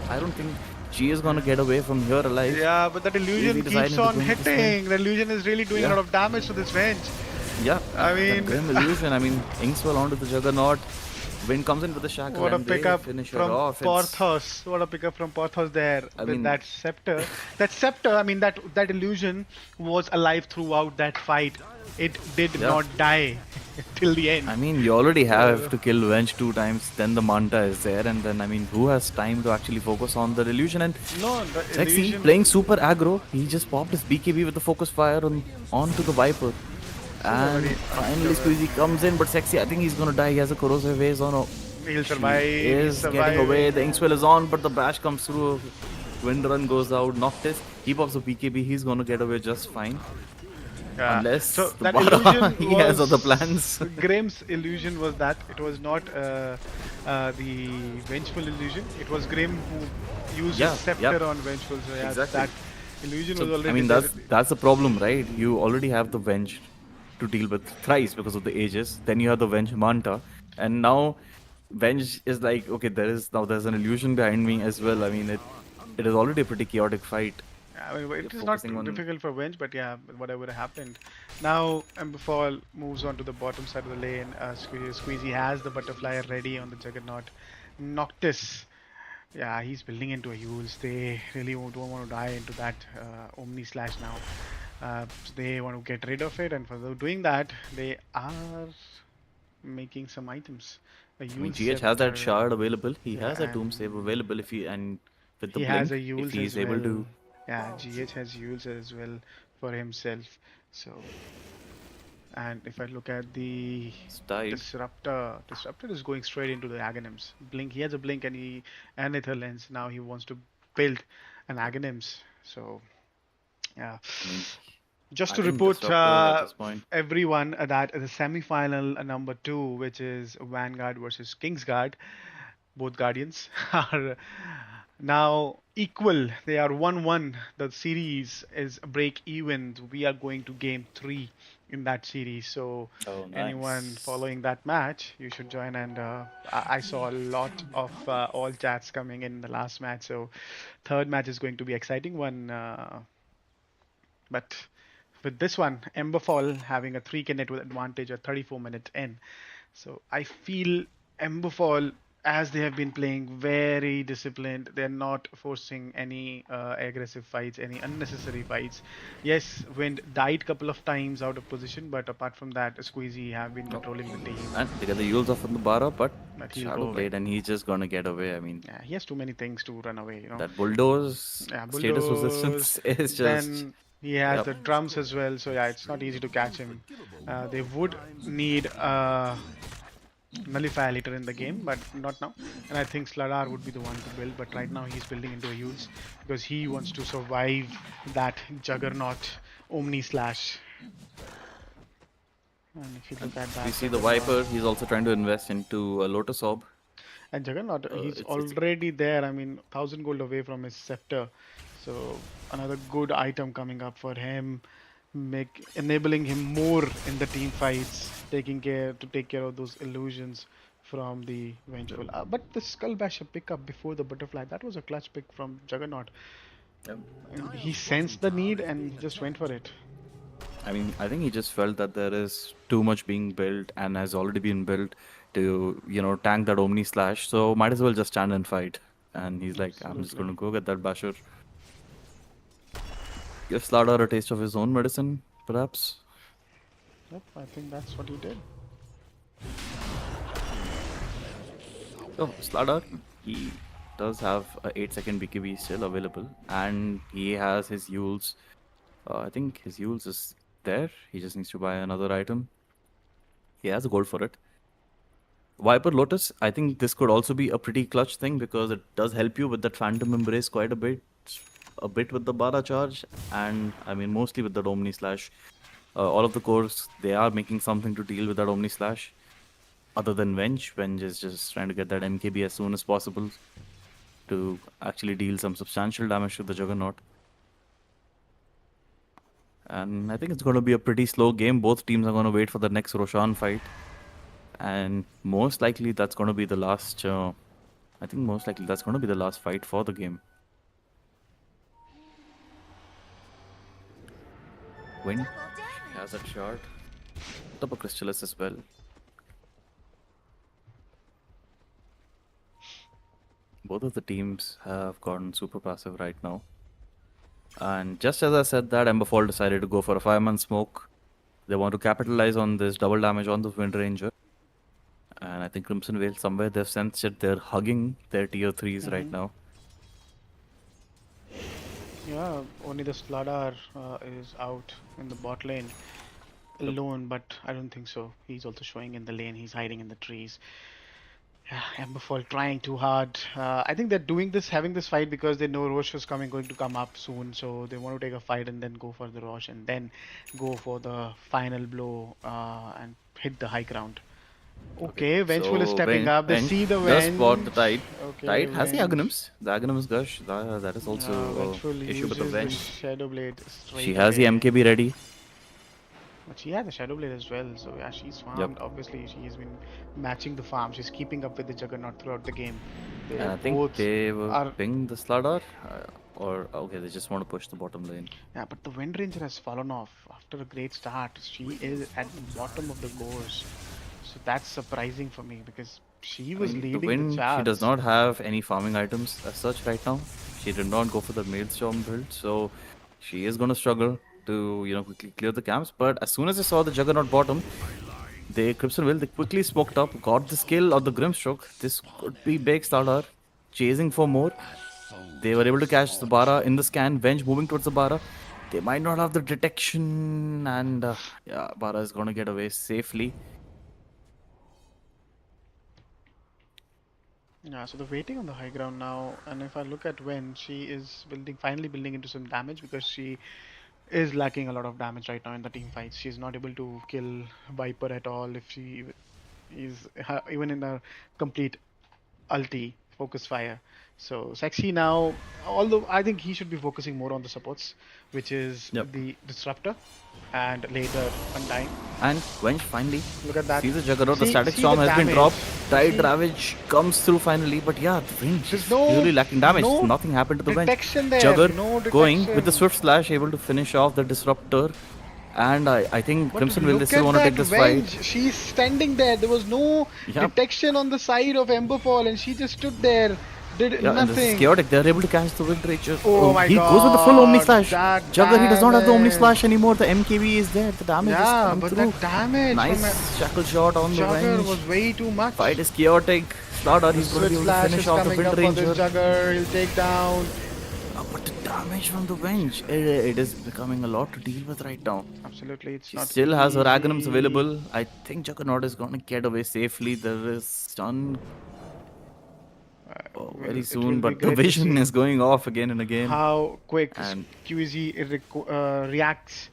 I don't think she is gonna get away from here alive. Yeah, but that illusion Easy deciding keeps to on go into this hitting. The illusion is really doing a lot of damage to this Venge. Yeah. I that mean- Grim Illusion. I mean, Inkswell onto the Juggernaut. Wind comes in with the shackle What a and they pickup finish her from off. It's- Porthos. What a pickup from Porthos there with mean- that scepter. That scepter, I mean, that illusion was alive throughout that fight. It did Yeah. not die till the end. I mean, you already have to kill Venge 2 times, then the Manta is there, and then, I mean, who has time to actually focus on the illusion? And No, the Sexy illusion. playing super aggro, he just popped his BKB with the focus fire onto the Viper. And very finally Squeezy comes in, but Sexy, I think he's gonna die. He has a corrosive haze on. He'll survive. He He'll is survive. getting away. The Inkswell is on, but the bash comes through. Wind run goes out. Noctis, he pops the BKB. He's gonna get away just fine. Yeah. Unless So the that Bara, illusion he has was- other plans. Graham's illusion was that it was not the Vengeful illusion. It was Graham who used Yeah, his scepter yep. on Vengeful. So yeah, Exactly. that illusion So, was already I mean, there. that's the problem, right? You already have the Venge to deal with thrice because of the ages. Then you have the Venge Manta, and now Venge is like, okay, there's an illusion behind me as well. I mean, it is already a pretty chaotic fight. I mean, it You're is not focusing on- difficult for Venge, but yeah, whatever happened. Now, Emberfall moves on to the bottom side of the lane. Squeezy has the butterfly ready on the Juggernaut. Noctis, yeah, he's building into a Yules. They really don't want to die into that Omni Slash now. So they want to get rid of it, and for doing that, they are making some items. A I mean, Yules GH has that scepter. shard available. He Yeah, has a and- tomb save available if he and with the He blink, has a if Yules he is as able well. to. Yeah, GH has Yules as well for himself. So, and if I look at the Style. Disruptor is going straight into the Aghanims. Blink, he has a blink and Ether Lens. Now he wants to build an Aghanims. So Yeah. I mean, Just I to think report Disruptor at this point. everyone that the semi-final number 2, which is Vanguard versus Kingsguard, both Guardians are now equal. They are 1-1. The series is break even. We are going to game 3 in that series. So Oh, anyone nice. following that match, you should join. And I saw a lot of all chats coming in the last match. So third match is going to be exciting one. But with this one, Emberfall having a 3K net with advantage at 34 minutes in. So I feel Emberfall, as they have been playing very disciplined, they're not forcing any aggressive fights, any unnecessary fights. Yes, Wind died couple of times out of position, but apart from that, Squeezy have been Oh. controlling the team. And they get the Yules off on the Bara, but But he'll Shadow go away. Blade, and he's just gonna get away. I mean, Yeah, he has too many things to run away, you know. that bulldoze Yeah, status bulldoze. resistance is just. Then he has Yep. the drums as well, so yeah, it's not easy to catch him. They would need Nullifier later in the game, but not now. And I think Sladar would be the one to build, but right now he's building into a use because he wants to survive that Juggernaut Omni Slash. And if you look at that, We see the Juggernaut, Viper. He's also trying to invest into a Lotus Orb. and Juggernaut, he's It's already there. I mean, 1,000 gold away from his scepter. So another good item coming up for him, enabling him more in the team fights, take care of those illusions from the Vengeful. But the Skull Basher pickup before the Butterfly, that was a clutch pick from Juggernaut. Yep. And he sensed the need and he just went for it. I mean, I think he just felt that there is too much being built and has already been built to, tank that Omni Slash. So might as well just stand and fight. And he's like, I'm just going to go get that Basher. Give Slardar a taste of his own medicine, perhaps. Yep, I think that's what he did. So, Slardar, he does have a 8-second BKB still available. And he has his Yules. I think his Yules is there. He just needs to buy another item. He has a gold for it. Viper Lotus, I think this could also be a pretty clutch thing because it does help you with that Phantom Embrace quite a bit with the Bara charge, and I mean mostly with that Omni Slash. All of the cores, they are making something to deal with that Omni Slash. Other than Venge, Venge is just trying to get that MKB as soon as possible to actually deal some substantial damage to the Juggernaut. And I think it's going to be a pretty slow game. Both teams are going to wait for the next Roshan fight. And most likely that's going to be the last. I think most likely that's going to be the last fight for the game. Wind has that shard. Put up a Crystallis as well. Both of the teams have gotten super passive right now. And just as I said that, Emberfall decided to go for a 5-man smoke. They want to capitalize on this double damage on the Wind Ranger. And I think Crimson Veil, somewhere they've sensed it. They're hugging their tier 3s right now. Yeah, only the Sladar is out in the bot lane alone, but I don't think so. He's also showing in the lane. He's hiding in the trees. Yeah, Emberfall trying too hard. I think they're doing this, having this fight because they know Roche is going to come up soon. So they want to take a fight and then go for the Roche and then go for the final blow and hit the high ground. Okay, Vengeful is stepping up. They see the Just Venge. spot the Tide. Okay, Tide has the Venge. Aghanim's. The Aghanim's Gush. That is also Vengeful issue with the uses Venge. Shadow Blade straight She has the away. MKB ready. But she has the Shadow Blade as well, so yeah, she's farmed. Obviously, she has been matching the farm. She's keeping up with the Juggernaut throughout the game. They And I think both they will are. ping the Slardar. Or, okay, they just want to push the bottom lane. Yeah, but the Wind Ranger has fallen off after a great start. She is at the bottom of the course. So that's surprising for me because she was The leading Wind, the she charts. does not have any farming items as such right now. She did not go for the Maelstrom build, so she is going to struggle to, quickly clear the camps. But as soon as they saw the Juggernaut bottom, they Crimson Will, they quickly smoked up, got the skill of the Grimstroke. This could be big Slardar chasing for more. They were able to catch the Bara in the scan. Venge moving towards the Bara. They might not have the detection, and yeah, Bara is going to get away safely. Yeah, so they're waiting on the high ground now, and if I look at when she is finally building into some damage because she is lacking a lot of damage right now in the team fights. She's not able to kill Viper at all if she is even in a complete ulti focus fire. So Sexy now, although I think he should be focusing more on the supports, which is Yep. the disruptor and later Undying. And Wench finally Look at that. sees the Juggernaut. The See- static see storm the has been damage. dropped. Tide See- Ravage comes through finally, but yeah, the Wench There's is no- really lacking damage. no Nothing happened to the Wench. detection there, Jugger no going with the detection. swift slash, able to finish off the disruptor. And I think But Crimson will look still at want to take that this fight. Venge. She's standing there. There was no Yep. detection on the side of Emberfall, and she just stood there, did Yeah, and this is nothing. chaotic. They're able to catch the wind rager. Oh my he goes with the full Omni God, Slash. that Jugger, he does not have the Omni damage. Slash anymore. The MKB is there. The damage is Yeah, coming but through. that damage Nice shackle shot on from the Jugger Venge. was way too much. Fight is chaotic. Slaughter, he's going to Switch be able to Slash is finish off the coming Wind up for Ranger. this Jugger. He'll take down. But the damage from the Venge, it is becoming a lot to deal with right now. Absolutely, it's She not still has her Aghanims easy. available. I think Juggernaut is going to get away safely. There is stun very It will soon, be but the great to vision see is going off again and again. How quick And- QZ reacts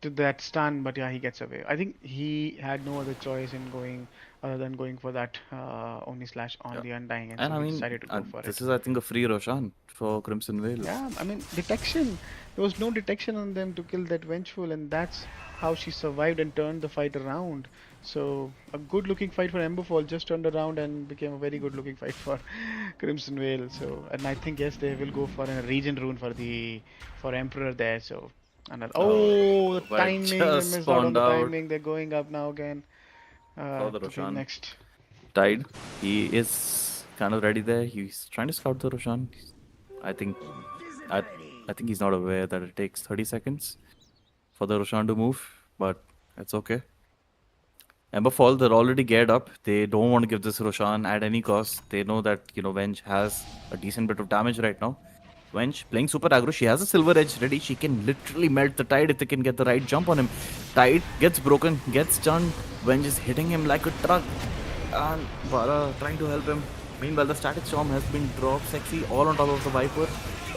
to that stun, but yeah, he gets away. I think he had no other choice in going other than going for that Omni Slash on Yeah. the Undying, and And so I he mean, decided to go for this it. is, I think, a free Roshan for Crimson Veil. Yeah, I mean, detection. There was no detection on them to kill that Vengeful, and that's how she survived and turned the fight around. So, a good looking fight for Emberfall just turned around and became a very good looking fight for Crimson Veil. So, and I think, yes, they will go for a region rune for Emperor there. So, and the but timing, they just missed out on spawned the out. timing. They're going up now again. For the To be Roshan. next. Tide, he is kind of ready there. He's trying to scout the Roshan. I think he's not aware that it takes 30 seconds for the Roshan to move, but it's okay. Emberfall, they're already geared up. They don't want to give this Roshan at any cost. They know that, Venge has a decent bit of damage right now. Venge playing super aggro. She has a silver edge ready. She can literally melt the Tide if they can get the right jump on him. Tide gets broken, gets stunned. Venge is hitting him like a truck. And Vara trying to help him. Meanwhile, the static storm has been dropped. Sexy all on top of the Viper.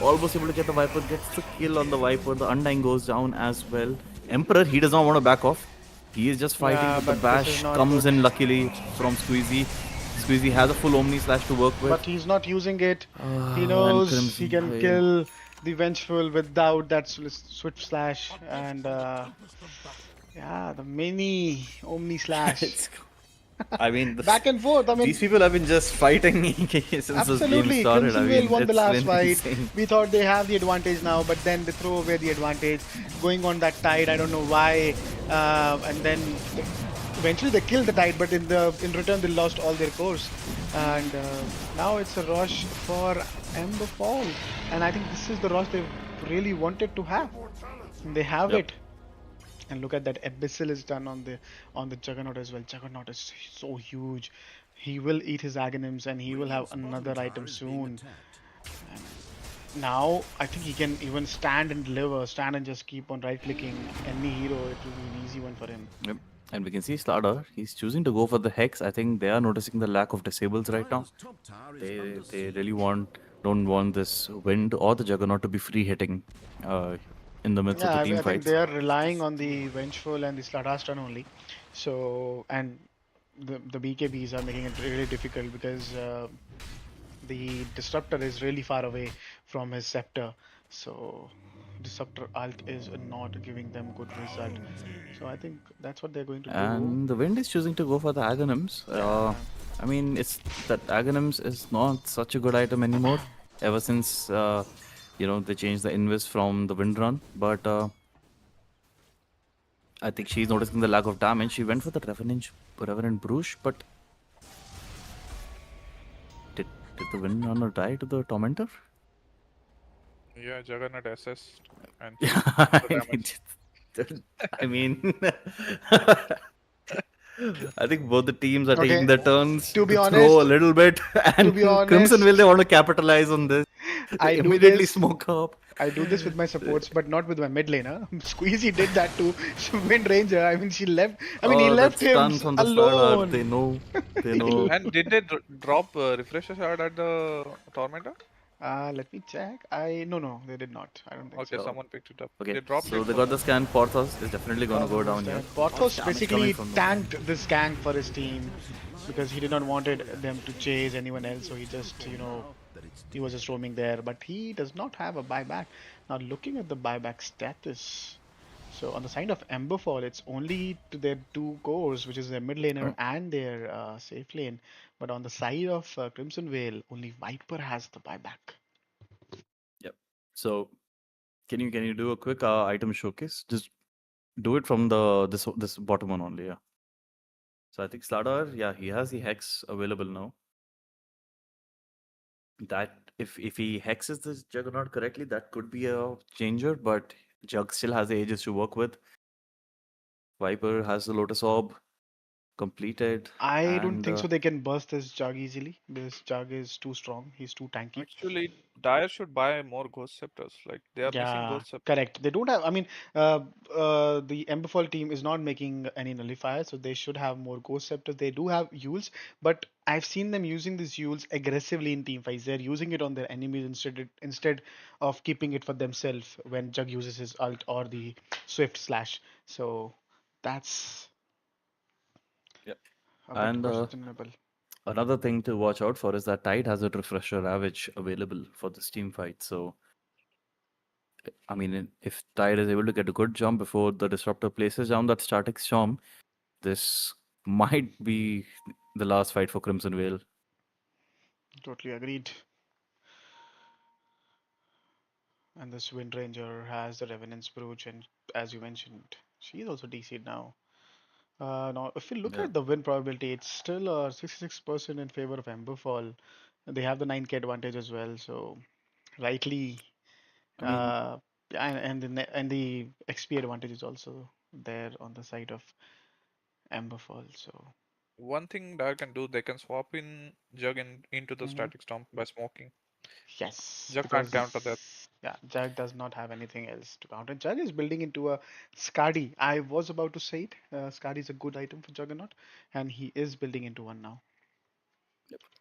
Almost able to get the Viper. Gets the kill on the Viper. The Undying goes down as well. Emperor, he does not want to back off. He is just fighting Yeah, with the but this is bash. not Comes good. in luckily from Squeezy. Squeezy has a full Omni Slash to work with. But he's not using it. He and knows Crimson he can Veil. kill the Vengeful without that switch slash and yeah, the mini Omni slash. I mean, Back and forth. I mean, these people have been just fighting since this game absolutely. started. Crimson Veil won the it's last been fight. insane. We thought they have the advantage now, but then they throw away the advantage, going on that Tide. I don't know why. And then eventually they killed the Tide, but in return they lost all their cores. And now it's a rush for Emberfall, and I think this is the rush they really wanted to have. And they have Yep. it. And look at that, Abyssal is done on the Juggernaut as well. Juggernaut is so huge. He will eat his Aghanims and he will have another item soon. Now I think he can even stand and deliver, stand and just keep on right clicking any hero. It will be an easy one for him. Yep. And we can see Slaughter, he's choosing to go for the Hex. I think they are noticing the lack of disables right now. They really don't want this Wind or the Juggernaut to be free hitting in the midst Yeah, of the I team think fights. they are relying on the Vengeful and the Slaughter only. So, and the BKBs are making it really difficult because the Disruptor is really far away from his Scepter. So, Disruptor ult is not giving them good result. So, I think that's what they're going to do. And the Wind is choosing to go for the Aghanims. I mean, it's that Aghanims is not such a good item anymore ever since they changed the invis from the Wind Run. But I think she's noticing the lack of damage. She went for the Revenant Bruce, but did the Wind Runner die to the Tormentor? Yeah, Juggernaut assist and Yeah, the damage. I mean, I think both the teams are Okay, taking their turns to be throw honest- a little bit, and be honest- Crimson will they want to capitalize on this. I do Immediately this- smoke up. I do this with my supports, but not with my mid laner. Squeezy did that to Wind Ranger. I mean, she left. I mean, he left that him stun from the start, alone. they know. And did they drop refresher shard at the Tormentor? Let me check. No, they did not. I don't think Okay, so. someone picked it up. Okay, They dropped so it they for got the them. scan. Porthos is definitely gonna go down here. Porthos Damage coming basically from the tanked this gank for his team because he did not wanted them to chase anyone else, so he just, he was just roaming there. But he does not have a buyback. Now looking at the buyback status, so on the side of Emberfall, it's only to their two cores, which is their mid laner Oh. and their safe lane. But on the side of Crimson Vale, only Viper has the buyback. Yep. So can you do a quick item showcase? Just do it from the this bottom one only. Yeah. So I think Slardar, yeah, he has the hex available now. That if he hexes this Juggernaut correctly, that could be a changer. But Jug still has the ages to work with. Viper has the Lotus Orb completed, I don't and think so they can burst this Jug easily. This Jug is too strong. He's too tanky. Actually, Dire should buy more Ghost Scepters. Like they are missing Yeah, Ghost Scepters. correct. They don't have. I mean, the Emberfall team is not making any nullifiers, so they should have more Ghost Scepters. They do have Yules, but I've seen them using these Yules aggressively in team fights. They're using it on their enemies instead of keeping it for themselves when Jug uses his ult or the Swift Slash. So that's yep. a bit And questionable. another thing to watch out for is that Tide has a refresher ravage available for this team fight. So I mean, if Tide is able to get a good jump before the disruptor places down that static storm, this might be the last fight for Crimson Vale. Totally agreed. And this Wind Ranger has the Revenant's Brooch, and as you mentioned, she is also DC'd now. Now, if you look Yeah. at the win probability, it's still 66% in favor of Emberfall. They have the 9k advantage as well, so rightly, I mean, uh, and the XP advantage is also there on the side of Emberfall. So, One thing Dire can do, they can swap in Jug into the mhm. static storm by smoking. Yes, Jug can't because counter that. yeah, Jag does not have anything else to counter. Jag is building into a Skadi. I was about to say it. Skadi is a good item for Juggernaut, and he is building into one now.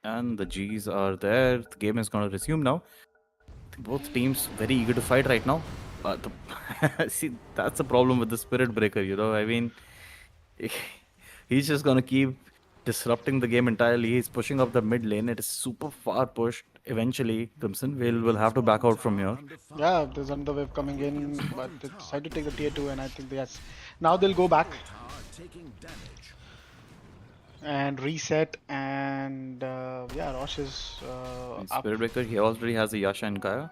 and the G's are there. The game is going to resume now. Both teams very eager to fight right now. See, that's the problem with the Spirit Breaker, I mean, he's just going to keep disrupting the game entirely. He's pushing up the mid lane. It is super far pushed. Eventually, Crimson will have to back out from here. Yeah, there's another wave coming in, but they decided to take the tier 2, and I think yes. Now they'll go back and reset, and yeah, Rosh is And up. Spirit Breaker, he already has a Yasha and Kaya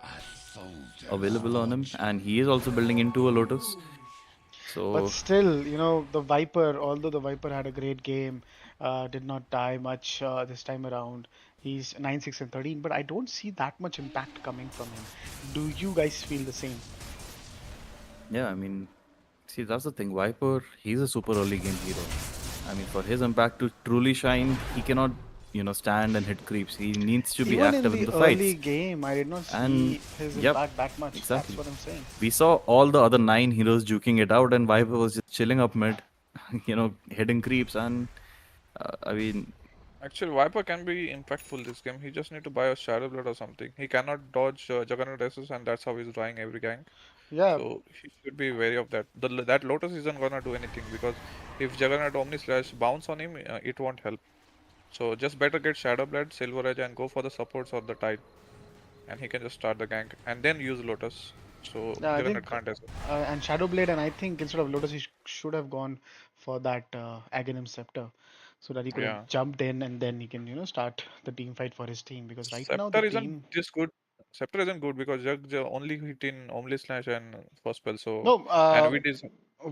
available on him, and he is also building into a Lotus. But So, still, the Viper, although the Viper had a great game, did not die much this time around. He's 9, 6, and 13, but I don't see that much impact coming from him. Do you guys feel the same? yeah, I mean, see, that's the thing. Viper, he's a super early game hero. I mean, for his impact to truly shine, he cannot, stand and hit creeps. He needs to be Even in active in the the early fights. game, I did not And see his yep, impact that much. exactly. That's what I'm saying. We saw all the other 9 heroes juking it out, and Viper was just chilling up mid, hitting creeps. And I mean, Actually, Viper can be impactful this game. He just need to buy a Shadow Blood or something. He cannot dodge Juggernaut S's, and that's how he's drawing every gank. Yeah, So he should be wary of that. That Lotus isn't gonna do anything because if Juggernaut Omni Slash bounce on him, it won't help. So just better get Shadow Blood, Silver Edge, and go for the supports or the Tide, and he can just start the gank and then use Lotus. So I Juggernaut think, can't SS. and Shadowblade, and I think instead of Lotus, he should have gone for that Aghanim Scepter, so that he could have Yeah, jumped in and then he can, start the team fight for his team. Because right now the Scepter isn't team, this good. Scepter isn't good because only hit in Omni Slash and first spell. So no, and Vid is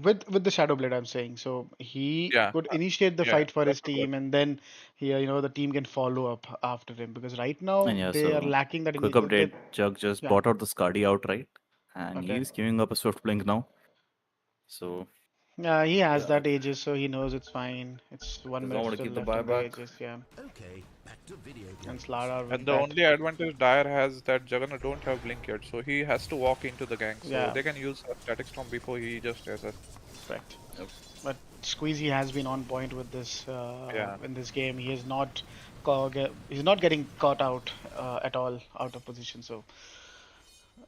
with the Shadowblade, I'm saying. So he yeah could initiate the yeah fight for that his could work. team, and then he, the team can follow up after him. Because right now and yeah, they are so lacking that. quick update, Jug just Yeah. bought out the Skadi outright, and Okay. he's giving up a Swift Blink now. So, Yeah, he has yeah, that Aegis, so he knows it's fine. It's 1 does not minute want to still keep the left on the buyback. Aegis, yeah. Okay, back to video And games. Slara And with the that. only advantage Dire has that Juggernaut don't have Blink yet, so he has to walk into the gank. So Yeah, they can use a Static Storm before he just SS. correct. Yep. But Squeezy has been on point with this Yeah. in this game. He has not he's not getting caught out at all out of position. So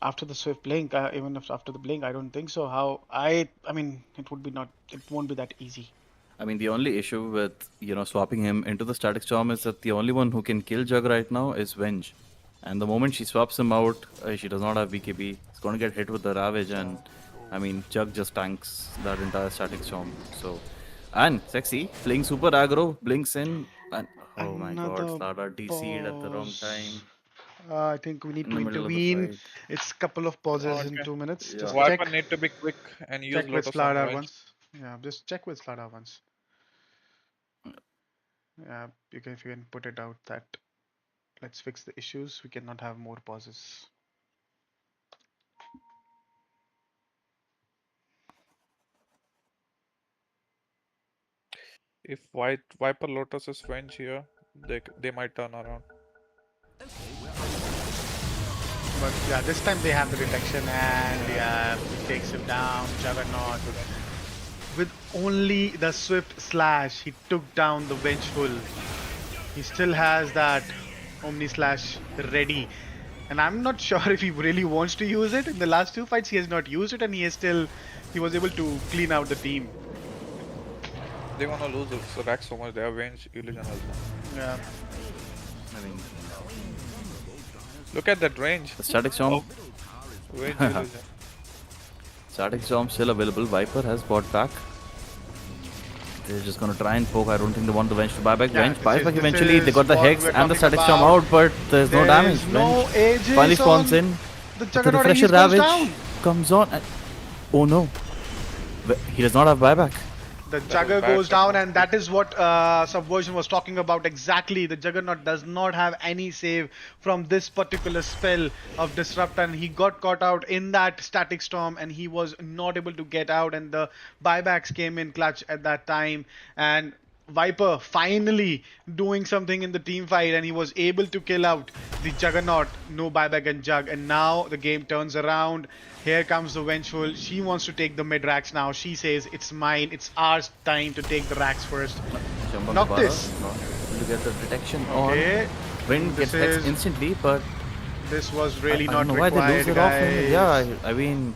after the swift blink, even if after the blink, I don't think so. I mean, it won't be that easy. I mean, the only issue with, swapping him into the Static Storm is that the only one who can kill Jug right now is Venge. And the moment she swaps him out, she does not have BKB. It's going to get hit with the Ravage, and I mean, Jug just tanks that entire Static Storm. So, and Sexy playing super aggro, blinks in, and oh my god, Another Slardar DC'd at the wrong pause. time I think we need in to the middle of the intervene. fight. It's a couple of pauses in Okay. 2 minutes. Yeah. Just Viper check. need to be quick and use Check with Lotus on Slardar Venge. once. Yeah, just check with Slardar once. Yeah, if you can put it out that let's fix the issues. We cannot have more pauses. If Viper Lotus is Venge here, they might turn around. But yeah, this time they have the detection and yeah, he takes him down. Juggernaut. With only the swift slash, he took down the Vengeful. He still has that Omni Slash ready. And I'm not sure if he really wants to use it. In the last 2 fights, he has not used it, and he was able to clean out the team. They wanna lose the rack so much. They have Venge Illusion also. Yeah. I mean, Look at that range. the Static Storm, Venge Illusion. Static Storm still available. Viper has bought back. They're just gonna try and poke. I don't think they want the Venge to buy back. Yeah, Venge buys this back is eventually. They got the what Hex we're and the talking Static Storm about. out, but there's no damage. There's no Venge ages finally spawns on in. the The Juggernaut, and refresher he goes Ravage down. comes on. And, oh no. He does not have buyback. The was Jugger bad goes down, for and that is what Subversion was talking about exactly. The Juggernaut does not have any save from this particular spell of Disrupt, and he got caught out in that Static Storm, and he was not able to get out, and the buybacks came in clutch at that time, and Viper finally doing something in the team fight, and he was able to kill out the Juggernaut, no buyback and Jug, and now the game turns around. Here comes the Vengeful. She wants to take the mid racks now. She says, it's mine, it's our time to take the racks first. Jump on Knock the this. Not able to get the detection Okay, on. Wind this gets Hex is- instantly, but this was really I not don't know why they lose required, it off. guys. Yeah, I mean,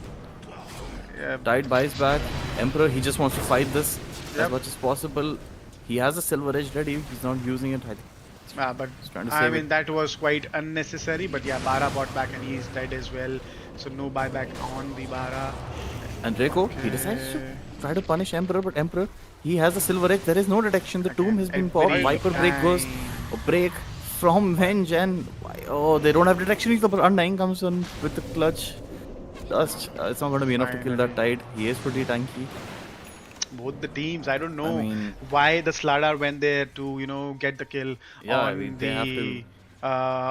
Yeah, Tide buys back. Emperor, he just wants to fight this Yep. as much as possible. He has a silver edge ready. He's not using it. I think but he's trying to I save mean it. that was quite unnecessary. But yeah, Bara bought back and he's dead as well. So no buyback on the Bara. And Draco, he decides to Okay. try to punish Emperor, but Emperor, he has a silver edge. There is no detection. The tomb has been popped. Every Viper break goes. time. A break from Venge, and oh, they don't have detection. The Undying comes on with the clutch. Just, it's not going to be enough to kill that Tide. He is pretty tanky. Both the teams, I don't know mean- why the Slardar went there to get the kill Yeah, I on mean, they have the to.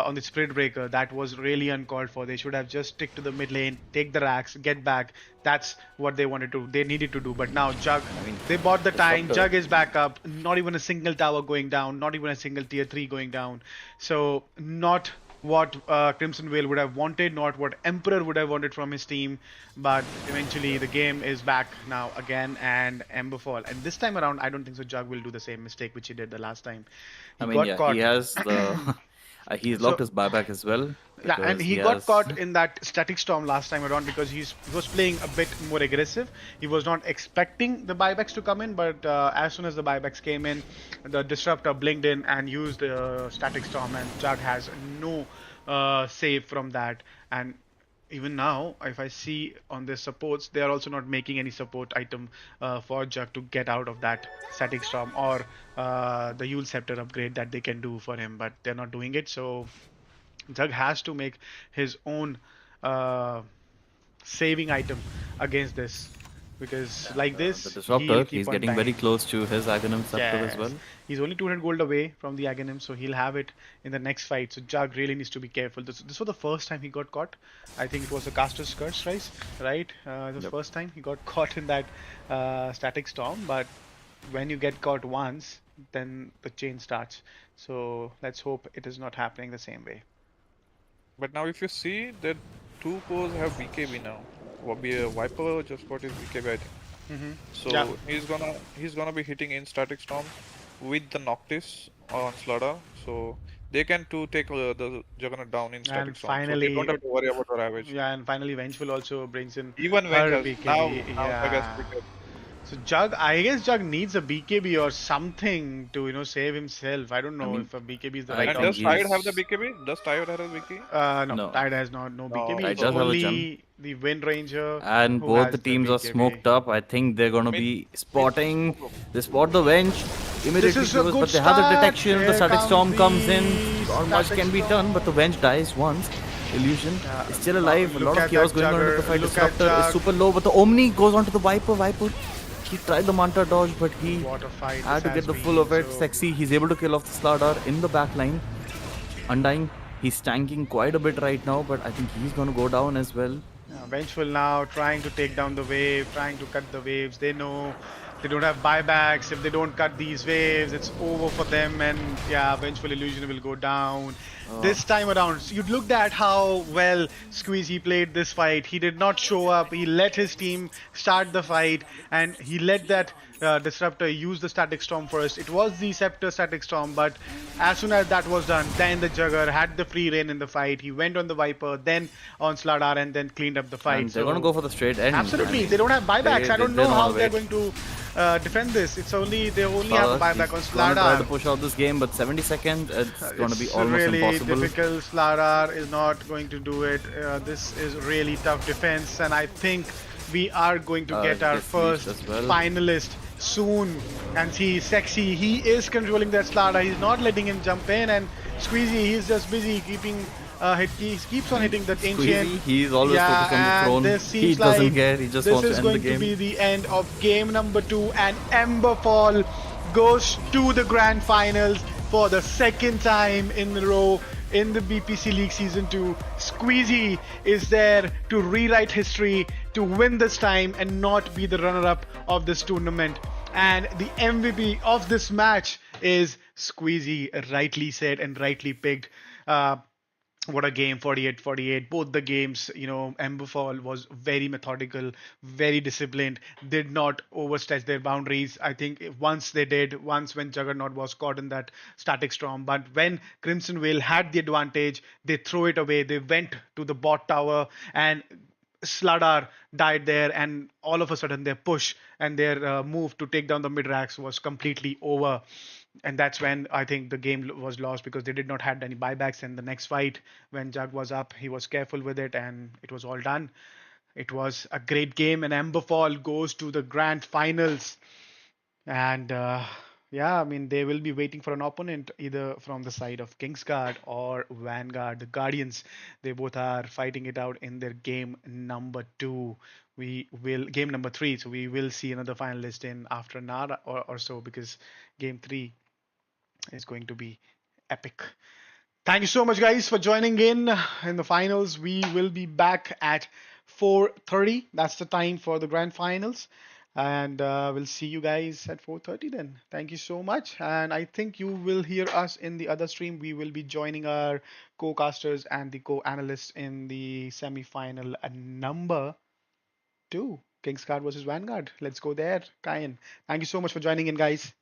on the Spirit Breaker. That was really uncalled for. They should have just stick to the mid lane, take the racks, get back. That's what they wanted to. They needed to do. But now Jug, mean, they bought the time. Disruptor. Jug is back up. Not even a single tower going down. Not even a single tier 3 going down. So not what Crimson Veil would have wanted, not what Emperor would have wanted from his team, but eventually the game is back now again, and Emberfall. And this time around, I don't think so Jug will do the same mistake which he did the last time. He I mean, got yeah, caught. he has the. He's locked his buyback as well. Yeah, and because he got has- caught in that Static Storm last time around because he was playing a bit more aggressive. He was not expecting the buybacks to come in, but as soon as the buybacks came in, the Disruptor blinked in and used the Static Storm, and Jug has no save from that. And even now, if I see on the supports, they are also not making any support item for Jug to get out of that Static Storm or the Yule Scepter upgrade that they can do for him, but they're not doing it. So Jug has to make his own saving item against this, because like this, The he'll Disruptor, keep he's on getting dying. very close to his Aghanim Scepter as Yes. well. He's only 200 gold away from the Aghanim, so he'll have it in the next fight. So Jug really needs to be careful. This was the first time he got caught. I think it was the Caster's Curse, right? It was the first time he got caught in that Static Storm. But when you get caught once, then the chain starts. So let's hope it is not happening the same way. But now if you see that two cores have BKB now. Viper just got his BKB, I think. So Yeah. he's gonna be hitting in Static Storm with the Noctis on Slaughter. so they can too take the Juggernaut down in static And storm. So they don't finally, have to worry about the Ravage. yeah, and finally, Vengeful also brings in Even her Vengers BKB. now Jug has Yeah. picked up. So Jug, I guess Jug needs a BKB or something to, save himself. I don't I know mean, if a BKB is the I right And think does Tide option. have the he's BKB? Does Tide have a BKB? No, no. Tide has no No. BKB. Tide It's does have a gem, only the Wind Ranger and who both the has the teams are BKB. smoked up. I think they're gonna Mid, be mid, spotting. smoke. They spot the Venge, This immediately is a close, good but they have the start. detection. The Here static comes storm comes in. the Not much static can be done, but the storm. Venge dies once. Illusion is still alive. A Look lot of at chaos that going on into Jugger. the fight. Look at Disruptor is Jug. super low, but the Omni goes onto the Viper. Viper, he tried the Manta dodge, but he What a fight had this to has get the full been. of it. So Sexy, he's able to kill off the Slardar in the back line. Undying, he's tanking quite a bit right now, but I think he's gonna go down as well. Vengeful now trying to take down the wave, trying to cut the waves. They know they don't have buybacks. If they don't cut these waves, it's over for them. And yeah, Vengeful Illusion will go down. This time around, so you looked at how well Squeezy played this fight. He did not show up. He let his team start the fight, and he let that Disruptor use the Static Storm first. It was the Scepter Static Storm, but as soon as that was done, then the Jugger had the free reign in the fight. He went on the Viper, then on Slardar, and then cleaned up the fight. And they're gonna go for the straight end. Absolutely, they don't have buybacks. I don't know don't how wanna they're wait. going to defend this. They only have a buyback on He's gonna try to Slardar. push out this game, but 70 seconds, it's gonna be It's almost really impossible. difficult. Slardar is not going to do it. This is really tough defense, and I think we are going to get our gets first leashed as well. finalist soon. And see, Sexy, he is controlling that Slardar. He's not letting him jump in, and Squeezy, he's just busy keeping. He keeps on hitting that ancient. Squeezy, he's always focused on the and throne. this He seems doesn't like care. He just this wants to is end the going to game. be the end of game number 2, and Emberfall goes to the grand finals for the second time in a row in the BPC League Season 2. Squeezy is there to rewrite history, to win this time and not be the runner-up of this tournament. And the MVP of this match is Squeezy, rightly said and rightly picked. What a game, 48-48. Both the games, Emberfall was very methodical, very disciplined, did not overstretch their boundaries. I think once they did, once when Juggernaut was caught in that static storm, but when Crimson Whale had the advantage, they threw it away. They went to the bot tower, and Slardar died there, and all of a sudden their push and their move to take down the mid racks was completely over. And that's when I think the game was lost, because they did not had any buybacks. And the next fight, when Jug was up, he was careful with it, and it was all done. It was a great game, and Emberfall goes to the grand finals. And yeah, I mean, they will be waiting for an opponent either from the side of Kingsguard or Vanguard. The Guardians, they both are fighting it out in their game number 2. We will game number 3, so we will see another finalist in after an hour or so, because game 3 is going to be epic. Thank you so much, guys, for joining in the finals. We will be back at 4:30. That's the time for the grand finals, and we'll see you guys at 4:30 then. Thank you so much, and I think you will hear us in the other stream. We will be joining our co-casters and the co-analysts in the semi-final number 2, Kingsguard versus Vanguard. Let's go there, Kyan. Thank you so much for joining in, guys.